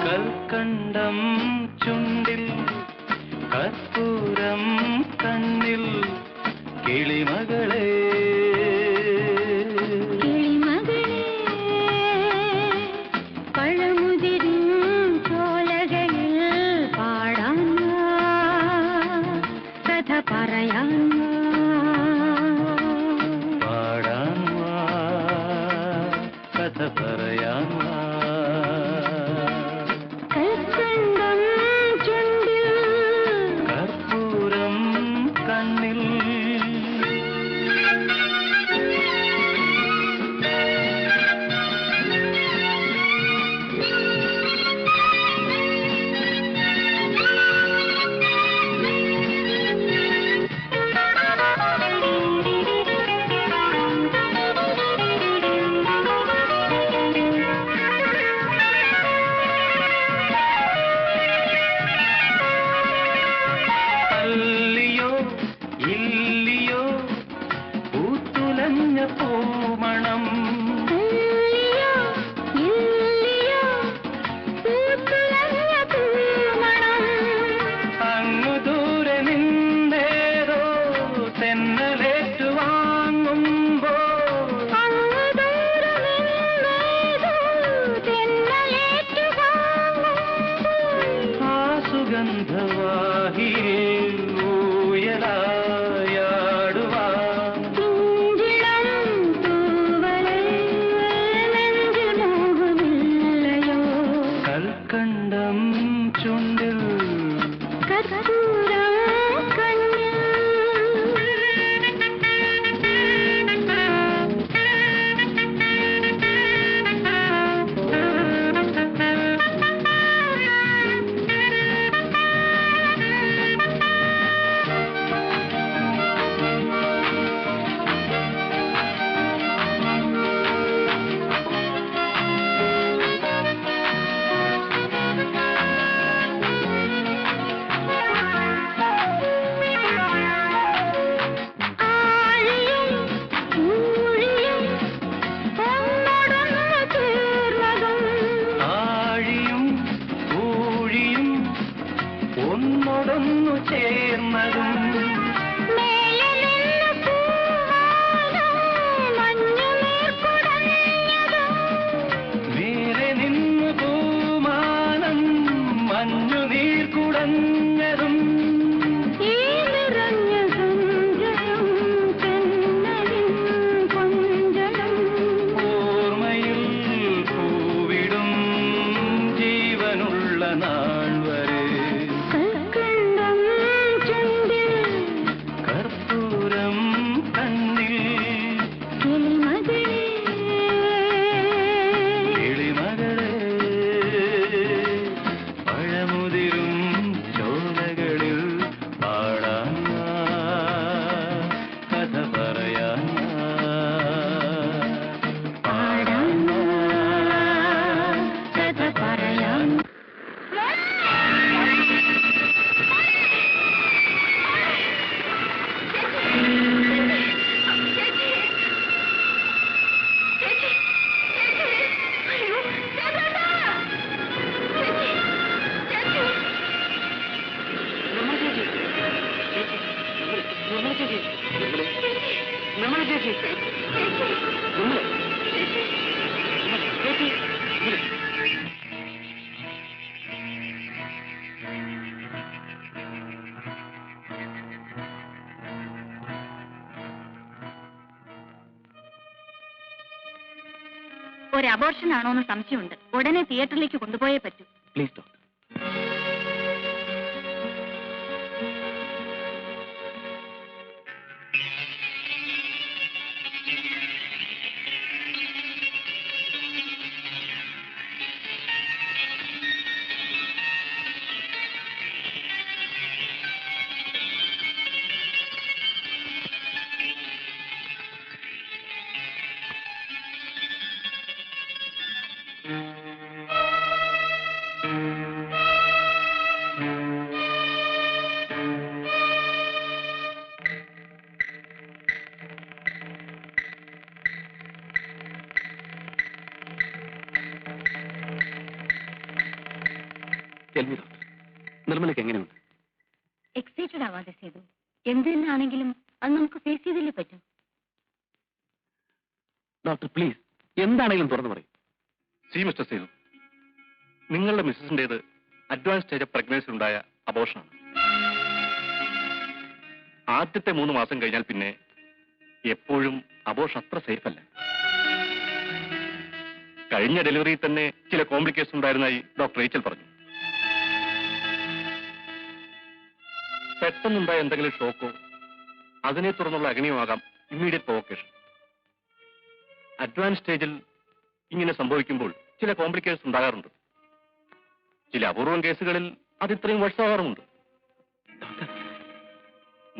Speaker 9: കൽക്കണ്ടം ചുണ്ടിൽ കർപ്പൂരം കണ്ണിൽ കിളിമകളെ
Speaker 2: പഴമുതിരും ചോലകളിൽ പാടാൻ കഥ പറയാൻ
Speaker 9: പാടാൻ കഥ പറയാൻ
Speaker 2: കൽക്കണ്ട ഒരു അബോർഷൻ ആണോ എന്ന് സംശയമുണ്ട്. ഉടനെ തിയേറ്ററിലേക്ക് കൊണ്ടുപോയേ പറ്റൂ.
Speaker 8: Please doctor. നിർമ്മലയ്ക്ക് എങ്ങനെയുണ്ട്?
Speaker 2: എക്സൈറ്റഡ് ആവാതെ ചെയ്തു. എന്ത് തന്നെ ആണെങ്കിലും അത് നമുക്ക് ഫേസ് ചെയ്തല്ലേ പറ്റൂ.
Speaker 8: ഡോക്ടർ പ്ലീസ്, എന്താണെങ്കിലും തുറന്നു പറയും.
Speaker 10: സി മിസ്റ്റർ സേതു, നിങ്ങളുടെ മിസ്സസിന്റേത് അഡ്വാൻസ് സ്റ്റേജ് ഓഫ് പ്രഗ്നൻസി ഉണ്ടായ അബോർഷനാണ്. ആദ്യത്തെ 3 മാസം കഴിഞ്ഞാൽ പിന്നെ എപ്പോഴും അബോർഷൻ അത്ര സേഫ് അല്ല. കഴിഞ്ഞ ഡെലിവറിയിൽ തന്നെ ചില കോംപ്ലിക്കേഷൻ ഉണ്ടായിരുന്നതായി ഡോക്ടർ റേച്ചൽ പറഞ്ഞു. പെട്ടെന്നുണ്ടായ എന്തെങ്കിലും ഷോക്കോ അതിനെ തുടർന്നുള്ള അഗ്നിയുമാകാം ഇമ്മീഡിയറ്റ് പ്രൊവോക്കേഷൻ. അഡ്വാൻസ് സ്റ്റേജിൽ ഇങ്ങനെ സംഭവിക്കുമ്പോൾ ചില കോംപ്ലിക്കേഷൻസ് ഉണ്ടാകാറുണ്ട്. ചില അപൂർവം കേസുകളിൽ അത് ഇത്രയും വർഷമാകാറുമുണ്ട്.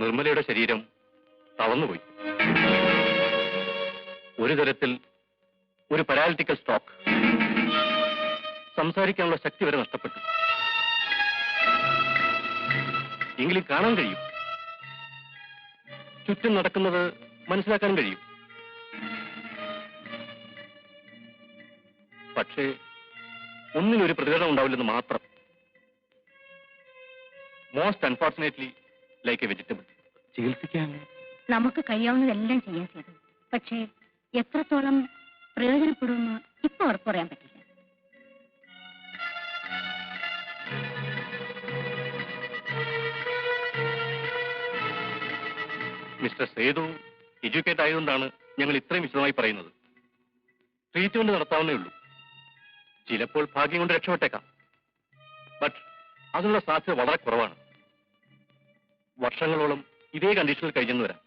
Speaker 10: നിർമ്മലയുടെ ശരീരം തളർന്നുപോയി. ഒരു തരത്തിൽ ഒരു പാരാലിറ്റിക്കൽ സ്ട്രോക്ക്. സംസാരിക്കാനുള്ള ശക്തി വരെ നഷ്ടപ്പെട്ടു. എങ്കിലും കാണാൻ കഴിയും, ചുറ്റും നടക്കുന്നത് മനസ്സിലാക്കാൻ കഴിയും. പക്ഷേ ഒന്നിനൊരു പ്രതികരണം ഉണ്ടാവില്ലെന്ന് മാത്രം. Most unfortunately like A vegetable.
Speaker 8: ചികിത്സിക്കാൻ
Speaker 2: നമുക്ക് കഴിയാവുന്നതെല്ലാം ചെയ്യാൻ ചെയ്തു. പക്ഷേ എത്രത്തോളം പ്രയോജനപ്പെടുമെന്ന് ഇപ്പൊ ഉറപ്പ് പറയാൻ പറ്റില്ല.
Speaker 10: മിസ്റ്റർ സേതു എഡ്യൂക്കേറ്റ് ആയതുകൊണ്ടാണ് ഞങ്ങൾ ഇത്രയും വിശദമായി പറയുന്നത്. ട്രീറ്റ്മെന്റ് നടത്താവുന്നേ ഉള്ളൂ. ചിലപ്പോൾ ഭാഗ്യം കൊണ്ട് രക്ഷപ്പെട്ടേക്കാം. ബട്ട് അതിനുള്ള സാധ്യത വളരെ കുറവാണ്. വർഷങ്ങളോളം ഇതേ കണ്ടീഷനിൽ കഴിഞ്ഞെന്ന് വരാം.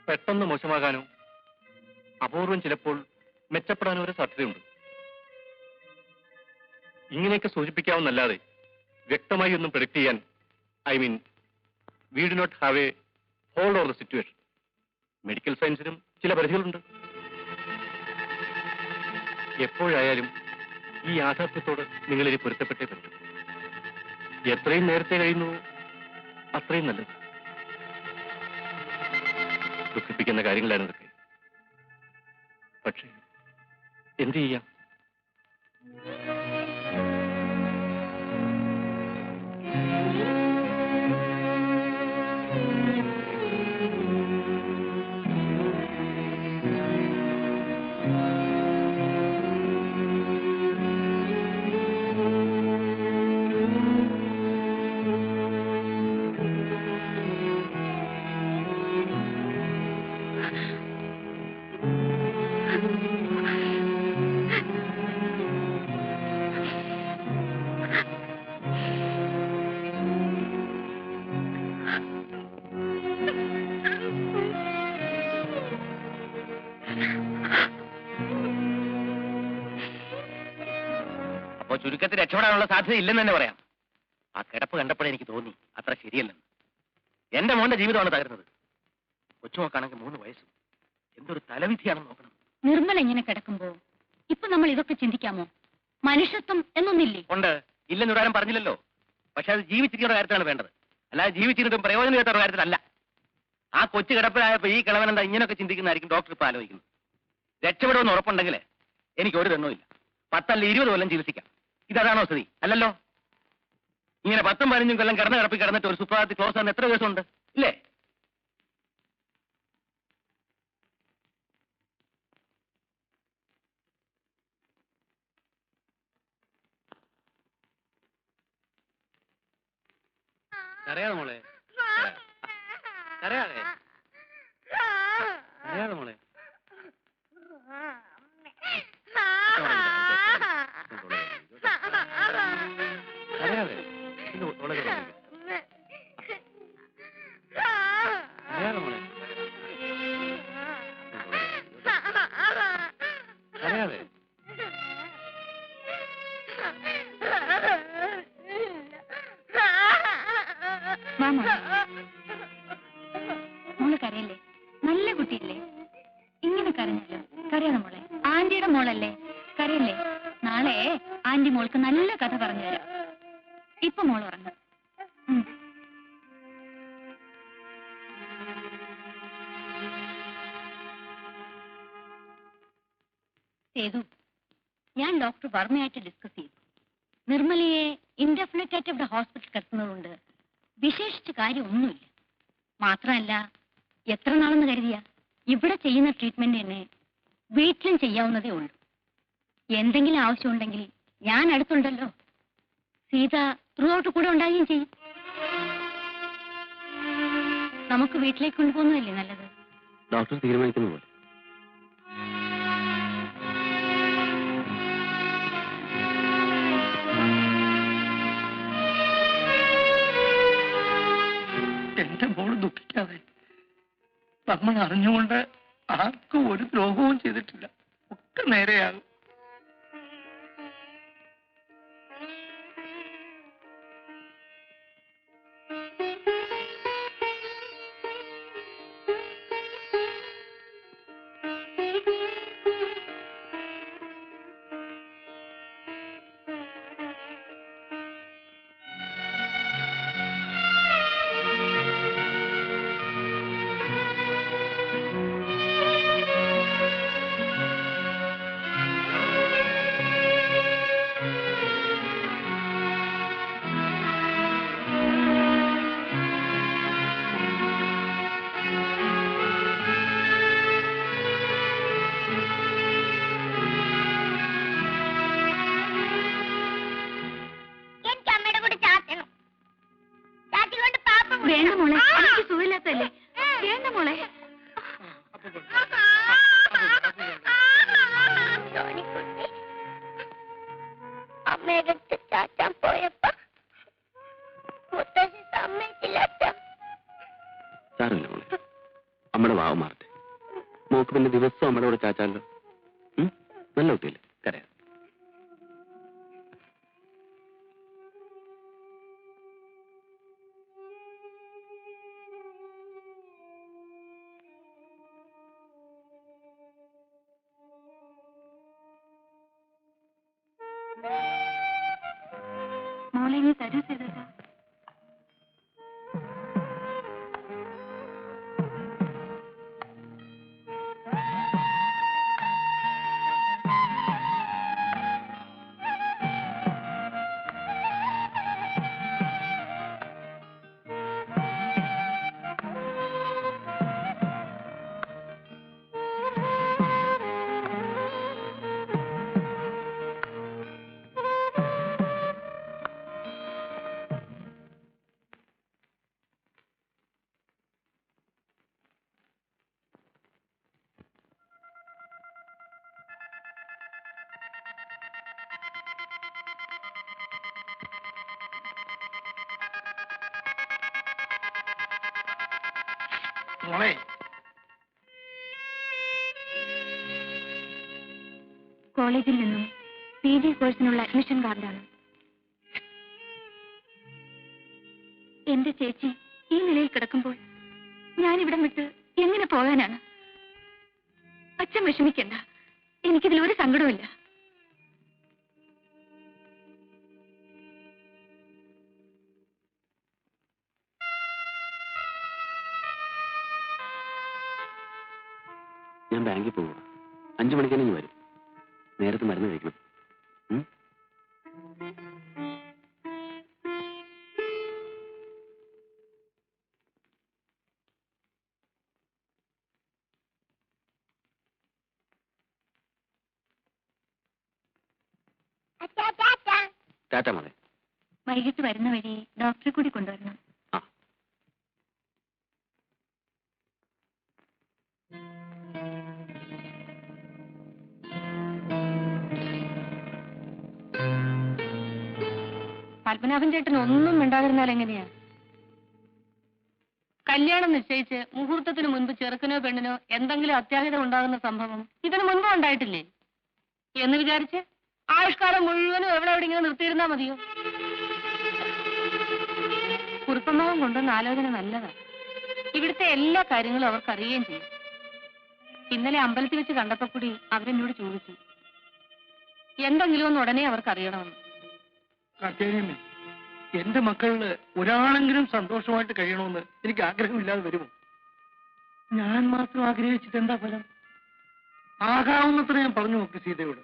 Speaker 10: പെട്ടെന്ന് മോശമാകാനോ അപൂർവം ചിലപ്പോൾ മെച്ചപ്പെടാനോ ഒരു സാധ്യതയുണ്ട്. ഇങ്ങനെയൊക്കെ സൂചിപ്പിക്കാവുന്നല്ലാതെ വ്യക്തമായി ഒന്നും പ്രെഡിക്റ്റ് ചെയ്യാൻ, I mean we do not have a hold over the situation. Medical സയൻസിനും ചില പരിധികളുണ്ട്. എപ്പോഴായാലും ഈ യാഥാർത്ഥ്യത്തോട് നിങ്ങളിനി പൊരുത്തപ്പെട്ടേ പറ്റും. എത്രയും നേരത്തെ കഴിയുന്നു അത്രയും നല്ലത്. ദുഃഖിപ്പിക്കുന്ന കാര്യങ്ങളാണ് ഇതൊക്കെ. പക്ഷേ എന്ത് ചെയ്യാം?
Speaker 4: അപ്പോ ചുരുക്കത്തിൽ രക്ഷപ്പെടാനുള്ള സാധ്യത ഇല്ലെന്ന് തന്നെ പറയാം. ആ കിടപ്പ് കണ്ടപ്പോഴേ എനിക്ക് തോന്നി അത്ര ശരിയല്ലെന്ന്. എന്റെ മോന്റെ ജീവിതമാണ് തകരുന്നത്. കൊച്ചുമോക്കാണെങ്കിൽ 3 വയസ്സും. എന്തൊരു തലവിധിയാണെന്ന് നോക്കണം.
Speaker 2: നിർമ്മല ഇങ്ങനെ കിടക്കുമ്പോ ഇപ്പൊ നമ്മൾ ഇതൊക്കെ ചിന്തിക്കാമോ? മനുഷ്യത്വം എന്നൊന്നില്ലേ?
Speaker 4: ഉണ്ട്, ഇല്ലെന്ന് ഇടാനും പറഞ്ഞില്ലല്ലോ. പക്ഷെ അത് ജീവിച്ചിരിക്കുന്ന കാര്യത്തിലാണ് വേണ്ടത്, അല്ലാതെ ജീവിച്ചിരുന്നിട്ടും പ്രയോജനം ചെയ്യാത്ത കാര്യത്തിലല്ല. ആ കൊച്ചു കിടപ്പിലായപ്പോ ഈ കിളവൻ എന്താ ഇങ്ങനെയൊക്കെ ചിന്തിക്കുന്നതായിരിക്കും ഡോക്ടർ ഇപ്പൊ ആലോചിക്കുന്നത്. രക്ഷപ്പെടുമെന്ന് ഉറപ്പുണ്ടെങ്കിൽ എനിക്ക് ഒരു തെണ്ണുമില്ല. 10 അല്ല 20 കൊല്ലം ചികിത്സിക്കാം. ഇതാണോ സ്ഥിതി? അല്ലല്ലോ. ഇങ്ങനെ 10ഉം 15ഉം കൊല്ലം കിടന്നിട്ട് ഒരു സുപ്രഭാതത്തിൽ ക്ലോസ് ആകുന്ന എത്ര ദിവസമുണ്ട് ഇല്ലേ?
Speaker 8: കരയാതെ മോളെ, കരയാതെ, കരയാതെ മോളെ. കരയാതെ, ഇത് വളരെ കരയാതെ മോളെ, കരയാതെ.
Speaker 2: മോള് കരയല്ലേ? നല്ല കുട്ടിയല്ലേ? ഇങ്ങനെ കരഞ്ഞല്ലോ. കരയാതെ മോളെ. ആന്റിയുടെ മോളല്ലേ? കരയല്ലേ? നാളെ ആന്റി മോൾക്ക് നല്ല കഥ പറഞ്ഞു തരാം. ഇപ്പൊ മോൾ ഉറങ്ങും. സേതു, ഞാൻ ഡോക്ടർ വർമ്മയായിട്ട് ഡിസ്കസ് ചെയ്തു. നിർമ്മലയെ ഇൻഡെഫിനിറ്റ് ആയിട്ട് ഇവിടെ ഹോസ്പിറ്റൽ കിടത്തുന്നതുകൊണ്ട് വിശേഷിച്ച് കാര്യമൊന്നുമില്ല. മാത്രമല്ല, എത്ര നാളെന്ന് കരുതിയ ഇവിടെ ചെയ്യുന്ന ട്രീറ്റ്മെന്റ് തന്നെ വീട്ടിലും ചെയ്യാവുന്നതേ ഉള്ളൂ. എന്തെങ്കിലും ആവശ്യമുണ്ടെങ്കിൽ ഞാൻ അടുത്തുണ്ടല്ലോ. സീത ത്രൂ ഔട്ട് കൂടെ ഉണ്ടാകുകയും ചെയ്യും. നമുക്ക് വീട്ടിലേക്ക് കൊണ്ടുപോകുന്നതല്ലേ നല്ലത്?
Speaker 8: ഡോക്ടർ തീരുമാനിക്കുന്ന പോലെ.
Speaker 6: എന്റെ മോള് ദുഃഖിക്കാതെ. നമ്മൾ അറിഞ്ഞുകൊണ്ട് ആർക്കും ഒരു ദ്രോഹവും ചെയ്തിട്ടില്ല. ഒക്കെ നേരെയാകും.
Speaker 2: വേണ്ട മോളെ, എനിക്ക് സുഖമില്ലാത്തല്ലേ. വേണ്ട മോളെ.
Speaker 5: അമ്മയുടെ അടുത്ത് ചാച്ചാൻ പോയപ്പോ മുത്തശ്ശി സമ്മതിച്ചില്ല.
Speaker 8: സാരമില്ല മോളെ, അമ്മയുടെ വാവ് മാറട്ടെ. മോക്ക് പിന്നെ ദിവസം അമ്മയുടെ കൂടെ ചാച്ചാലോ. നല്ല കുട്ടിയല്ലേ, കരയാ.
Speaker 2: മോളെ നീ തരൂ ചെയ്തേട്ടാ.
Speaker 6: മോളെ,
Speaker 2: കോളേജിൽ നിന്നും PG കോഴ്സിനുള്ള അഡ്മിഷൻ കാർഡാണ്. എന്റെ ചേച്ചി ഈ നിലയിൽ കിടക്കുമ്പോൾ ഞാനിവിടം വിട്ട് എങ്ങനെ പോകാനാണ്? അച്ഛൻ വിഷമിക്കണ്ട, എനിക്കിതിൽ ഒരു സങ്കടവുമില്ല.
Speaker 8: ഞാൻ ബാങ്കിൽ പോവുക. 5 മണിക്ക് തന്നെ വരും. നേരത്തെ മരുന്ന് കഴിക്കണം. ടാറ്റ മോളെ.
Speaker 2: വൈകിട്ട് വരുന്ന വഴി ഡോക്ടറെ കൂടി കൊണ്ടുവരണം.
Speaker 8: ആ
Speaker 7: പത്മനാഭൻ ചേട്ടൻ ഒന്നും മിണ്ടാതിരുന്നാൽ എങ്ങനെയാ? കല്യാണം നിശ്ചയിച്ച് മുഹൂർത്തത്തിന് മുൻപ് ചെറുക്കനോ പെണ്ണിനോ എന്തെങ്കിലും അത്യാഹിതം ഉണ്ടാകുന്ന സംഭവം ഇതിനു മുൻപും ഉണ്ടായിട്ടില്ലേ എന്ന് വിചാരിച്ച് ആയുഷ്കാലം മുഴുവനും എവിടെ ഇങ്ങനെ നിർത്തിയിരുന്നാ മതിയോ? കുറുപ്പമാവൻ കൊണ്ടുവന്ന ആലോചന നല്ലതാ. ഇവിടുത്തെ എല്ലാ കാര്യങ്ങളും അവർക്ക് അറിയുകയും ചെയ്യും. ഇന്നലെ അമ്പലത്തിൽ വെച്ച് കണ്ടപ്പോ കൂടി അവരെന്നോട് ചോദിച്ചു എന്തെങ്കിലും ഒന്ന് ഉടനെ അവർക്ക് അറിയണമെന്ന്.
Speaker 6: കാർത്തികേയനെ, എന്റെ മക്കളില് ഒരാളെങ്കിലും സന്തോഷമായിട്ട് കഴിയണമെന്ന് എനിക്ക് ആഗ്രഹമില്ലാതെ വരുമോ? ഞാൻ മാത്രം ആഗ്രഹിച്ചിട്ട് എന്താ ഫലം? ആകാവുന്നത്ര ഞാൻ പറഞ്ഞു നോക്കി സീതയോട്.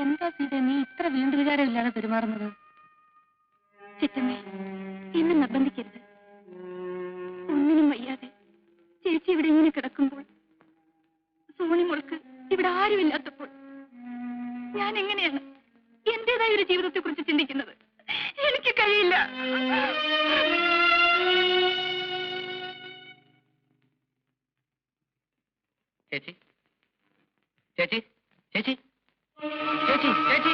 Speaker 7: എന്താ സീത നീ ഇത്ര വീണ്ടും വിചാരമില്ലാതെ പെരുമാറുന്നത്?
Speaker 2: ചിറ്റമ്മേ, എന്നെ നിർബന്ധിക്കരുത്. ഒന്നിനും വയ്യാതെ ചേച്ചി ഇവിടെ ഇങ്ങനെ കിടക്കുമ്പോൾ, സോണിമോൾക്ക് ഇവിടെ ആരുമില്ലാത്തപ്പോൾ ഞാൻ എങ്ങനെയാണ് എന്റേതായ ഒരു ജീവിതത്തെ കുറിച്ച് ചിന്തിക്കുന്നത്? എനിക്ക് കഴിയില്ല.
Speaker 3: ചേച്ചി ചേച്ചി ചേച്ചി ചേച്ചി ചേച്ചി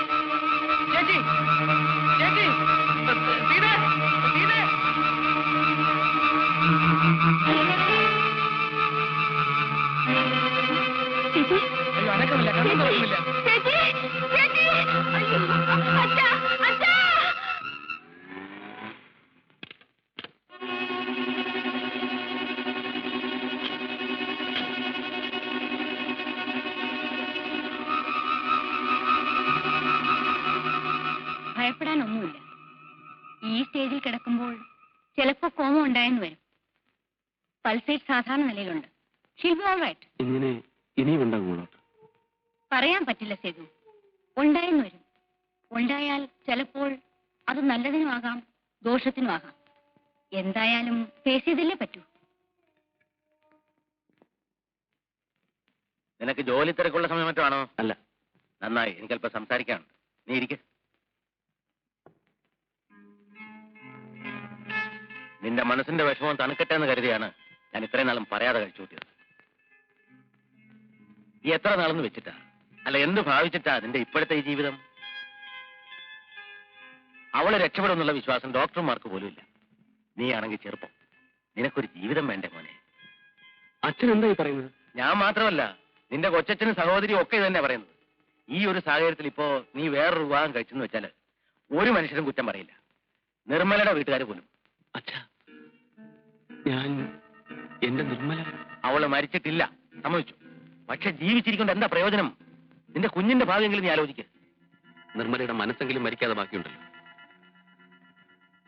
Speaker 3: ചേച്ചി ചേച്ചി സീത സീത
Speaker 2: ചേച്ചി,
Speaker 3: അയ്യോ അനക്കമില്ല, കണ്ണും തുറക്കുന്നില്ല.
Speaker 2: ചേച്ചി, ചേച്ചി, അയ്യോ, അച്ഛാ, അച്ഛാ. ഭയപ്പെടാനൊന്നുമില്ല. ഈ സ്റ്റേജിൽ കിടക്കുമ്പോൾ ചിലപ്പോ കോമ ഉണ്ടായെന്ന് വരും. പൾസേറ്റ് സാധാരണ നിലയിലുണ്ട്. She'll be all right.
Speaker 8: ഇങ്ങനെ ഇനിയും ഉണ്ടാകുമോ?
Speaker 2: പറയാൻ പറ്റില്ല സേതു. ഉണ്ടായെന്ന് വരും. ഉണ്ടായാൽ ചിലപ്പോൾ അത് നല്ലതിനുമാകാം, ദോഷത്തിനുമാകാം. എന്തായാലും ഫേസ് ചെയ്തല്ലേ പറ്റൂ.
Speaker 4: നിനക്ക് ജോലി തിരക്കുള്ള സമയം മറ്റോ ആണോ?
Speaker 8: അല്ല.
Speaker 4: നന്നായി, എനിക്കല്പം സംസാരിക്കാനുണ്ട്. നീ ഇരിക്ക. നിന്റെ മനസ്സിന്റെ വിഷമം തണുക്കട്ടെ എന്ന് കരുതിയാണ് ഞാൻ ഇത്രയും നാളും പറയാതെ കഴിച്ചു കൂട്ടിയത്. ഈ എത്ര നാളെന്ന് വെച്ചിട്ടാ, അല്ല എന്ത് ഭാവിച്ചിട്ടാ നിന്റെ ഇപ്പോഴത്തെ ഈ ജീവിതം? അവളെ രക്ഷപ്പെടുമെന്നുള്ള വിശ്വാസം ഡോക്ടർമാർക്ക് പോലും ഇല്ല. നീ ആണെങ്കിൽ ചെറുപ്പം, നിനക്കൊരു ജീവിതം വേണ്ടേ മോനെ?
Speaker 8: അച്ഛൻ എന്താ ഈ പറയുന്നത്?
Speaker 4: ഞാൻ മാത്രമല്ല, നിന്റെ കൊച്ചച്ഛനും സഹോദരിയും ഒക്കെ ഇത് തന്നെ പറയുന്നത്. ഈ ഒരു സാഹചര്യത്തിൽ ഇപ്പോ നീ വേറൊരു വിവാഹം കഴിച്ചെന്ന് വെച്ചാൽ ഒരു മനുഷ്യരും കുറ്റം പറയില്ല, നിർമ്മലയുടെ വീട്ടുകാർ പോലും.
Speaker 8: അച്ഛാ, ഞാൻ എന്റെ നിർമ്മല,
Speaker 4: അവള് മരിച്ചിട്ടില്ല, സമ്മതിച്ചു. പക്ഷെ ജീവിച്ചിരിക്കൊണ്ട് എന്താ പ്രയോജനം? നിന്റെ കുഞ്ഞിന്റെ ഭാവിയെങ്കിലും നീ ആലോചിക്കുക.
Speaker 8: നിർമ്മലയുടെ മനസ്സെങ്കിലും മരിക്കാതെ ബാക്കിയുണ്ടല്ലോ.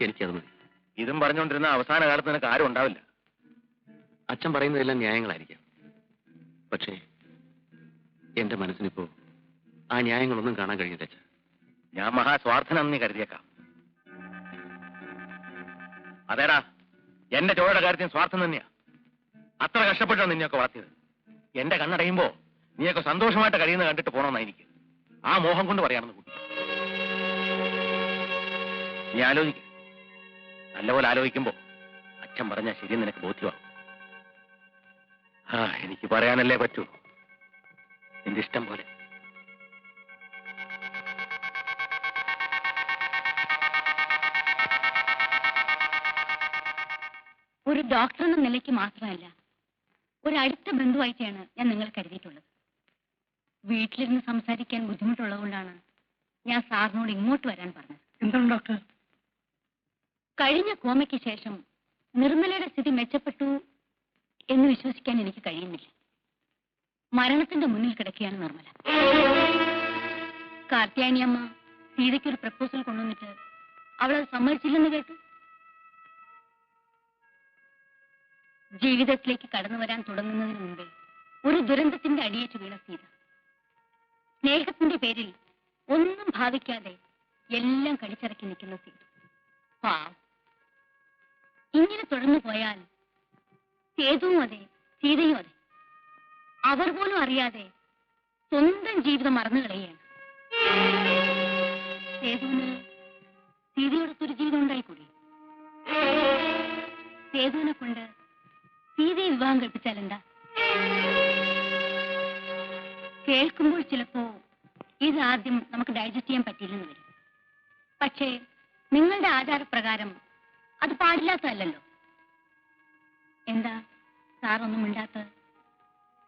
Speaker 8: എനിക്കത് മതി.
Speaker 4: ഇതും പറഞ്ഞുകൊണ്ടിരുന്ന അവസാന കാലത്ത് നിനക്ക് ആരും ഉണ്ടാവില്ല.
Speaker 8: അച്ഛൻ പറയുന്നതെല്ലാം ന്യായങ്ങളായിരിക്കാം. പക്ഷേ എന്റെ മനസ്സിനിപ്പോ ആ ന്യായങ്ങളൊന്നും കാണാൻ കഴിയില്ല അച്ഛാ.
Speaker 4: ഞാൻ മഹാസ്വാർത്ഥനാണെന്ന് നീ കരുതിയേക്കാം. അതേടാ, എന്റെ ചോരയുടെ കാര്യത്തിന് സ്വാർത്ഥം തന്നെയാ. അത്ര കഷ്ടപ്പെട്ടാണ് നിന്നെയൊക്കെ വളർത്തിയത്. എന്റെ കണ്ണടയുമ്പോ നീയൊക്കെ സന്തോഷമായിട്ട് കഴിയുന്നത് കണ്ടിട്ട് പോകണമെന്നാ എനിക്ക്. ആ മോഹം കൊണ്ട് പറയാണെന്ന് കൂട്ടി. നീ ആലോചിക്ക. നല്ലപോലെ ആലോചിക്കുമ്പോ അച്ഛൻ പറഞ്ഞാൽ ശരി നിനക്ക് ബോധ്യമാകും. എനിക്ക് പറയാനല്ലേ പറ്റൂ. നിന്റെ ഇഷ്ടം പോലെ.
Speaker 2: ഒരു ഡോക്ടർ എന്ന നിലയ്ക്ക് മാത്രമല്ല, ഒരു അടുത്ത ബന്ധുവായിട്ടാണ് ഞാൻ നിങ്ങൾ കരുതിയിട്ടുള്ളത്. വീട്ടിലിരുന്ന് സംസാരിക്കാൻ ബുദ്ധിമുട്ടുള്ളതുകൊണ്ടാണ് ഞാൻ സാറിനോട് ഇങ്ങോട്ട് വരാൻ പറഞ്ഞത്.
Speaker 6: എന്താണ് ഡോക്ടർ?
Speaker 2: കഴിഞ്ഞ കോമയ്ക്ക് ശേഷം നിർമ്മലയുടെ സ്ഥിതി മെച്ചപ്പെട്ടു എന്ന് വിശ്വസിക്കാൻ എനിക്ക് കഴിയുന്നില്ല. മരണത്തിന്റെ മുന്നിൽ കിടക്കുകയാണ് നിർമ്മല. കാർത്യായനിയമ്മ സീതയ്ക്കൊരു പ്രപ്പോസൽ കൊണ്ടുവന്നിട്ട് അവളത് സമ്മതിച്ചില്ലെന്ന് കേട്ടു. ജീവിതത്തിലേക്ക് കടന്നു വരാൻ തുടങ്ങുന്നതിന് മുമ്പേ ഒരു ദുരന്തത്തിന്റെ അടിയേറ്റ് വീണ സീത. സ്നേഹത്തിന്റെ പേരിൽ ഒന്നും ഭാവിക്കാതെ എല്ലാം കടിച്ചിറക്കി നിൽക്കുന്ന സീത. പാവം. ഇങ്ങനെ തുടർന്നു പോയാൽ സേതുവും അതെ, സീതയും അതെ. അവർ പോലും അറിയാതെ സ്വന്തം ജീവിതം മറന്നു കളയുകയാണ്. സേതുവിന് സീതയോടൊത്തൊരു ജീവിതം ഉണ്ടായിക്കൂടി. സേതുവിനെ കൊണ്ട് സീതയെ വിവാഹം കഴിപ്പിച്ചാൽ എന്താ? കേൾക്കുമ്പോൾ ചിലപ്പോ ഇതാദ്യം നമുക്ക് ഡൈജസ്റ്റ് ചെയ്യാൻ പറ്റില്ലെന്ന് വരും. പക്ഷേ നിങ്ങളുടെ ആചാരപ്രകാരം അത് പാടില്ലാത്തതല്ലോ. എന്താ സാറൊന്നും മിണ്ടാത്തത്?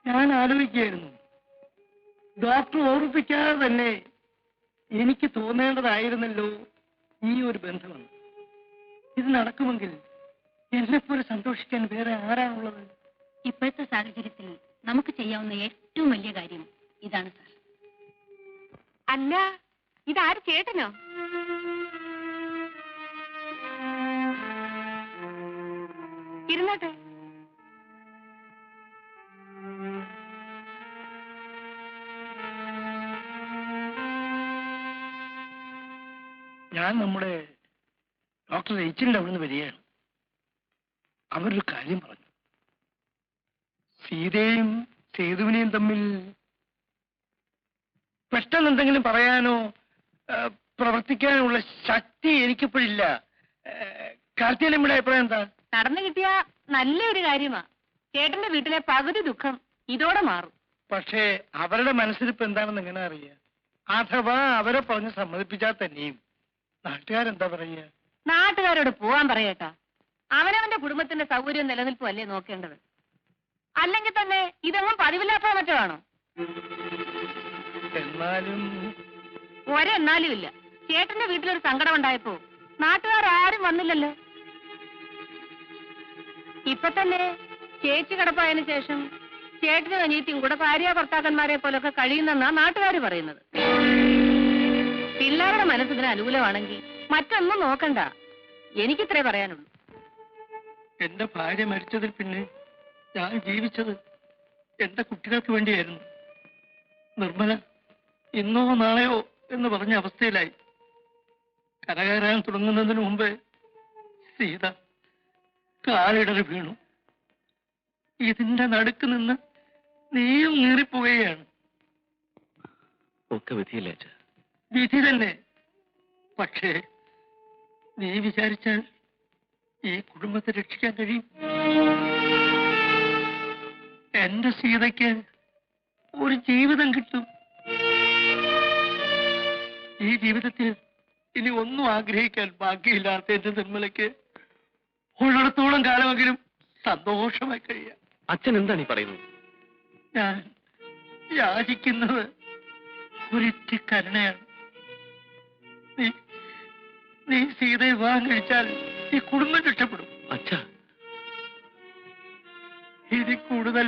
Speaker 6: ഞാൻ ആലോചിക്കുകയായിരുന്നു, ഡോക്ടർ ഓർമ്മിപ്പിക്കാതെ തന്നെ എനിക്ക് തോന്നേണ്ടതായിരുന്നല്ലോ ഈ ഒരു ബന്ധമെന്ന്. ഇത് നടക്കുമെങ്കിൽ എന്നെപ്പോലെ സന്തോഷിക്കാൻ വേറെ ആരാണുള്ളത്?
Speaker 2: ഇപ്പോഴത്തെ സാഹചര്യത്തിൽ നമുക്ക് ചെയ്യാവുന്ന ഏറ്റവും വലിയ കാര്യം ഇതാണ് സാർ.
Speaker 7: അല്ല, ഇതാര് ചേട്ടനോ? ഇരുന്നട്ടെ.
Speaker 6: ഞാൻ നമ്മുടെ ഡോക്ടർ എച്ചിന്റെ അവിടുന്ന് വരികയാണ്. അവരൊരു കാര്യം പറഞ്ഞു. സീതയും സേതുവിനെയും തമ്മിൽ പെട്ടെന്ന് എന്തെങ്കിലും പറയാനോ പ്രവർത്തിക്കാനുള്ള ശക്തി എനിക്കിപ്പോഴില്ല. കാർത്തികലമ്മയുടെ അഭിപ്രായം എന്താ?
Speaker 7: നടന്നു കിട്ടിയ നല്ലൊരു കാര്യമാ. ചേട്ടന്റെ വീട്ടിലെ പകുതി ദുഃഖം ഇതോടെ മാറും.
Speaker 6: പക്ഷേ അവരുടെ മനസ്സിലിപ്പോ എന്താണെന്ന് എങ്ങനെ അറിയാം? അഥവാ അവരെ പറഞ്ഞ് സമ്മതിപ്പിച്ചാൽ തന്നെയും നാട്ടുകാരെന്താ പറയുക?
Speaker 7: നാട്ടുകാരോട് പോവാൻ പറയട്ടാ. അവനവന്റെ കുടുംബത്തിന്റെ സൗകര്യവും നിലനിൽപ്പും അല്ലേ നോക്കേണ്ടത്. അല്ലെങ്കിൽ തന്നെ ഇതൊന്നും പതിവില്ലാത്ത മറ്റോ ആണോ?
Speaker 6: എന്നാലും
Speaker 7: ഒരെന്നാലും ഇല്ല. ചേട്ടന്റെ വീട്ടിലൊരു സങ്കടം ഉണ്ടായപ്പോ നാട്ടുകാരും വന്നില്ലല്ലോ. ഇപ്പൊ തന്നെ ചേച്ചി കിടപ്പായതിനു ശേഷം ചേട്ടനും അനിയത്തിയും കൂടെ ഭാര്യ ഭർത്താക്കന്മാരെ പോലൊക്കെ കഴിയുന്നെന്നാ നാട്ടുകാർ പറയുന്നത്. പിള്ളേരുടെ മനസ്സിന് അനുകൂലമാണെങ്കിൽ മറ്റൊന്നും നോക്കണ്ട. എനിക്കിത്രേ പറയാനുള്ളൂ.
Speaker 6: എന്റെ ഭാര്യ മരിച്ചതിൽ പിന്നെ ഞാൻ ജീവിച്ചത് എന്റെ കുട്ടികൾക്ക് വേണ്ടിയായിരുന്നു. നിർമ്മല ഇന്നോ നാളെയോ എന്ന് പറഞ്ഞ അവസ്ഥയിലായി. കരകയറാൻ തുടങ്ങുന്നതിന് മുമ്പേ സീത കാലിടറി വീണു. ഇതിന്റെ നടുക്ക് നിന്ന് നീയും നീറിപ്പോവുകയാണ്.
Speaker 8: ഒക്കെ വിധിയില്ലേ അച്ഛാ?
Speaker 6: വിധി തന്നെ. പക്ഷേ നീ വിചാരിച്ചാൽ ഈ കുടുംബത്തെ രക്ഷിക്കാൻ കഴിയും. എന്റെ സീതയ്ക്ക് ഒരു ജീവിതം കിട്ടും. ഈ ജീവിതത്തിൽ ഇനി ഒന്നും ആഗ്രഹിക്കാൻ ബാക്കിയില്ലാത്ത എന്റെ നിർമ്മലയ്ക്ക് ഉള്ളിടത്തോളം കാലമെങ്കിലും സന്തോഷമായി കഴിയാം.
Speaker 8: അച്ഛൻ എന്താണ് ഈ പറയുന്നത്?
Speaker 6: ഞാൻ യാചിക്കുന്നത് ഒരിറ്റി കരുണയാണ്. നീ സീതയെ വിവാഹം കഴിച്ചാൽ ഈ കുടുംബം രക്ഷപ്പെടും.
Speaker 8: അച്ഛാ,
Speaker 6: ഇതിൽ കൂടുതൽ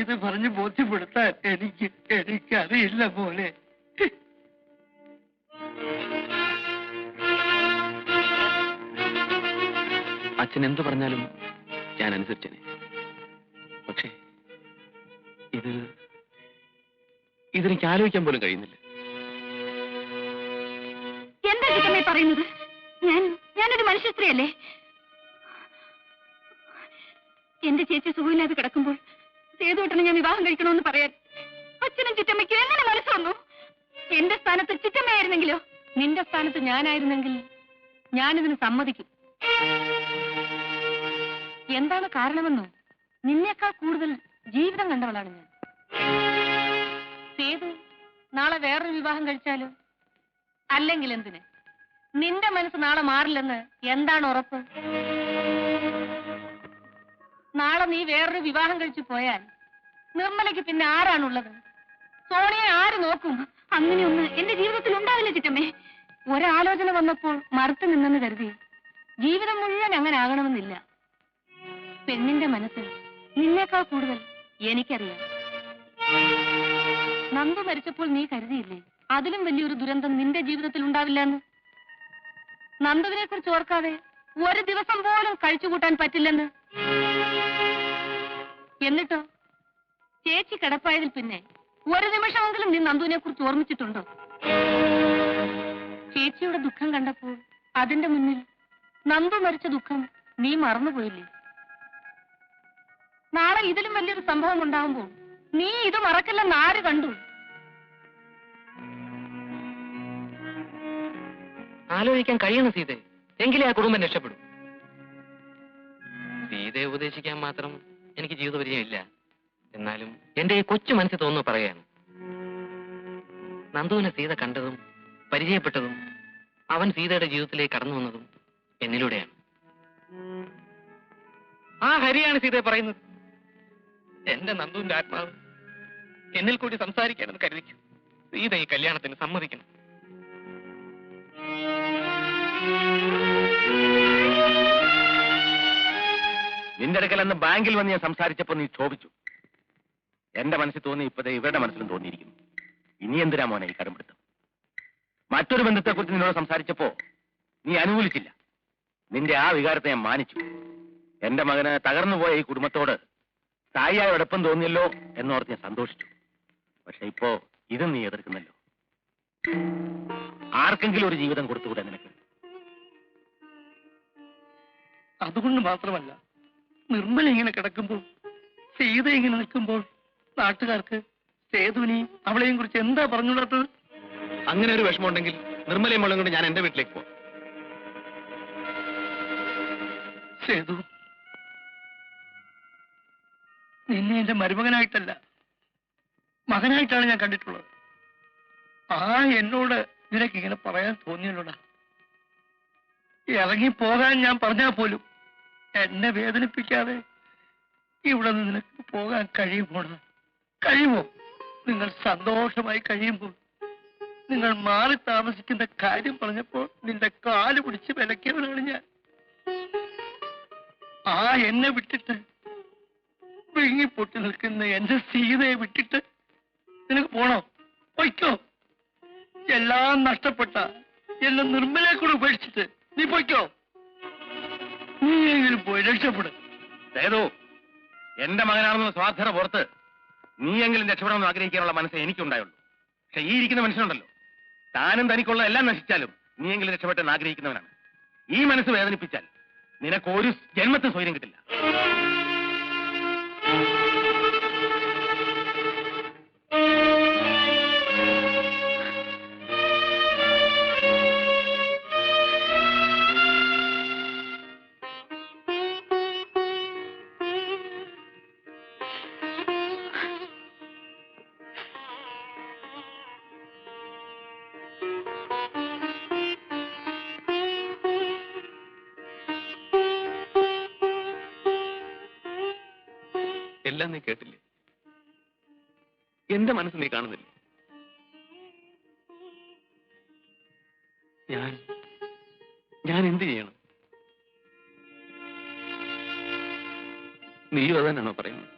Speaker 6: ഇത് പറഞ്ഞ് ബോധ്യപ്പെടുത്താൻ എനിക്കറിയില്ല പോലെ.
Speaker 8: അച്ഛൻ എന്ത് പറഞ്ഞാലും ഞാൻ അനുസരിച്ചേനെ. പക്ഷേ ഇതെനിക്ക് ആലോചിക്കാൻ പോലും കഴിയുന്നില്ല.
Speaker 2: എന്താ ചിറ്റമ്മേ പറയുന്നത്? ഞാനൊരു മനുഷ്യ സ്ത്രീയല്ലേ? എന്റെ ചേച്ചി സുഖമില്ലാതെ കിടക്കുമ്പോൾ സേതുവേട്ടനെ ഞാൻ വിവാഹം കഴിക്കണമെന്ന് പറയാൻ അച്ഛനും ചിറ്റമ്മയ്ക്കും എങ്ങനെ മനസ്സ് വന്നു? എന്റെ സ്ഥാനത്ത് ചിറ്റമ്മയായിരുന്നെങ്കിലോ?
Speaker 7: നിന്റെ സ്ഥാനത്ത് ഞാനായിരുന്നെങ്കിൽ ഞാനിതിന് സമ്മതിക്കും. എന്താണ് കാരണമെന്നോ? നിന്നേക്കാൾ കൂടുതൽ ജീവിതം കണ്ടവളാണ് ഞാൻ. സേതു നാളെ വേറൊരു വിവാഹം കഴിച്ചാലോ? അല്ലെങ്കിൽ എന്തിന്? നിന്റെ മനസ്സ് നാളെ മാറില്ലെന്ന് എന്താണ് ഉറപ്പ്? നാളെ നീ വേറൊരു വിവാഹം കഴിച്ചു പോയാൽ നിർമ്മലയ്ക്ക് പിന്നെ ആരാണുള്ളത്? സോണിയെ ആര് നോക്കും?
Speaker 2: അങ്ങനെയൊന്ന് എന്റെ ജീവിതത്തിൽ ഉണ്ടാവില്ല ചിറ്റമ്മേ.
Speaker 7: ഒരാലോചന വന്നപ്പോൾ മറുത്തു നിന്നെന്ന് കരുതി ജീവിതം മുഴുവൻ അങ്ങനെ ആകണമെന്നില്ല. പെണ്ണിന്റെ മനസ്സിൽ നിന്നേക്കാൾ കൂടുതൽ എനിക്കറിയാം. നന്ദു മരിച്ചപ്പോൾ നീ കരുതിയില്ലേ അതിലും വലിയൊരു ദുരന്തം നിന്റെ ജീവിതത്തിൽ ഉണ്ടാവില്ല എന്ന്? നന്ദുവിനെ കുറിച്ച് ഓർക്കാതെ ഒരു ദിവസം പോലും കഴിച്ചുകൂട്ടാൻ പറ്റില്ലെന്ന്. എന്നിട്ടോ ചേച്ചി കിടപ്പായതിൽ പിന്നെ ഒരു നിമിഷമെങ്കിലും നീ നന്ദുവിനെ കുറിച്ച് ഓർമ്മിച്ചിട്ടുണ്ടോ? ചേച്ചിയുടെ ദുഃഖം കണ്ടപ്പോൾ അതിന്റെ മുന്നിൽ നന്ദു മരിച്ച ദുഃഖം നീ മറന്നുപോയില്ലേ? നാളെ ഇതിലും വലിയൊരു സംഭവം ഉണ്ടാകുമ്പോൾ നീ ഇത് മറക്കില്ലെന്ന് ആര് കണ്ടു?
Speaker 3: ആലോചിക്കാൻ കഴിയണം സീതയെ, എങ്കിലേ ആ കുടുംബം രക്ഷപ്പെടും. സീതയെ ഉപദേശിക്കാൻ മാത്രം എനിക്ക് ജീവിതപരിചയം ഇല്ല. എന്നാലും എന്റെ ഈ കൊച്ചു മനസ്സിൽ തോന്നുന്നു പറയാണ്. നന്ദുവിനെ സീത കണ്ടതും പരിചയപ്പെട്ടതും അവൻ സീതയുടെ ജീവിതത്തിലേക്ക് കടന്നു വന്നതും എന്നിലൂടെയാണ്. ആ ഹരിയാണ് സീതയെ പറയുന്നത്. എന്റെ നന്ദുവിന്റെ ആത്മാവ് എന്നിൽ കൂടി സംസാരിക്കാനെന്ന് കരുതിക്കും. സീത ഈ കല്യാണത്തിന് സമ്മതിക്കണം.
Speaker 4: നിന്റെ അടുക്കൽ അന്ന് ബാങ്കിൽ വന്ന് ഞാൻ സംസാരിച്ചപ്പോ നീ ക്ഷോഭിച്ചു. എന്റെ മനസ്സിൽ തോന്നി, ഇപ്പതേ ഇവരുടെ മനസ്സിലും തോന്നിയിരിക്കുന്നു. ഇനി എന്തിനാ മോനെ ഈ കടുംപിടുത്തം? മറ്റൊരു ബന്ധത്തെക്കുറിച്ച് നിന്നോട് സംസാരിച്ചപ്പോ നീ അനുകൂലിച്ചില്ല. നിന്റെ ആ വികാരത്തെ ഞാൻ മാനിച്ചു. എന്റെ മകന് തകർന്നുപോയ ഈ കുടുംബത്തോട് തായിയായ അടുപ്പം തോന്നിയല്ലോ എന്നോർത്ത് ഞാൻ സന്തോഷിച്ചു. പക്ഷെ ഇപ്പോ ഇതും നീ എതിർക്കുന്നല്ലോ. ആർക്കെങ്കിലും ഒരു ജീവിതം കൊടുത്തുകൂടെ നിനക്ക്?
Speaker 6: അതുകൊണ്ട് മാത്രമല്ല, നിർമ്മല ഇങ്ങനെ കിടക്കുമ്പോൾ, സീത ഇങ്ങനെ നിൽക്കുമ്പോൾ നാട്ടുകാർക്ക് സേതുവിനെ അവളെയും കുറിച്ച് എന്താ പറഞ്ഞുകൂടാത്തത്?
Speaker 3: അങ്ങനെ ഒരു വിഷമമുണ്ടെങ്കിൽ നിർമ്മലയും മോളും കൊണ്ട് ഞാൻ എന്റെ വീട്ടിലേക്ക് പോകും.
Speaker 6: സേതു, നിന്നെ എന്റെ മരുമകനായിട്ടല്ല, മകനായിട്ടാണ് ഞാൻ കണ്ടിട്ടുള്ളത്. എന്നോട് നിനക്ക് ഇങ്ങനെ പറയാൻ തോന്നിയല്ലോടാ. ഇറങ്ങിപ്പോകാൻ ഞാൻ പറഞ്ഞാൽ പോലും എന്നെ വേദനിപ്പിക്കാതെ ഇവിടെ നിന്ന് നിനക്ക് പോകാൻ കഴിയുമോടാ? കഴിയുമോ? നിങ്ങൾ സന്തോഷമായി കഴിയുമ്പോൾ നിങ്ങൾ മാറി താമസിക്കുന്ന കാര്യം പറഞ്ഞപ്പോൾ നിന്റെ കാല് പിടിച്ച് വിലക്കിയവനാണ് ഞാൻ. എന്നെ വിട്ടിട്ട് വിഴുങ്ങിപ്പൊട്ടി നിൽക്കുന്ന എന്റെ സീതയെ വിട്ടിട്ട് നിനക്ക് പോണോ? പൊയ്ക്കോ. എല്ലാം നഷ്ടപ്പെട്ട എന്നെ നിർമ്മലയെ കൂടെ ഉപേക്ഷിച്ചിട്ട് നീ പൊയ്ക്കോ. നീ എങ്കിലും പോയി രക്ഷപ്പെടും.
Speaker 4: സേതു, എന്റെ മകനാണെന്ന് സ്വാർത്ഥത പുറത്ത് നീയെങ്കിലും രക്ഷപ്പെടണമെന്ന് ആഗ്രഹിക്കാനുള്ള മനസ്സേ എനിക്കുണ്ടായുള്ളൂ. പക്ഷെ ഈ ഇരിക്കുന്ന മനുഷ്യനുണ്ടല്ലോ, താനും തനിക്കുള്ള എല്ലാം നശിച്ചാലും നീയെങ്കിലും രക്ഷപ്പെട്ടെന്ന് ആഗ്രഹിക്കുന്നവനാണ്. ഈ മനസ്സ് വേദനിപ്പിച്ചാൽ നിനക്ക് ഒരു ജന്മത്തിൽ സ്വൈര്യം കിട്ടില്ല.
Speaker 8: എല്ലാം നീ കേട്ടില്ലേ? എന്റെ മനസ്സ് നീ കാണുന്നില്ലേ? ഞാൻ എന്ത് ചെയ്യണം? നീയും അതന്നെയാണോ പറയുന്നത്?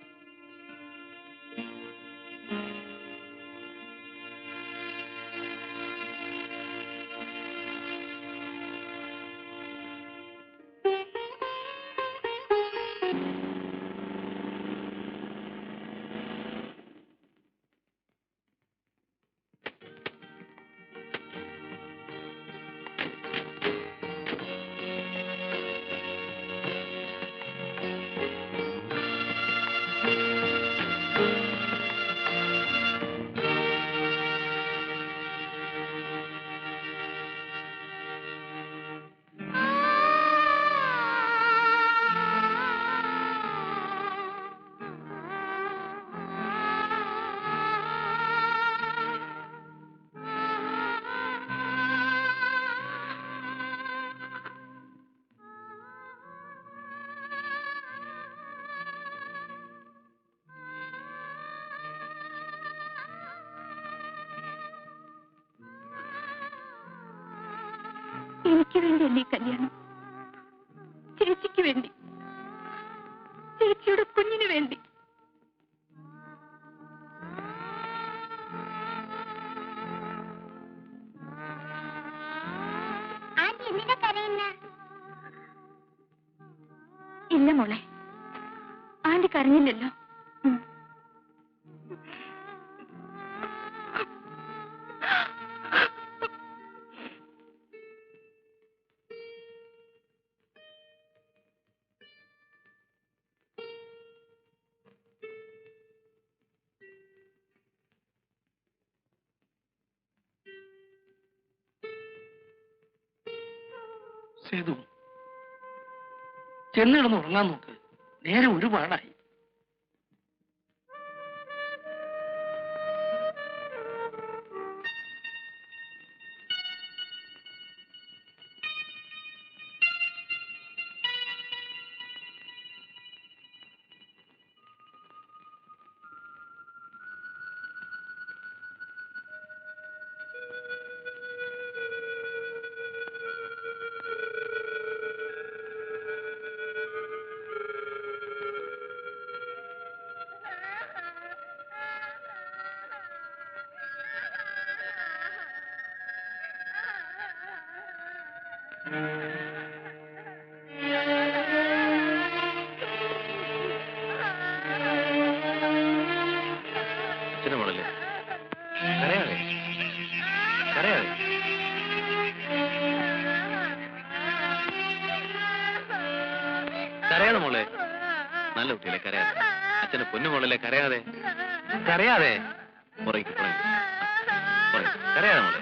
Speaker 2: എനിക്ക് വേണ്ടിയല്ലേ കല്യാണം? ചേച്ചിക്ക് വേണ്ടി, ചേച്ചിയുടെ കുഞ്ഞിന് വേണ്ടി. ഇല്ല മോളെ, ആന്റി കരഞ്ഞില്ലല്ലോ.
Speaker 6: സേതു, ചെന്നിടന്ന് ഉറങ്ങാൻ നോക്ക്. നേരെ ഒരുപാടായി.
Speaker 8: അച്ഛനെ മോളല്ലേ കരയാതെ കരയാതെ. കരയാതെ മോളെ, നല്ല കുട്ടിയല്ലേ, കരയാതെ. അച്ഛനെ പൊന്നു മോളല്ലേ, കരയാതെ കരയാതെ. പുറകെ കരയാതെ മോളെ.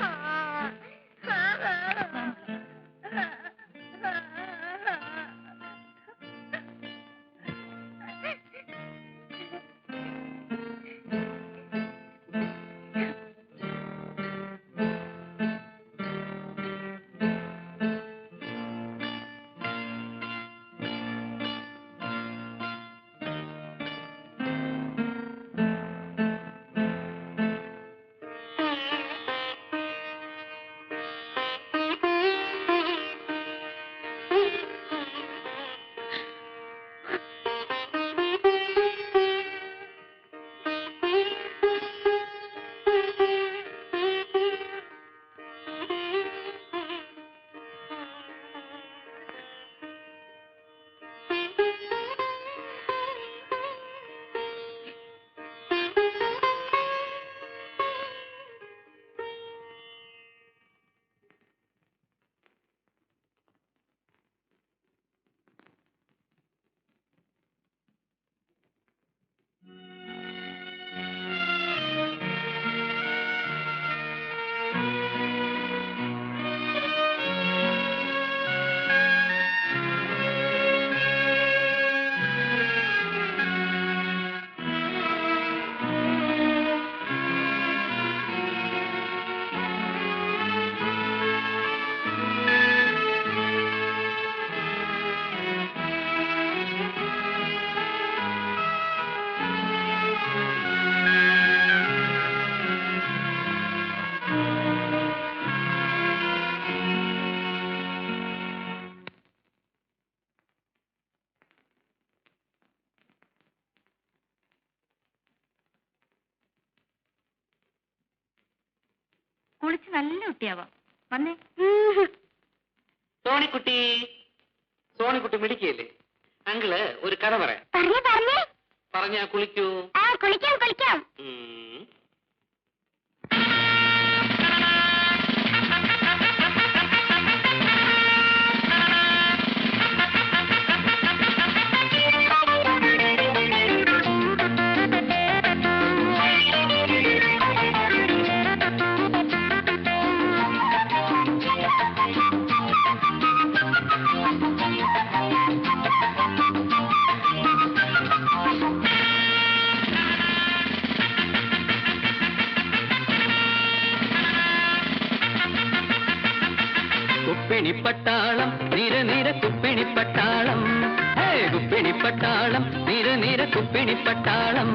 Speaker 2: കുളിച്ച് നല്ല കുട്ടിയാവാം. വന്നേ.
Speaker 3: സോണിക്കുട്ടി, സോണിക്കുട്ടി മിടിക്കല്ലേ? അങ്കിള് ഒരു കഥ പറയാം. പറഞ്ഞാ കുളിക്കൂ.
Speaker 5: കുളിക്കാം.
Speaker 11: കുപ്പിണിപ്പട്ടാളം നിര കുപ്പിണിപ്പട്ടാളം, കുപ്പിണിപ്പട്ടാളം നിര കുപ്പിണിപ്പട്ടാളം.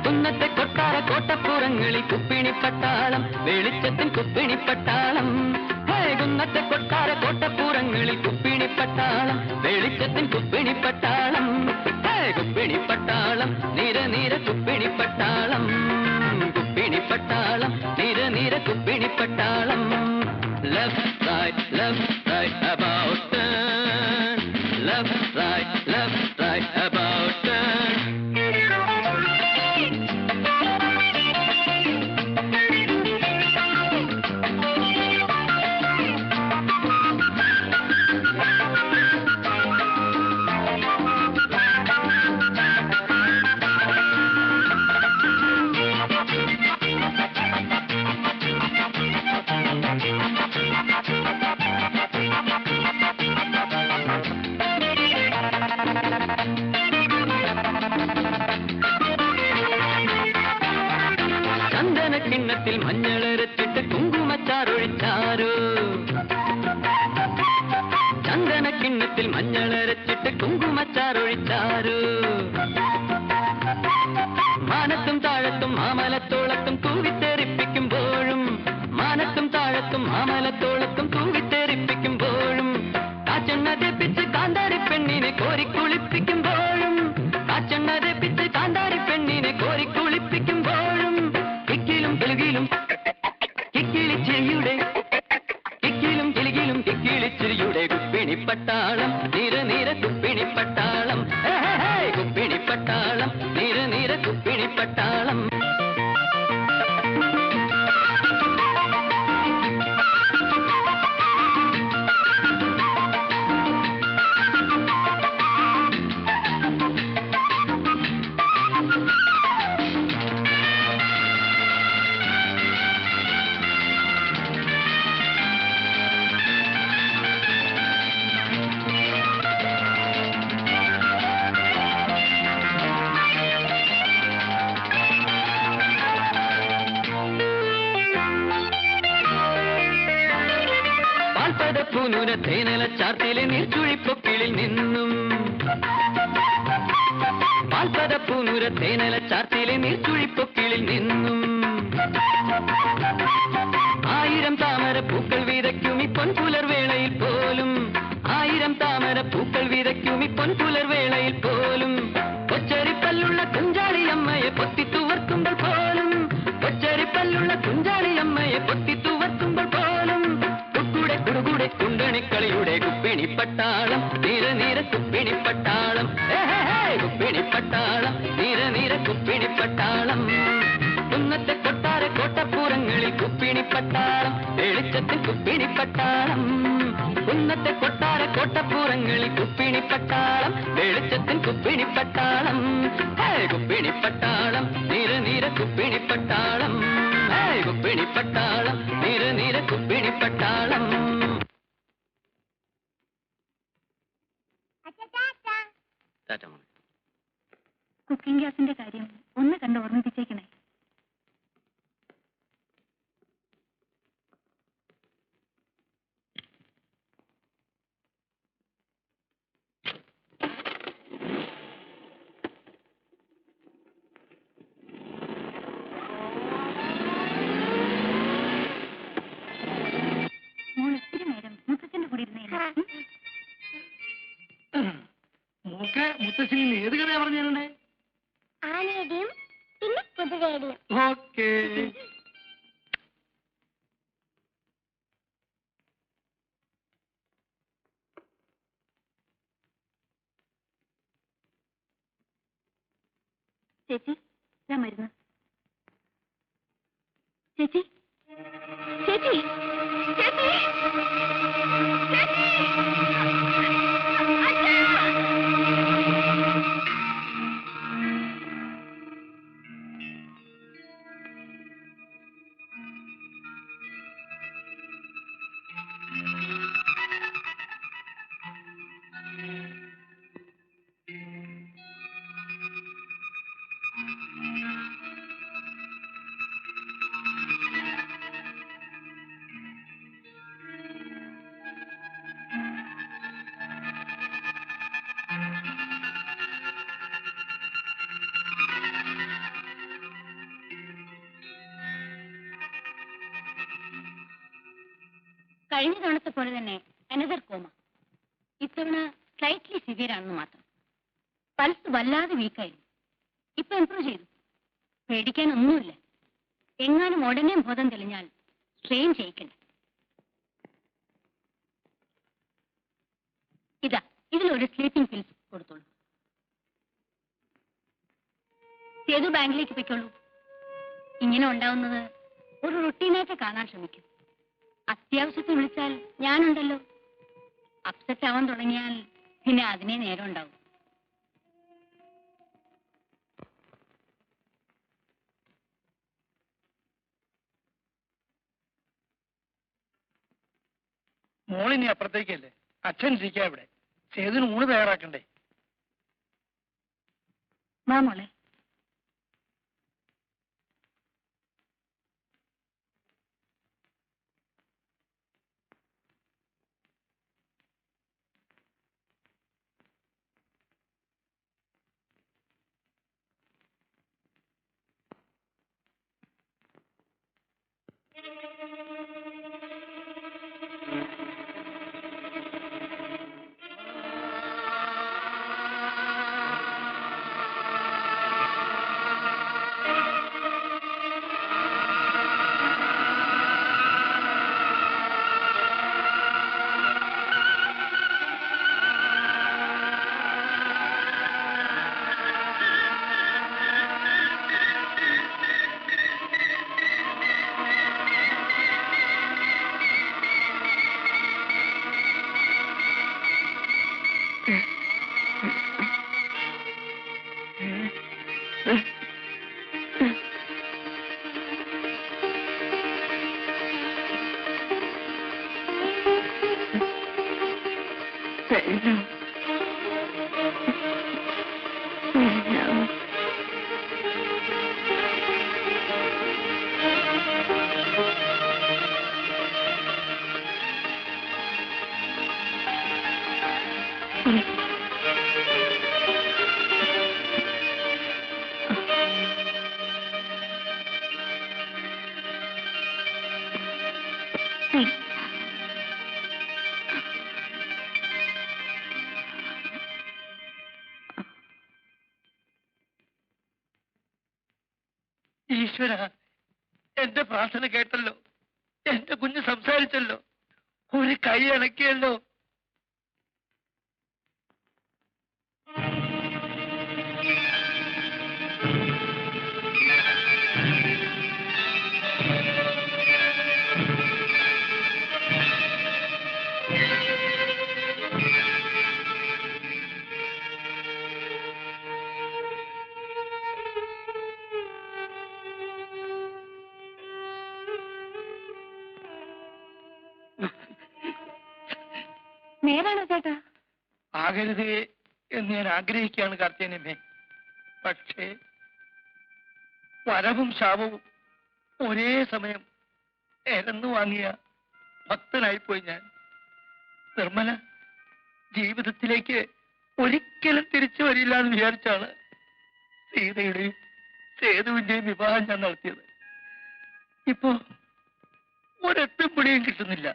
Speaker 11: കുന്നത്തെ കൊട്ടാര കോട്ടപ്പുറങ്ങളിൽ കുപ്പിണിപ്പട്ടാളം, വെളിച്ചത്തിൻ കുപ്പിണിപ്പട്ടാളം. കുന്നത്തെ കൊട്ടാര കോട്ടപ്പുറങ്ങളിൽ കുപ്പിണിപ്പട്ടാളം, വെളിച്ചത്തിൻ കുപ്പിണിപ്പട്ടാളം. കുപ്പിണിപ്പട്ടാളം നിര കുപ്പിണിപ്പട്ടാളം, കുപ്പിണിപ്പട്ടാളം നിര കുപ്പിണിപ്പട്ടാളം. Left, right, about turn. Left, right, about turn. കിണ്ണത്തിൽ മഞ്ഞളരച്ചിട്ട് കുങ്കുമച്ചാറൊഴിച്ചാരോ, ചന്ദന കിണ്ണത്തിൽ മഞ്ഞളരച്ചിട്ട് കുങ്കുമച്ചാറൊഴിച്ചാരോ. മാനത്തും താഴത്തും മാമലത്തോളത്തും തൂവിത്തെറിപ്പിക്കുമ്പോഴും, മാനത്തും താഴത്തും മാമലത്തോളത്തും തൂവിത്തെറിപ്പിക്കുമ്പോഴും, കാച്ചെണ്ണ തെപ്പിച്ച് കാന്താരി പെണ്ണിനെ കോരിക്കുളിപ്പിക്കുമ്പോഴും, കാച്ചെണ്ണ തെപ്പിച്ച് കാന്താരി പെണ്ണിനെ കോരിക്കുളിപ്പിക്കുമ്പോഴും, കിക്കിലും കിളികിലും കിക്കിളിച്ചിരിയുടെ കിക്കിലും കിളികിലും കിക്കിളിച്ചിരിയുടെ പൂനൂര തേനല ചാർത്തിലെ നീർച്ചുഴിപ്പൊക്കിളിൽ നിന്നും പാൽപ്പത പൂനൂര തേനല ചാർത്തിലെ നീർച്ചുഴിപ്പൊക്കിളിൽ നിന്നും ആയിരം താമര പൂക്കൾ വിതയ്ക്കും ഈ പൊൻപുലർവേളയിൽ പോലും ആയിരം താമര പൂക്കൾ വിതയ്ക്കും ഈ പൊൻപുലർവേളയിൽ പോലും കൊച്ചരിപ്പല്ലുള്ള കുഞ്ചാളിയമ്മയെ പൊത്തിത്തുവർത്തുമ്പോൾ പോലും കൊച്ചരിപ്പല്ലുള്ള കുഞ്ചാളിയമ്മയെ പൊത്തിത്തുവർത്തുമ്പോൾ പോലും കുക്കുടെ കുടുകൂടെ കുണ്ടണിക്കളിയുടെ കുപ്പിണിപ്പട്ടാളം നീര നീര കുപ്പിണിപ്പട്ടാളം കുപ്പിണിപ്പട്ടാളം നീര നീര കുപ്പിണിപ്പട്ടാളം കുന്നത്തെ കൊട്ടാര കോട്ടപ്പൂരങ്ങളിൽ കുപ്പിണിപ്പട്ടാളം വെളിച്ചത്തിൽ കുപ്പിണിപ്പട്ടാളം കുന്നത്തെ കൊട്ടാര കോട്ടപ്പൂരങ്ങളിൽ കുപ്പിണിപ്പട്ടാളം വെളിച്ചത്തിൽ കുപ്പിണിപ്പട്ടാളം കുപ്പിണിപ്പട്ടാളം നീര നീര കുപ്പിണിപ്പട്ടാളം കുപ്പിണിപ്പട്ടാളം നീര നീര കുപ്പിണിപ്പട്ടാളം.
Speaker 2: കുക്കിംഗ് ഗ്യാസിന്റെ കാര്യം ഒന്ന് കണ്ട് ഓർമ്മിപ്പിച്ചേക്കണേ. ഒത്തിരി നേരം മുത്തച്ഛന്റെ കൂടെ ഇരുന്നേ.
Speaker 6: മോക്കെ മുത്തശ്ശി ഏത് കഥയാ പറഞ്ഞു തരണ്ടേ?
Speaker 5: ആനയുടെയും പിന്നെ കുതിരയുടെയും.
Speaker 6: ഓക്കേ.
Speaker 2: ചേച്ചി ഞാൻ മരുന്ന്. ചേച്ചി ചേച്ചി ചേച്ചി കഴിഞ്ഞ തവണത്തെ പോലെ തന്നെ അനദർ കോമ. ഇത്തവണ സ്ലൈറ്റ്ലി സിവിയർ ആണെന്ന് മാത്രം. പൾസ് വല്ലാതെ വീക്കായിരുന്നു. ഇപ്പൊ ഇംപ്രൂവ് ചെയ്തു. പേടിക്കാനൊന്നുമില്ല. എങ്ങാനും ഉടനെ ബോധം തെളിഞ്ഞാൽ സ്ട്രെയിൻ ചെയ്യിക്കണ്ട. ഇതാ ഇതിലൊരു സ്ലീപ്പിംഗ് പിൽസ് കൊടുത്തോളൂ. സേതു ബാങ്കിലേക്ക് പൊയ്ക്കോളൂ. ഇങ്ങനെ ഉണ്ടാവുന്നത് ഒരു റുട്ടീനായിട്ട് കാണാൻ ശ്രമിക്കും. അത്യാവശ്യത്തിന് വിളിച്ചാൽ ഞാനുണ്ടല്ലോ. അപ്സെറ്റ് ആവാൻ തുടങ്ങിയാൽ പിന്നെ അതിനെ നേരം ഉണ്ടാവും.
Speaker 6: മോളിനി അപ്പുറത്തേക്കല്ലേ? അച്ഛൻ ഇരിക്കാ ഇവിടെ. സേതുവിന് ഊണ് തയ്യാറാക്കണ്ടേ?
Speaker 2: വാ മോളെ. മോളെ.
Speaker 6: ഈശ്വര, എന്റെ പ്രാർത്ഥന കേട്ടല്ലോ. എന്റെ കുഞ്ഞ് സംസാരിച്ചല്ലോ. ഒരു കൈ അണക്കിയല്ലോ.
Speaker 2: നേരാണോ ചേട്ടാ?
Speaker 6: ആകരുതേ എന്ന് ഞാൻ ആഗ്രഹിക്കുകയാണ് കാർത്തികേയനമ്മേ. പക്ഷേ വരവും ശാപവും ഒരേ സമയം എരന്നു വാങ്ങിയ ഭക്തനായിപ്പോയി ഞാൻ. നിർമ്മല ജീവിതത്തിലേക്ക് ഒരിക്കലും തിരിച്ചു വരില്ല എന്ന് വിചാരിച്ചാണ് സീതയുടെയും സേതുവിന്റെയും വിവാഹം ഞാൻ നടത്തിയത്. ഇപ്പോ ഒരെത്തും പിടിയും കിട്ടുന്നില്ല.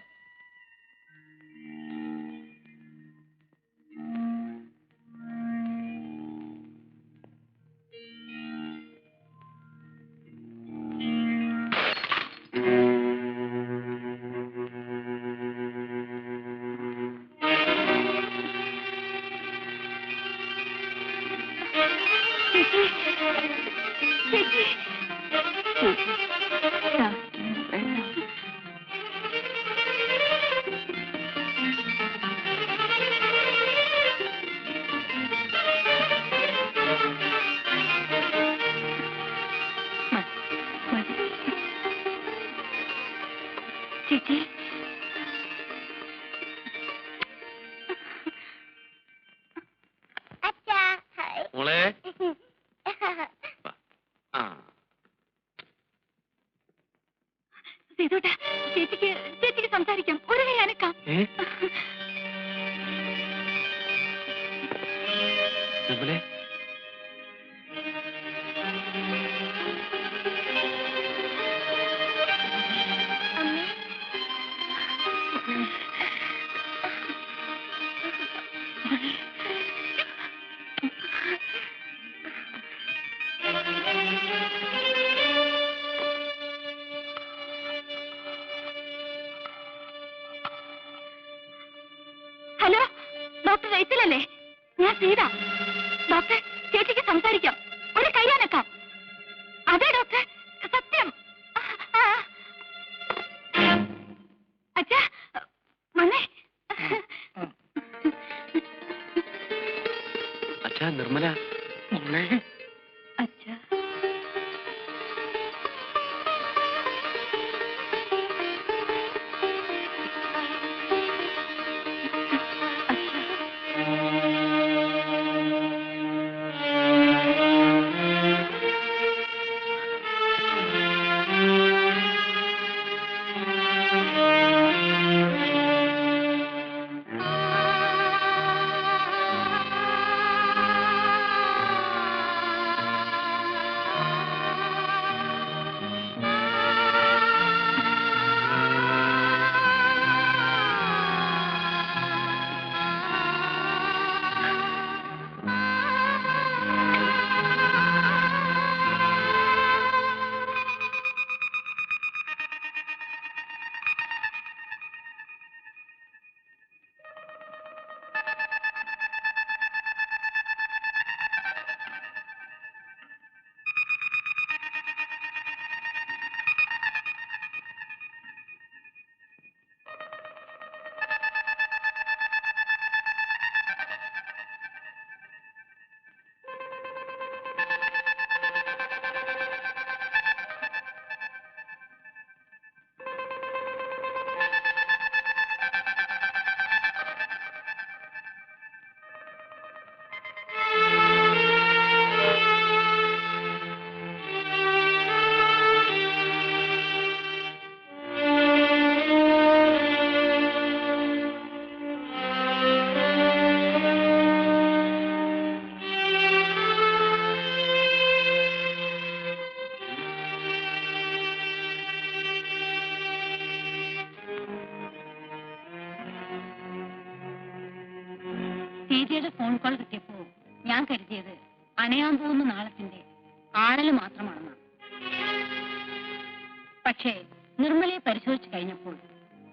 Speaker 2: ചേച്ചി,
Speaker 5: അച്ഛാ
Speaker 8: മോളെ ആ
Speaker 2: സേതുട്ടാ, ചേച്ചിക്ക് സംസാരിക്കാം. ഒരു കൈ അനക്കാം.
Speaker 8: നിർമ്മലേ,
Speaker 5: അമ്മേ
Speaker 2: ഹലോ, ഡോക്ടർ റൈസിലല്ലേ? ഞാൻ സീത. ഡോക്ടർ, ചേച്ചിക്ക് സംസാരിക്കാം. ഒരു കൈ അനക്കാം. അതെ ഡോക്ടർ, സത്യം. അച്ഛാ വന്നേ.
Speaker 8: അച്ഛാ, നിർമ്മല.
Speaker 6: മോളെ,
Speaker 2: അച്ഛാ,
Speaker 5: ആ
Speaker 2: സേജയുടെ ഫോൺ കോൾ കിട്ടിയപ്പോ ഞാൻ കരുതിയത് അനയാൻ പോകുന്ന നാളത്തിന്റെ ആഴല് മാത്രമാണെന്നാണ്. പക്ഷേ നിർമ്മലയെ പരിശോധിച്ചു കഴിഞ്ഞപ്പോൾ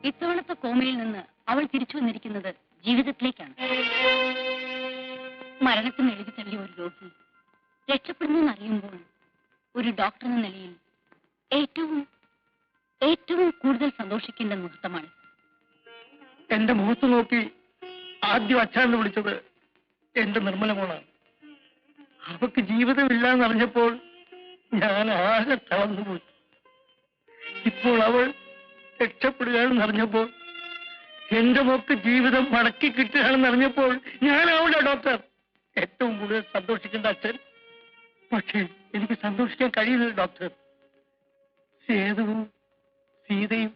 Speaker 2: ഇത്തവണത്തെ കോമയിൽ നിന്ന് അവൾ തിരിച്ചു വന്നിരിക്കുന്നത് ജീവിതത്തിലേക്കാണ്. മരണത്തിന് എഴുതി തള്ളിയ ഒരു രോഗി രക്ഷപ്പെടുന്നെന്നറിയുമ്പോൾ ഒരു ഡോക്ടർ എന്ന നിലയിൽ ഏറ്റവും ഏറ്റവും കൂടുതൽ സന്തോഷിക്കേണ്ട മുഹൂർത്തമാണ്.
Speaker 6: എന്റെ മുഖത്ത് നോക്കി ആദ്യം അച്ഛാന്ന് വിളിച്ചത് എന്റെ നിർമ്മല മോളാണ്. അവക്ക് ജീവിതമില്ല എന്നറിഞ്ഞപ്പോൾ ഞാൻ ആകെ തളർന്നുപോയി. ഇപ്പോൾ അവൾ രക്ഷപ്പെടുകയാണെന്ന് അറിഞ്ഞപ്പോൾ, എന്റെ മോക്ക് ജീവിതം മടക്കി കിട്ടുകയാണെന്ന് അറിഞ്ഞപ്പോൾ ഞാനാവുന്ന ഡോക്ടർ ഏറ്റവും കൂടുതൽ സന്തോഷിക്കേണ്ട അച്ഛൻ. പക്ഷേ എനിക്ക് സന്തോഷിക്കാൻ കഴിയുന്നില്ല ഡോക്ടർ. സേതുവും സീതയും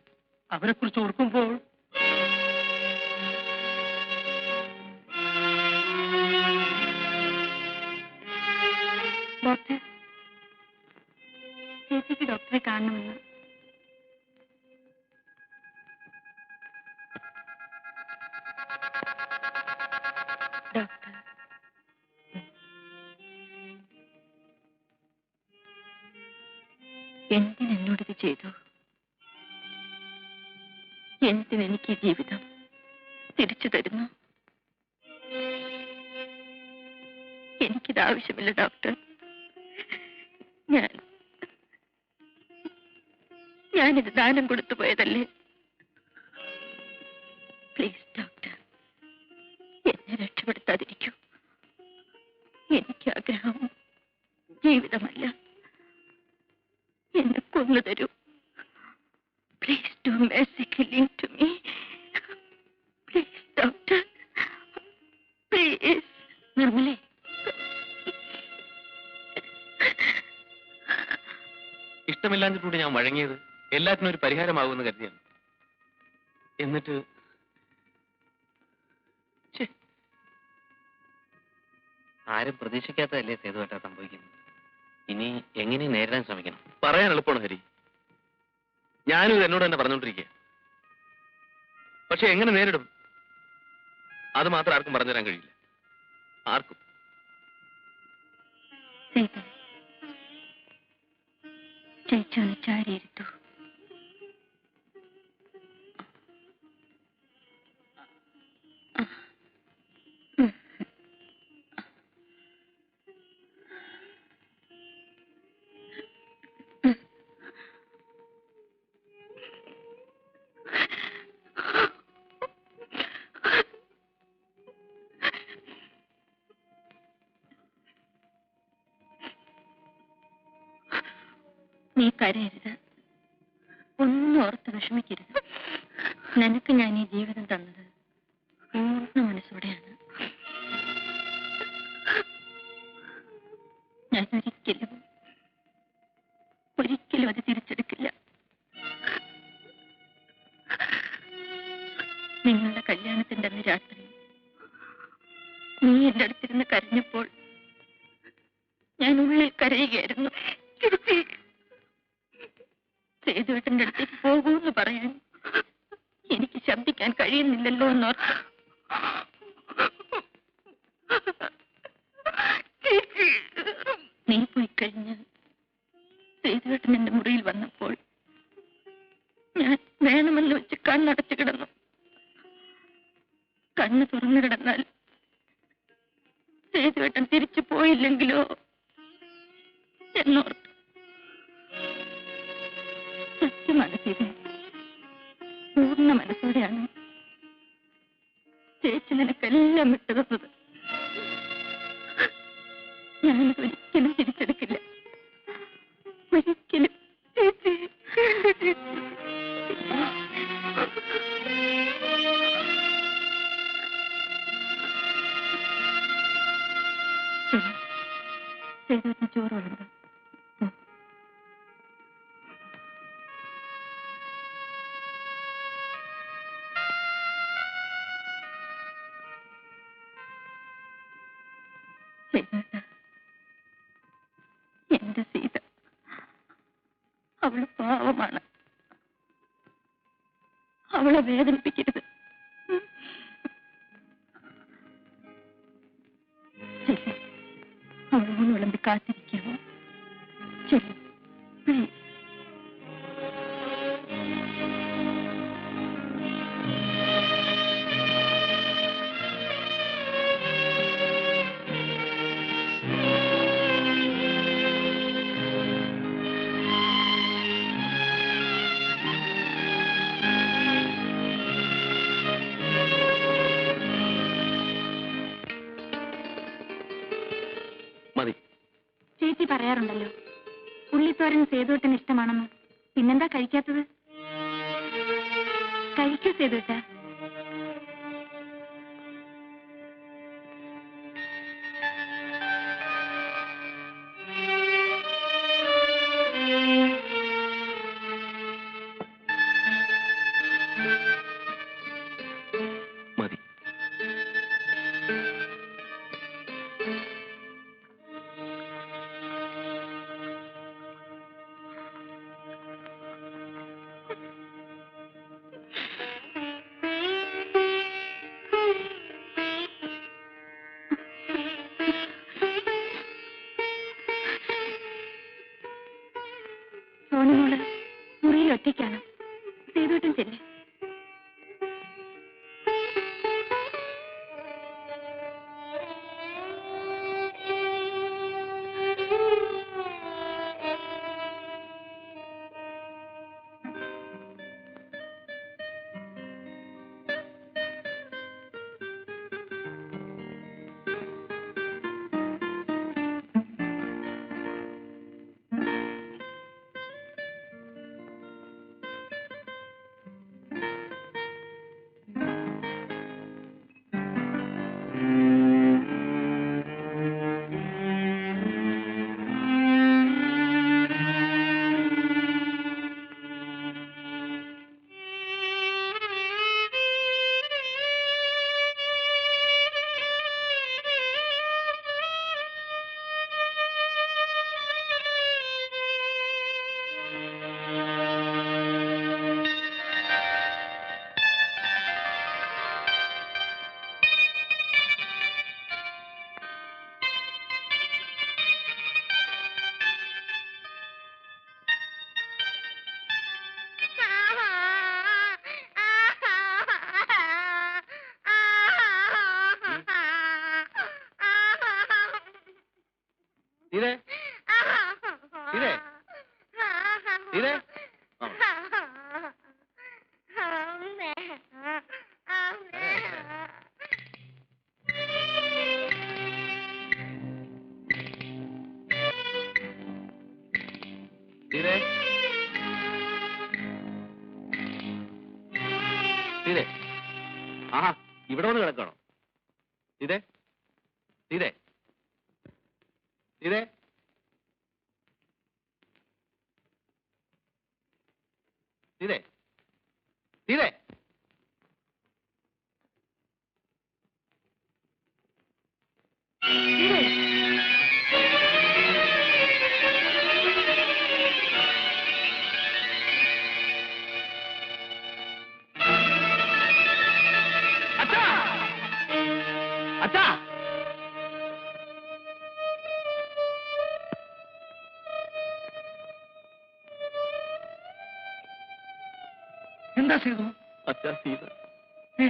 Speaker 6: അവരെ കുറിച്ച് ഓർക്കുമ്പോൾ
Speaker 2: ഡോക്ടർ, ചേച്ചിക്ക് ഡോക്ടറെ കാണണമെന്ന്. ഡോക്ടർ, എന്തിനെന്നോടിത് ചെയ്തു? എന്തിനെനിക്ക് ജീവിതം തിരിച്ചു തരുന്നു? എനിക്കിത് ആവശ്യമില്ല ഡോക്ടർ. ഞാനിത് ദാനം കൊടുത്തു പോയതല്ലേ. പ്ലീസ് ഡോക്ടർ, എന്നെ രക്ഷപ്പെടുത്താതിരിക്കൂ. എനിക്ക് ആഗ്രഹം ജീവിതമല്ല, എന്നെ കൊന്നു തരൂ. Please do mercy killing to me. Please doctor, please. നിർമ്മലേ,
Speaker 8: ഇഷ്ടമില്ലാഞ്ഞിട്ടുണ്ട് ഞാൻ വഴങ്ങിയത് എല്ലാത്തിനും ഒരു പരിഹാരമാകുമെന്ന് കരുതിയാണ്. എന്നിട്ട് ആരും പ്രതീക്ഷിക്കാത്തതല്ലേ സേതുവേട്ടാ സംഭവിക്കുന്നത്. ഇനി എങ്ങനെ നേരിടാൻ ശ്രമിക്കണം? പറയാൻ എളുപ്പമാണ് ഹരി. ഞാനും ഇത് എന്നോട് തന്നെ പറഞ്ഞുകൊണ്ടിരിക്കുക. പക്ഷെ എങ്ങനെ നേരിടും അത് മാത്രം ആർക്കും പറഞ്ഞുതരാൻ കഴിയില്ല. ആർക്കും.
Speaker 2: ചേച്ചൊന്ന് ചാരിയിരുത്തു. നീ കരയരുത്, ഒന്നും ഓർത്ത് വിഷമിക്കരുത്. നിനക്ക് ഞാൻ ഈ ജീവിതം തന്നത് പൂർണ്ണ മനസ്സോടെയാണ്. ഞാൻ ഒരിക്കലും അത് തിരിച്ചെടുക്കില്ല. നിങ്ങളുടെ കല്യാണത്തിന്റെ അന്ന് രാത്രി നീ എന്റെ അടുത്തിരുന്ന് കരഞ്ഞപ്പോൾ ഞാൻ ഉള്ളിൽ കരയുകയായിരുന്നു. സേതുവേട്ടന്റെ അടുത്തേക്ക് പോകൂന്ന് പറയാൻ എനിക്ക് ശബ്ദിക്കാൻ കഴിയുന്നില്ലല്ലോ എന്നോർത്ത്. നീ പോയി കഴിഞ്ഞ് സേതുവേട്ടൻ എന്റെ മുറിയിൽ വന്നപ്പോൾ ഞാൻ വേണമെന്ന് വെച്ച് കണ്ണടച്ചു കിടന്നു. കണ്ണ് തുറന്നു കിടന്നാൽ സേതുവേട്ടൻ തിരിച്ചു പോയില്ലെങ്കിലോ എന്നോർത്ത്. സത്യമാണ് സീത, പൂർണ്ണ മനസ്സോടെയാണ് ചേച്ചി നിനക്കെല്ലാം വിട്ടു തന്നത്. ഞാനത് ഒരിക്കലും തിരിച്ചെടുക്കില്ല, ഒരിക്കലും. സേതുവേട്ടന് ചോറ് വിളമ്പ്. എന്റെ സീത, അവള് പാവമാണ്. അവളെ വേദനിപ്പിക്കരുത്. പറയാറുണ്ടല്ലോ, ഉള്ളിത്തോരൻ സേതുവേട്ടന് ഇഷ്ടമാണെന്ന്. പിന്നെന്താ കഴിക്കാത്തത്? കഴിക്കൂ സേതുവേട്ട.
Speaker 8: മതി.
Speaker 2: സോണിമോള് മുറിയിൽ ഒറ്റയ്ക്കാണ്. സേതുവേട്ടൻ ചെല്ലേ.
Speaker 8: ഇതേ ഇതേ ഇതേ ഇതേ ഇതേ ആഹാ ഇവിടെ വന്ന് കിടക്കണോ? ഇതേ ഇതേ ഇതേ ഇതേ ഇതേ അച്ഛാ അച്ഛാ
Speaker 6: എന്താ സേതു?
Speaker 8: അച്ഛാ സീത
Speaker 6: ഏ